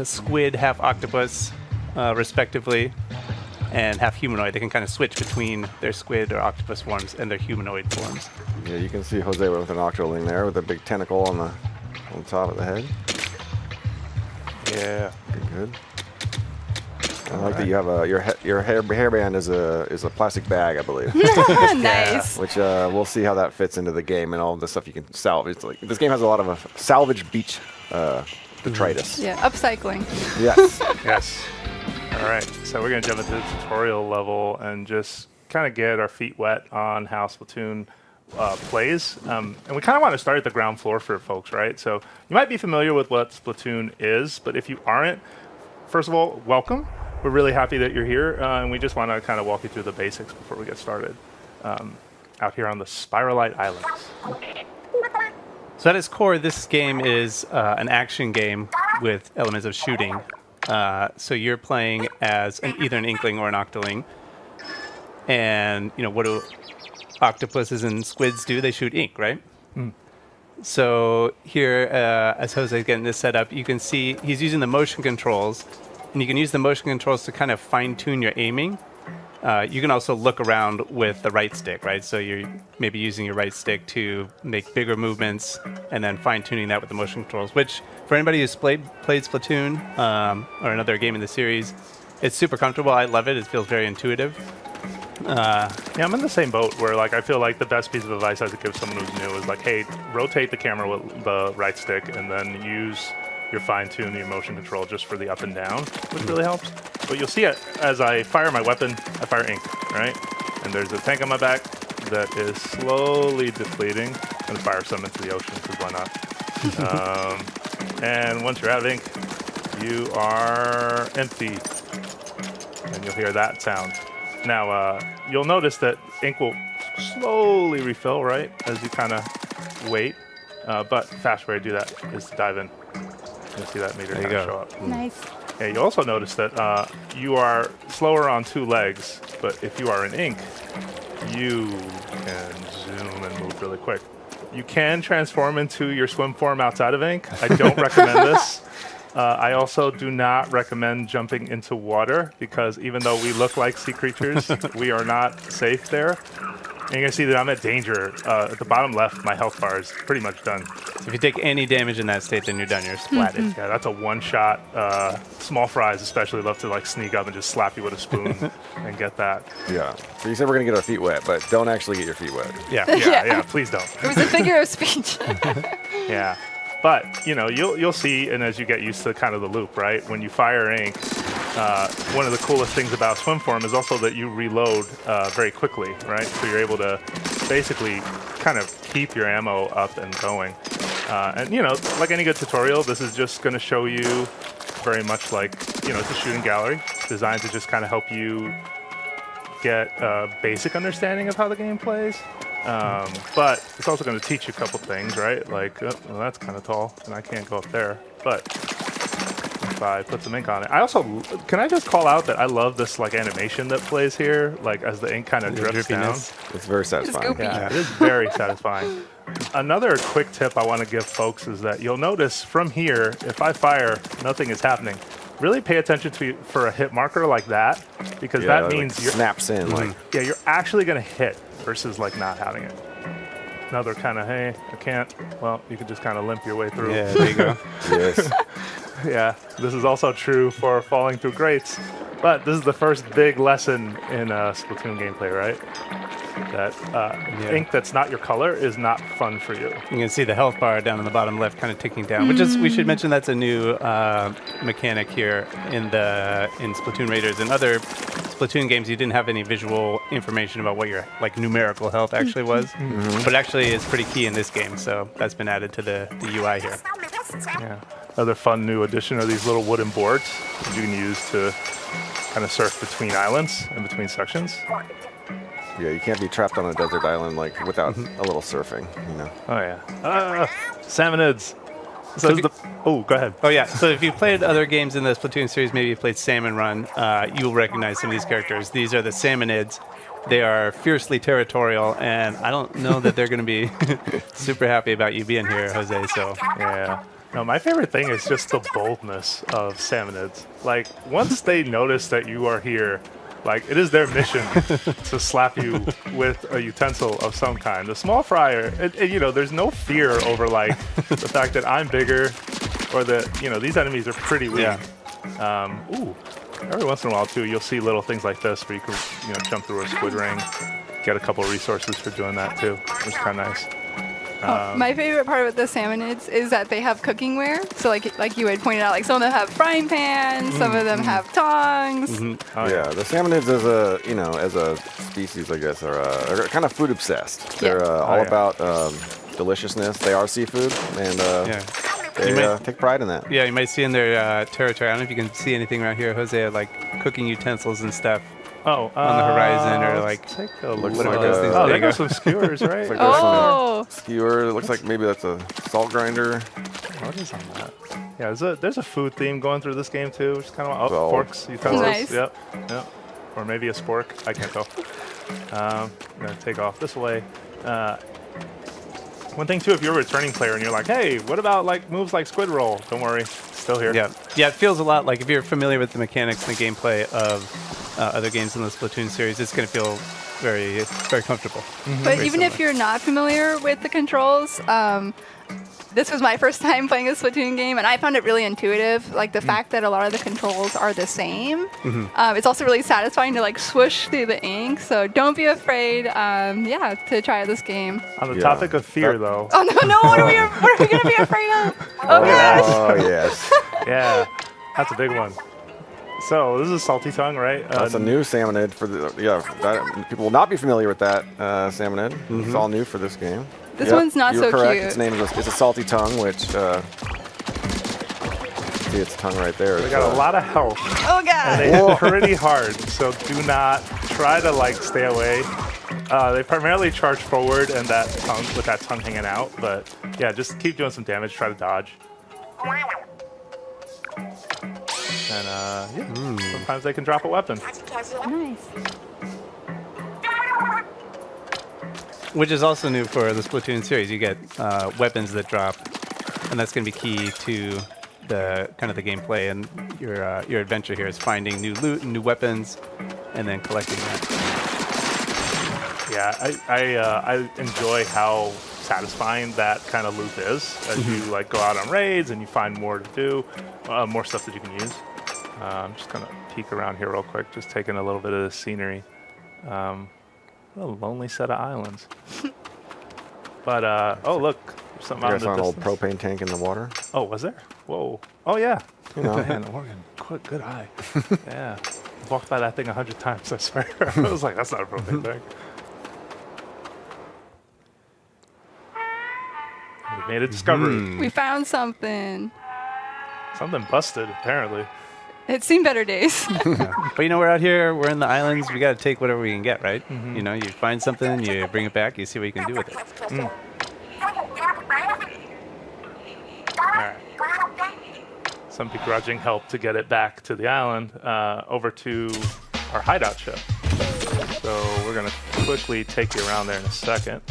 squid, half octopus, respectively, and half humanoid. They can kind of switch between their squid or octopus forms and their humanoid forms.
Yeah, you can see Jose with an octoling there with a big tentacle on the top of the head.
Yeah.
Pretty good. I like that you have your hairband is a plastic bag, I believe.
Nice.
Which we'll see how that fits into the game and all the stuff you can salvage. It's like this game has a lot of salvage beach detritus.
Yeah, upcycling.
Yes.
Yes. All right. So we're going to jump into the tutorial level and just kind of get our feet wet on how Splatoon plays. And we kind of want to start at the ground floor for folks, right? So you might be familiar with what Splatoon is, but if you aren't, first of all, welcome. We're really happy that you're here, and we just want to kind of walk you through the basics before we get started. Out here on the Spiralite Islands.
So at its core, this game is an action game with elements of shooting. So you're playing as either an Inkling or an Octoling. And, what do octopuses and squids do? They shoot ink, right?
Mm.
So here, as Jose's getting this set up, you can see he's using the motion controls. And you can use the motion controls to kind of fine-tune your aiming. You can also look around with the right stick, right? So you're maybe using your right stick to make bigger movements and then fine-tuning that with the motion controls, which for anybody who's played Splatoon or another game in the series, it's super comfortable. I love it. It feels very intuitive.
Yeah, I'm in the same boat where I feel like the best piece of advice I could give someone who's new is hey, rotate the camera with the right stick and then use your fine-tune your motion control just for the up and down, which really helps. But you'll see it as I fire my weapon, I fire ink, right? And there's a tank on my back that is slowly depleting. I'm gonna fire some into the ocean, because why not? And once you're out of ink, you are empty. And you'll hear that sound. Now, you'll notice that ink will slowly refill, right? As you kind of wait. But fast way to do that is to dive in. You'll see that meter kind of show up.
Nice.
Yeah, you also notice that you are slower on two legs, but if you are in ink, you can zoom and move really quick. You can transform into your swim form outside of ink. I don't recommend this. I also do not recommend jumping into water, because even though we look like sea creatures, we are not safe there. And you're going to see that I'm at danger. At the bottom left, my health bar is pretty much done.
So if you take any damage in that state, then you're done. You're splatted.
Yeah, that's a one-shot. Small fries especially love to sneak up and just slap you with a spoon and get that.
Yeah. So you said we're going to get our feet wet, but don't actually get your feet wet.
Yeah, please don't.
It was a figure of speech.
Yeah. But, you'll see, and as you get used to kind of the loop, right? When you fire ink, one of the coolest things about swim form is also that you reload very quickly, right? So you're able to basically kind of keep your ammo up and going. And, like any good tutorial, this is just going to show you very much like it's a shooting gallery designed to just kind of help you get a basic understanding of how the game plays. But it's also going to teach you a couple things, right? Like, well, that's kind of tall, and I can't go up there. But if I put some ink on it, can I just call out that I love this like animation that plays here, like as the ink kind of drifts down.
It's very satisfying.
Yeah, it is very satisfying. Another quick tip I want to give folks is that you'll notice from here, if I fire, nothing is happening. Really pay attention for a hit marker like that, because that means
you're snaps in. Like
you're actually going to hit versus like not having it. Another kind of, hey, I can't. Well, you can just kind of limp your way through.
Yeah, there you go.
Yes.
Yeah, this is also true for falling through grates. But this is the first big lesson in Splatoon gameplay, right? That ink that's not your color is not fun for you.
You can see the health bar down in the bottom left kind of ticking down, which is, we should mention that's a new mechanic here in Splatoon Raiders. In other Splatoon games, you didn't have any visual information about what your like numerical health actually was, but actually is pretty key in this game, so that's been added to the UI here.
Yeah. Another fun new addition are these little wooden boards that you can use to kind of surf between islands and between sections.
Yeah, you can't be trapped on a desert island like without a little surfing, you know.
Oh yeah. Salmonids. So go ahead.
Oh yeah. So if you've played other games in the Splatoon series, maybe you played Salmon Run, you'll recognize some of these characters. These are the Salmonids. They are fiercely territorial, and I don't know that they're going to be super happy about you being here, Jose. So
yeah. No, my favorite thing is just the boldness of Salmonids. Like once they notice that you are here, like it is their mission to slap you with a utensil of some kind. The small fryer, there's no fear over like the fact that I'm bigger, or that these enemies are pretty weak. Yeah. Every once in a while too, you'll see little things like this where you can jump through a squid ring, get a couple resources for doing that too, which is kind of nice.
My favorite part with the Salmonids is that they have cooking ware. So like you had pointed out, like some of them have frying pans, some of them have tongs.
Oh, yeah, the Salmonids as a species, I guess, are kind of food obsessed. They're all about deliciousness. They are seafood, and they take pride in that.
Yeah, you might see in their territory. I don't know if you can see anything around here, Jose, like cooking utensils and stuff.
On
the horizon, or like
take a look.
There
go some skewers, right?
Like skewer. It looks like maybe that's a salt grinder.
What is on that? Yeah, there's a food theme going through this game too, which is kind of forks, utensils.
Nice.
Yep. Or maybe a spork. I can't tell. I'm gonna take off this way. One thing too, if you're a returning player and you're like, hey, what about like moves like squid roll? Don't worry, still here.
Yeah, it feels a lot like if you're familiar with the mechanics and the gameplay of other games in the Splatoon series, it's going to feel very, very comfortable.
But even if you're not familiar with the controls, this was my first time playing a Splatoon game, and I found it really intuitive. Like the fact that a lot of the controls are the same. It's also really satisfying to like swoosh through the ink. So don't be afraid, to try this game.
On the topic of fear, though.
Oh no! What are we going to be afraid of? Oh gosh!
Oh yes.
Yeah, that's a big one. So this is Salty Tongue, right?
That's a new Salmonid for people will not be familiar with that Salmonid. It's all new for this game.
This one's not so
correct.
cute.
Its name is a Salty Tongue, which see its tongue right there.
They got a lot of health.
Oh god!
And they hit pretty hard, so do not try to like stay away. They primarily charge forward and that tongue hanging out, but yeah, just keep doing some damage. Try to dodge. And sometimes they can drop a weapon.
Nice.
Which is also new for the Splatoon series. You get weapons that drop, and that's going to be key to the kind of the gameplay and your adventure here is finding new loot and new weapons, and then collecting that.
Yeah, I enjoy how satisfying that kind of loop is as you like go out on raids and you find more to do, more stuff that you can use. I'm just gonna peek around here real quick, just taking a little bit of the scenery. A lonely set of islands. But oh look, there's something out in the
an old
distance.
propane tank in the water.
Oh, was there? Whoa. Oh yeah.
Man,
Morgan, good eye. Yeah. Walked by that thing 100 times, I swear. I was like, that's not a propane tank. We made a discovery.
We found something.
Something busted, apparently.
It's seen better days.
Yeah. But you know, we're out here, we're in the islands, we got to take whatever we can get, right? You know, you find something, you bring it back, you see what you can do with it.
Alright. Some begrudging help to get it back to the island, over to our hideout ship. So we're going to quickly take you around there in a second.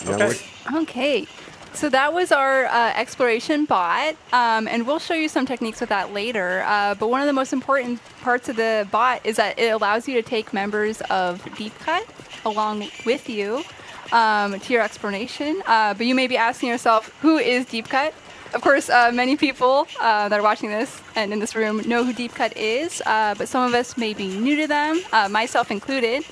Okay.
Okay. So that was our exploration bot, and we'll show you some techniques with that later. But one of the most important parts of the bot is that it allows you to take members of Deep Cut along with you to your exploration. But you may be asking yourself, who is Deep Cut? Of course, many people that are watching this and in this room know who Deep Cut is, but some of us may be new to them, myself included.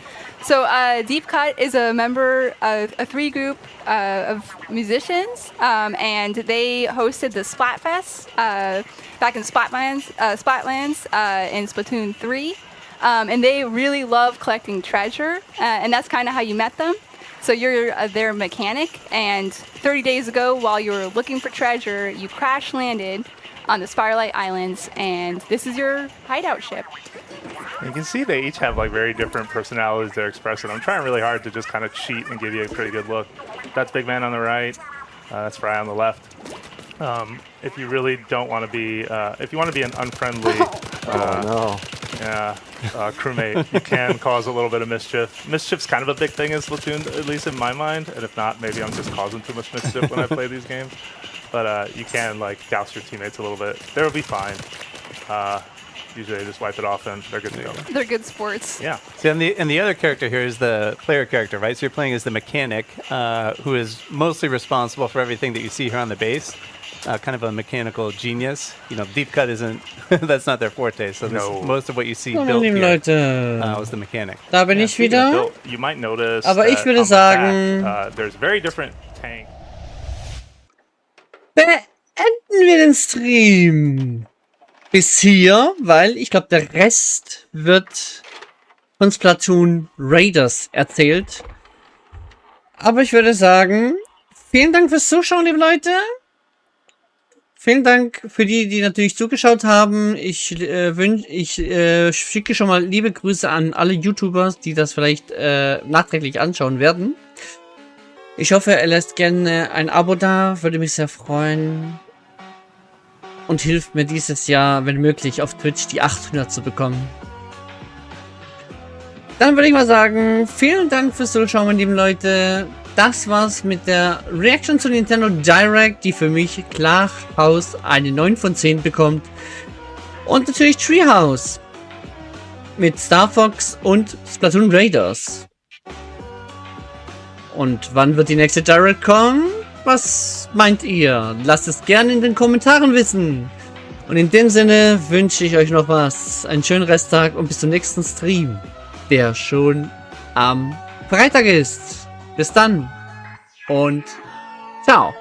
So Deep Cut is a member of a Thre group of musicians, and they hosted the Splatfest back in Splatlands in Splatoon 3, and they really love collecting treasure, and that's kind of how you met them. So you're their mechanic, and 30 days ago, while you were looking for treasure, you crash landed on the Spirelight Islands, and this is your hideout ship.
You can see they each have like very different personalities they're expressing. I'm trying really hard to just kind of cheat and give you a pretty good look. That's Big Man on the right. That's Fry on the left. If you really don't want to be, if you want to be an unfriendly, crewmate, you can cause a little bit of mischief. Mischief's kind of a big thing in Splatoon, at least in my mind. And if not, maybe I'm just causing too much mischief when I play these games. But you can like douse your teammates a little bit. They'll be fine. Usually they just wipe it off and they're good to go.
They're good sports.
Yeah. See, and the other character here is the player character, right? So you're playing as the mechanic, who is mostly responsible for everything that you see here on the base. Kind of a mechanical genius. You know, Deep Cut isn't, that's not their forte. So most of what you see built here was the mechanic.
Da bin ich wieder.
You might notice
Aber ich würde sagen,
there's very different tank.
Beenden wir den Stream bis hier, weil ich glaube, der Rest wird von Splatoon Raiders erzählt. Aber ich würde sagen, vielen Dank fürs Zuschauen, liebe Leute. Vielen Dank für die, die natürlich zugeschaut haben. Ich schicke schon mal liebe Grüße an alle YouTuber, die das vielleicht nachträglich anschauen werden. Ich hoffe, er lässt gerne ein Abo da, würde mich sehr freuen. Und hilft mir dieses Jahr, wenn möglich, auf Twitch die 800 zu bekommen. Dann würde ich mal sagen, vielen Dank fürs Zuschauen, meine lieben Leute. Das war's mit der Reaction zu Nintendo Direct, die für mich Klarhaus eine 9 von 10 bekommt. Und natürlich Treehouse mit Star Fox und Splatoon Raiders. Und wann wird die nächste Direct kommen? Was meint ihr? Lasst es gerne in den Kommentaren wissen. Und in dem Sinne wünsche ich euch noch was. Einen schönen Resttag und bis zum nächsten Stream, der schon am Freitag ist. Bis dann und ciao.